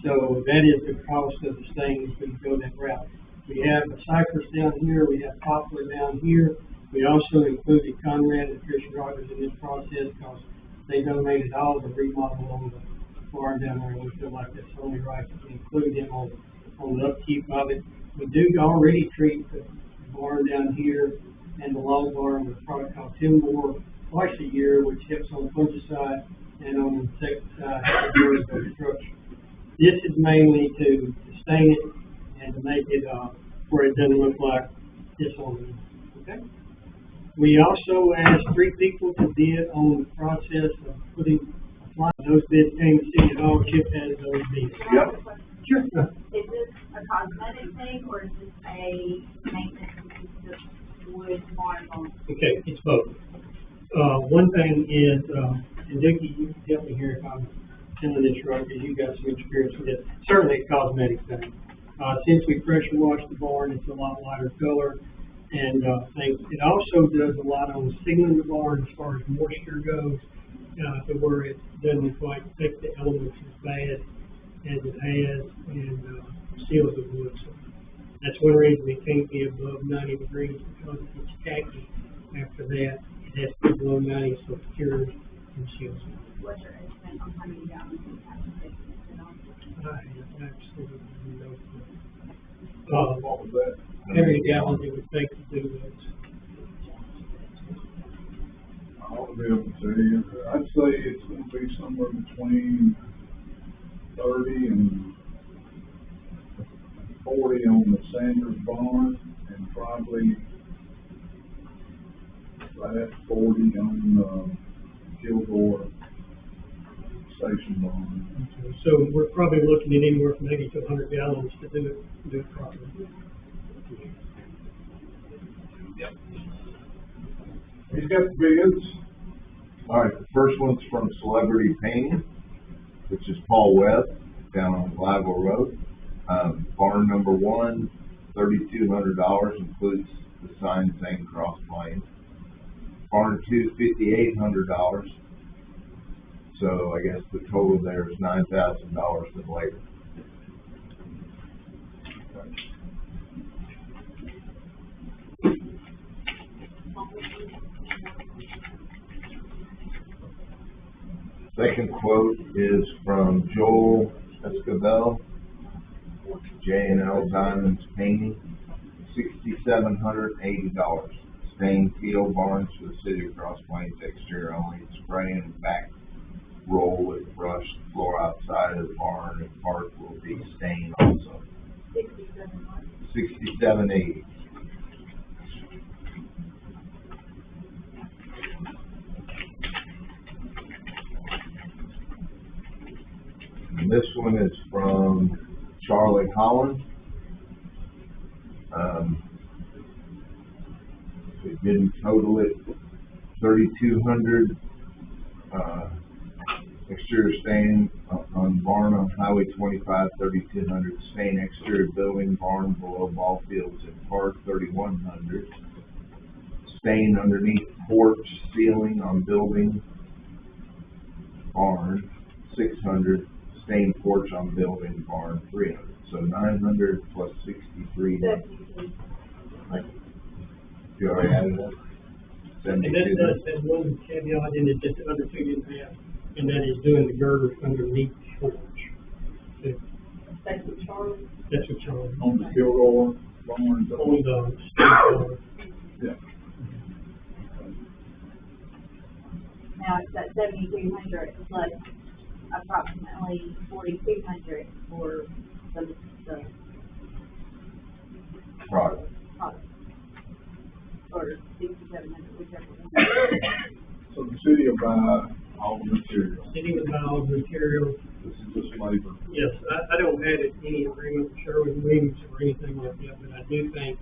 So that is the cost of the stain if we go that route. We have a cypress down here, we have poplar down here. We also included Conrad and Trish Rogers in this process because they donated all the remodel on the farm down there, and we feel like that's only right to include them on the upkeep of it. We do already treat the barn down here and the log barn with a product called Timber twice a year, which helps on fungicide and on insecticide for the structure. This is mainly to stain it and to make it where it doesn't look like this on it. Okay. We also asked 3 people to bid on the process of putting those bids came to City Hall. Chip has those bids. Yep. Is Sure. this a cosmetic thing, or is this a maintenance, just wood, marble? Okay, it's both. One thing is, and Dickie, you can tell me here if I'm telling this right, because you got some experience with it. Certainly a cosmetic thing. Since we pressure washed the barn, it's a lot lighter color and things. It also does a lot on sealing the barn as far as moisture goes, to where it doesn't quite take the elements as bad as it has, and seals the wood. So that's one reason it can't be above 90 degrees, because if it's tacky after that, it has to be below 90 so it cures and seals it. What's your estimate on how many gallons you have to fix it on? I have absolutely no clue. What was that? How many gallons it would take to do those? I ought to be able to tell you. I'd say it's gonna be somewhere between 30 and 40 on the Sanders barn, and probably right at 40 on the Kilgore station barn. Okay, so we're probably looking at anywhere from 80 to 100 gallons to do it properly. He's got the bids. All right, the first one's from Celebrity Painting, which is Paul Webb down on Glyville Road. Barn number 1, $3,200, includes the sign saying Cross Plains. Barn 2, $5,800. So I guess the total there is $9,000 in labor. Second quote is from Joel Escabel, J&L Diamonds Painting, $6,780. Stained steel barns for the city of Cross Plains, exterior only, spray and back roll with brush. Floor outside of the barn and park will be stained also. $6,780. And this one is from Charlie Holland. It didn't total it. 3,200 exterior stain on barn on Highway 25. 3,200 stain exterior building barn below ball fields and park. 3,100 stain underneath porch ceiling on building barn. 600 stain porch on building barn. 300. So 900 plus 63. You already added that? And that's one caveat in it that the other two didn't have, and that is doing the girders underneath the porch. That's what Charlie. That's what Charlie. On the field roller, barns. On the state. Yeah. Now, it's at 7,200 plus approximately 4,200 for the Product. product. Or 6,700, whichever one. So the city will buy all the material. City would buy all the material. This is just labor. Yes, I don't have any agreement with Sherwin Williams or anything like that, but I do think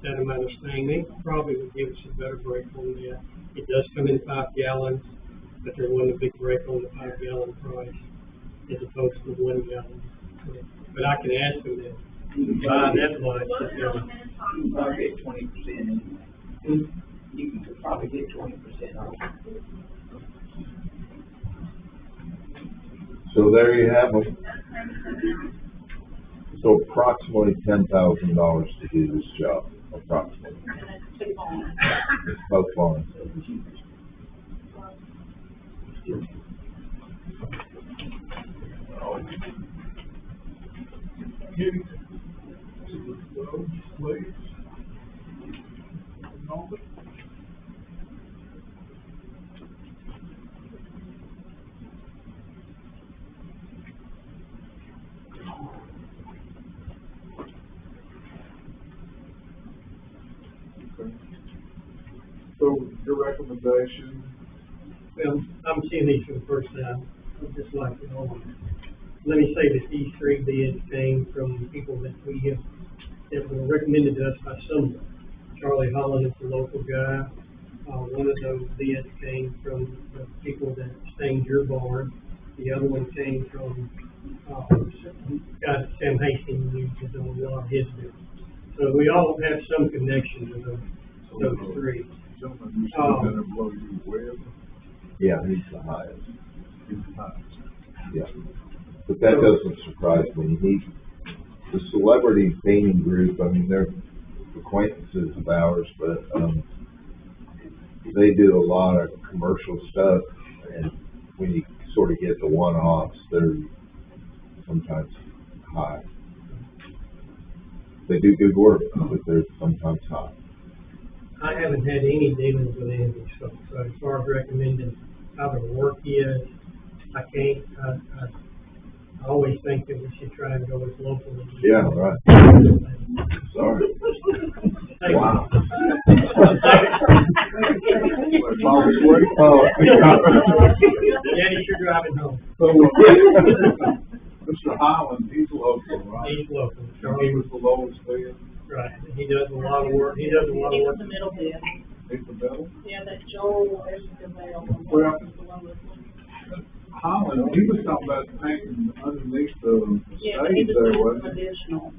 that amount of stain, they probably would give us a better break on that. It does come in 5 gallons, but there wasn't a big break on the 5 gallon price as opposed to the 1 gallon. But I can ask them that. Buy that much. Was it on Minnesota? Probably get 20% anyway. You can probably get 20% off. So there you have them. So approximately $10,000 to do this job, approximately. It's both barns. Please. So your recommendation? Well, I'm seeing these for the first time, I'd just like to know. Let me say that these 3 bids came from people that we have, that were recommended to us by someone. Charlie Holland is the local guy. One of those bids came from the people that stained your barn. The other one came from, guy Sam Hastings uses on a lot of his business. So we all have some connection to those 3. Gentlemen, you still gonna blow you Webb? Yeah, he's the highest. He's the highest. Yeah. But that doesn't surprise me. The celebrity painting group, I mean, they're acquaintances of ours, but, they do a lot of commercial stuff, and when you sort of get the one-offs, they're sometimes high. They do good work, but they're sometimes high. I haven't had any dealings with any of these folks, so as far as recommending how their work is, I can't, I always think that we should try and go as local as we can. Yeah, right. Sorry. Wow. Oh. Daddy, you're driving home. So, Mr. Highland, he's local, right? He's local. And he was the lowest bid. Right, he does a lot of work, he does a lot of He work. was the middle bid. He's the middle. Yeah, that Joel Escabel. Well- was the lowest one. Highland, he was talking about painting underneath the Yeah, but he stage was there, doing wasn't some he? additional.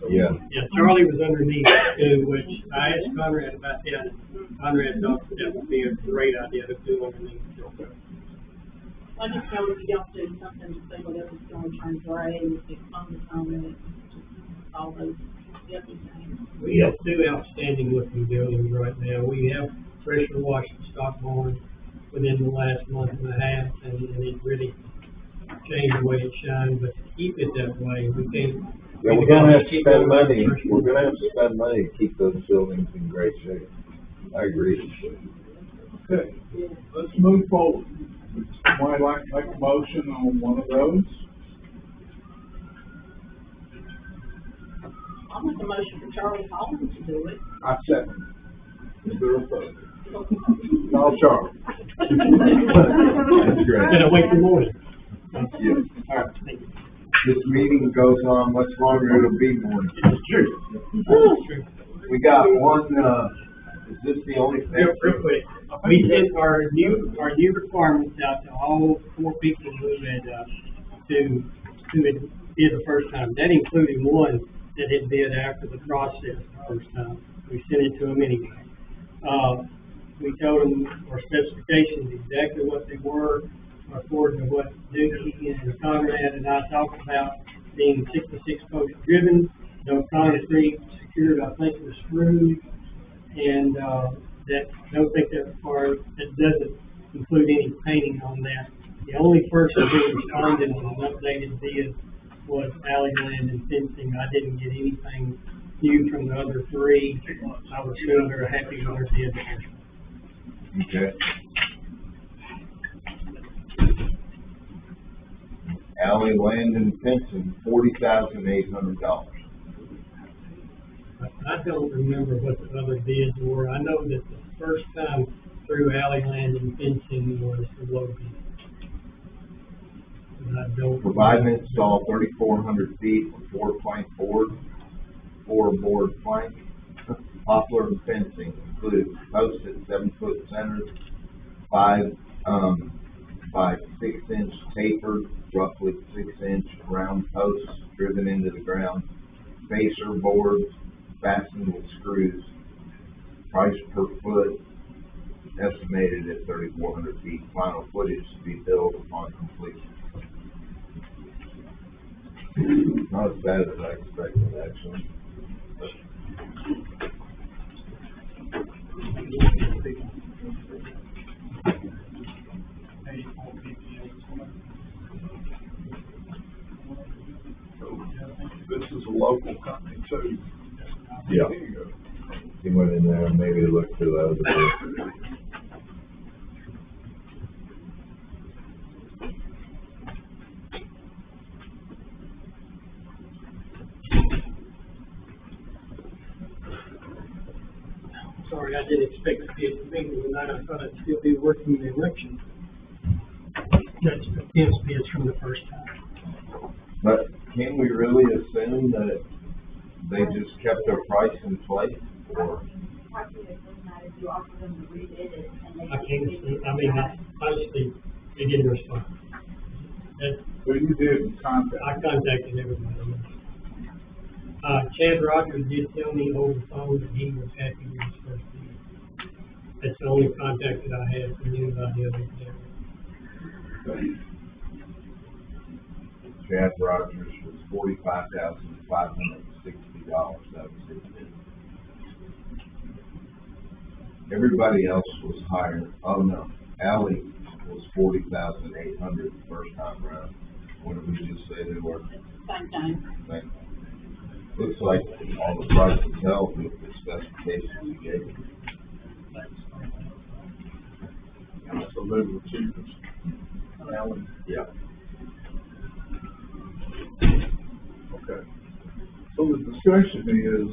Yeah. Yeah, Charlie was underneath too, which I asked Conrad about that. Conrad thought that would be a great idea to do underneath. I just know if you don't do something to say whatever it's going to turn gray, it's on it, all those yucky things. We have 2 outstanding looking buildings right now. We have pressure washed stock barn, within the last month and a half, and it really changed the way it shines, but to keep it that way, we can't. Yeah, we're gonna have to spend money, we're gonna have to spend money to keep those buildings in great shape. I agree. Okay, let's move forward. Somebody like to make a motion on one of those? I'll make a motion for Charlie Holland to do it. I second. Is there a vote? Call Charlie. That's great. Can I wait for more? Yes. All right, thank you. This meeting goes on much longer, it'll be morning. True. We got one, is this the only thing? Real quick, we sent our new requirements out to all 4 people who had bid the first time. That included one that had bid after the process the first time. We sent it to them anyway. We told them our specifications, exactly what they were, according to what Dookie and Conrad and I talked about, being 66 post driven, no concrete, secured, I think, with screws, and that, don't think that requires, that doesn't include any painting on that. The only person who responded on an updated bid was Alley Land and Fencing. I didn't get anything new from the other 3. I was sure they're happy with their bid. Okay. Alley Land and Fencing, $40,800. I don't remember what the other bids were. I know that the first time through Alley Land and Fencing was the low bid. And I don't. Provide and install 3,400 feet of 4-plank board, 4-board plank, poplar and fencing, including posts at 7-foot centers, 5 by 6-inch tapered, roughly 6-inch round posts driven into the ground, facer boards fastened with screws. Price per foot estimated at 3,400 feet. Final footage to be billed upon completion. Not as bad as I expected, actually. This is a local company too. Yeah. There you go. He went in there and maybe looked through the other bit. Sorry, I didn't expect to be at the meeting tonight. I thought I'd still be working the election. That's the bids from the first time. But can we really assume that they just kept their price in place, or? Why would it matter if you offer them to rebid it and they? I can't see, I mean, honestly, they didn't respond. That, So you did contact. I contacted everybody. Chad Rogers did tell me over the phone that he was happy with his first bid. That's the only contact that I had from anybody other than Chad Rogers was $45,560. That was his bid. Everybody else was higher. Oh no, Alley was $40,800 the first time around. What did we just say they were? Same time. Thank you. Looks like all the prices held with the specifications you gave. So they were cheapest. Alan. Yeah. Okay. So the discussion is,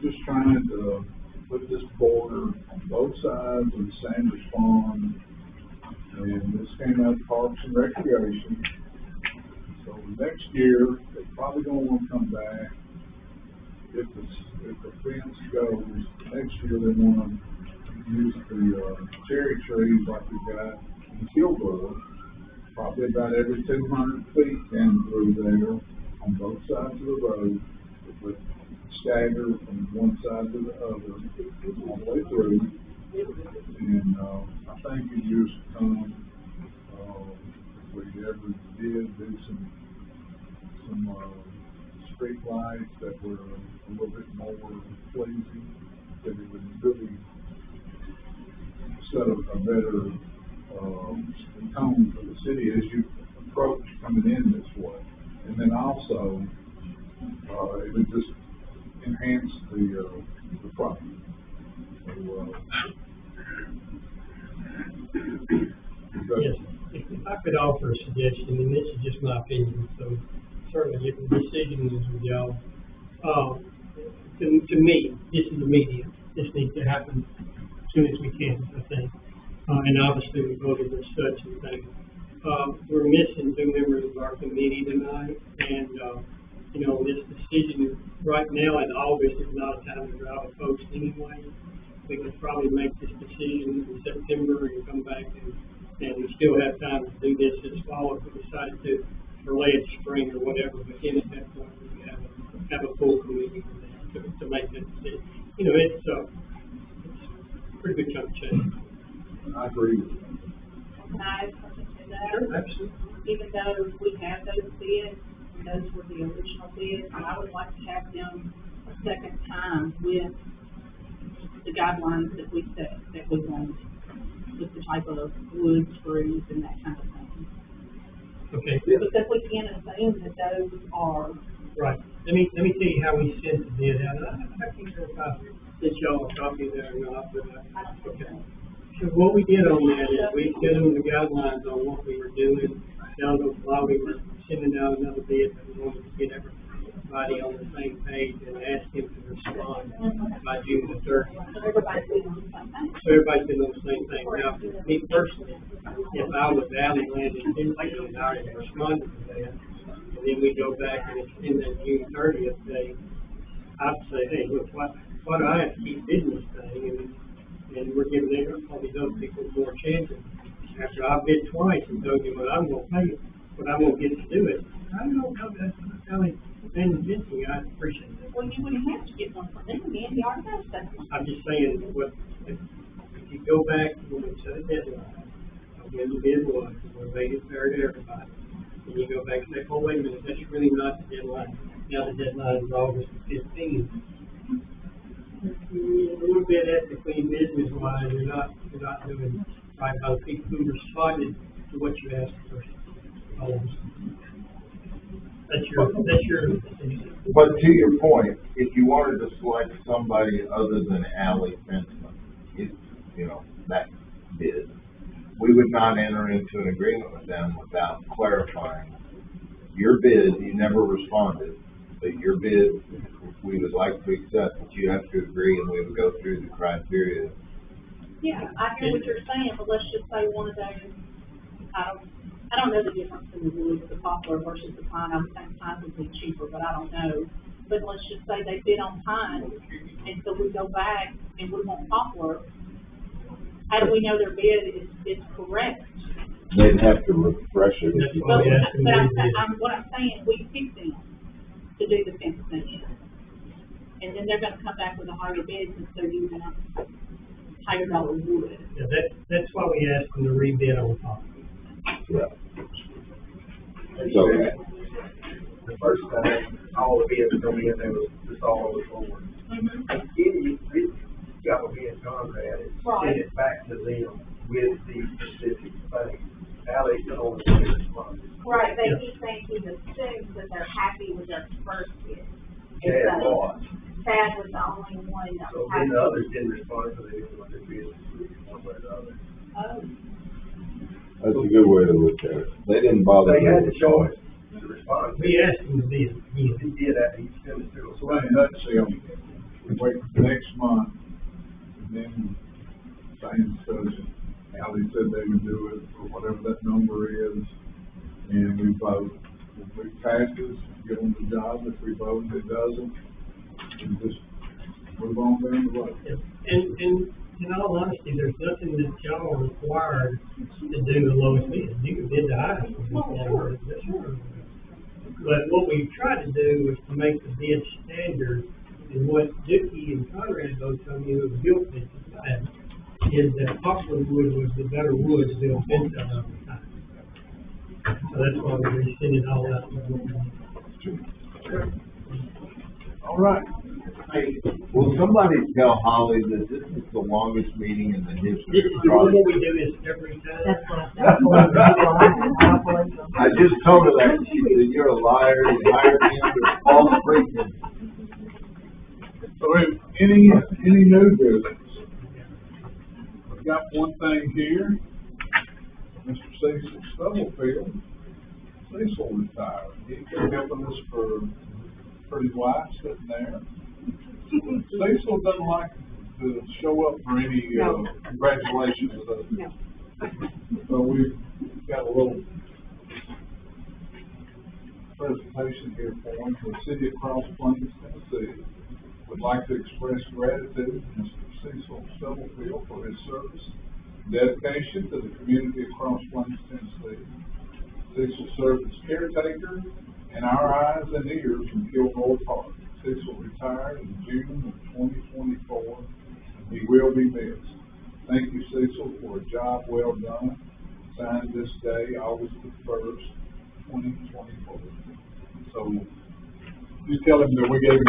you're just trying to put this border on both sides of Sanders Farm, and this came out of Parks and Recreation. So next year, they're probably gonna wanna come back. If the fence goes, next year they wanna use the, cherry trees like we got in Kilgore, probably about every 200 feet down through there on both sides of the road, with stagger from one side to the other, all the way through. And, I think in years to come, if we ever did do some street lights that were a little bit more pleasing, that it would really set a better tone for the city as you approach coming in this way. And then also, it would just enhance the property. So, Yes, if I could offer a suggestion, and this is just my opinion, so certainly if the decision is with y'all. To me, this is immediate. This needs to happen as soon as we can, I think. And obviously we voted as such and things. We're missing 2 members of our committee tonight, and, you know, this decision right now in August is not a time to drive a post anyway. We could probably make this decision in September and come back and we still have time to do this this fall if we decided to, or late spring or whatever, but then at that point, we have a full committee to make that decision. You know, it's a pretty good chunk of change. I agree with you. Can I add something to that? Sure, absolutely. Even though we have those bids, and those were the original bids, I would like to have them a second time with the guidelines that we set, that we want, with the type of wood, screws, and that kind of thing. Okay. Because we can't assume that those are. Right. Let me tell you how we sent the bid out. I can't remember if I sent y'all a copy of that or not, but, okay. So what we did on that is we set them the guidelines on what we were doing. Down while we were sending out another bid, that we wanted to get everybody on the same page and ask them to respond by June the 30th. So everybody's been on the same thing. So everybody's been on the same thing. Now, me personally, if I was Valley Land and Pinley, I already responded to that. And then we go back and extend that June 30th date. I'd say, hey, look, why do I have to keep bidding this thing? And we're giving all these other people more chances. After I bid twice and told you what I'm gonna pay, what I'm gonna get to do it. I don't know how that's really convincing. I appreciate that. Well, you wouldn't have to get one from them again, you already have that one. I'm just saying, if you go back when we set a deadline, when the bid was, we made it fair to everybody. And you go back and say, oh, wait a minute, that's really not the deadline. Now the deadline is August 15th. A little bit ethically, business-wise, you're not doing right by the people who responded to what you asked for. That's your decision. But to your point, if you wanted to select somebody other than Ally Fenton, you know, that bid, we would not enter into an agreement with them without clarifying your bid. You never responded, but your bid, we would like to accept, but you have to agree, and we would go through the criteria. Yeah, I hear what you're saying, but let's just say one of those, I don't know the difference in the wood, the poplar versus the pine. I would think pine would be cheaper, but I don't know. But let's just say they bid on pine, and so we go back and we want poplar. How do we know their bid is correct? They'd have to refresh it. That's But, why we asked them but to do this. what I'm saying, we pick them to do the fence thing. And then they're gonna come back with a higher bid since they're using a higher dollar wood. Yeah, that's why we asked them to rebid on top. Yeah. So, The first time, all the bids come in, they was just all over the board. You got to be in Conrad, and send it back to them with the specific thing. Ally can only respond. Right, they keep saying he assumes that they're happy with their first bid. Chad was. Chad was the only one that So was then happy. the others didn't respond, so they didn't want their bids one way or the other. Oh, that's a good way to look at it. They didn't bother. They had the choice to respond. We asked them to bid. He did that, he sent it to us. So in a nutshell, we wait for next month, and then same discussion. Ally said they would do it for whatever that number is, and we vote. If it passes, give them the job. If we vote, it doesn't, we just move on down the road. And in all honesty, there's nothing that y'all are required to do the lowest bid. You can bid the highest. But what we try to do is to make the bid standard, and what Dookie and Conrad both told me who built this design is that poplar wood was the better wood to build fence out of the time. So that's why we rescinded all that. All right. Will somebody tell Holly that this is the longest meeting in the history This of is the one Raleigh? we do this every time. I just told her that, she said, you're a liar, you hired him to false pretense. So any new business? We've got one thing here, Mr. Cecil Stubblefield. Cecil retired. He's been helping us for his wife sitting there. Cecil doesn't like to show up for any, congratulations. No. So we've got a little presentation here for him. The city of Cross Plains, Tennessee would like to express gratitude to Mr. Cecil Stubblefield for his service, dedication to the community of Cross Plains, Tennessee. Cecil served as caretaker in our eyes and ears from Kilgore Park. Cecil retired in June of 2024. He will be missed. Thank you, Cecil, for a job well done. Signed this day, August the 1st, 2024. So, you tell him that we gave him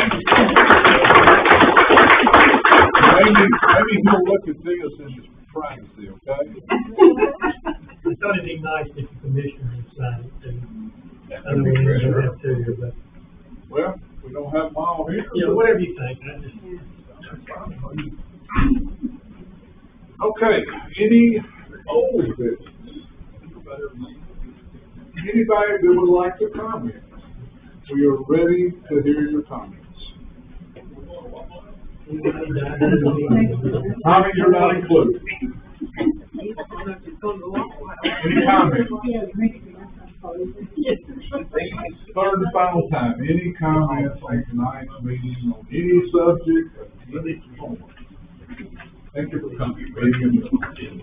maybe he'll look at this in his privacy, okay? I thought it'd be nice if the commissioner would sign it, and otherwise we don't have to, but, Well, we don't have them all here. yeah, whatever you think, I just. Okay, any old business? Anybody that would like to comment? We are ready to hear your comments. Tommy, you're not included. Any comments? Third and final time, any comments on tonight's meeting on any subject of any form? Thank you for coming. Meeting adjourned.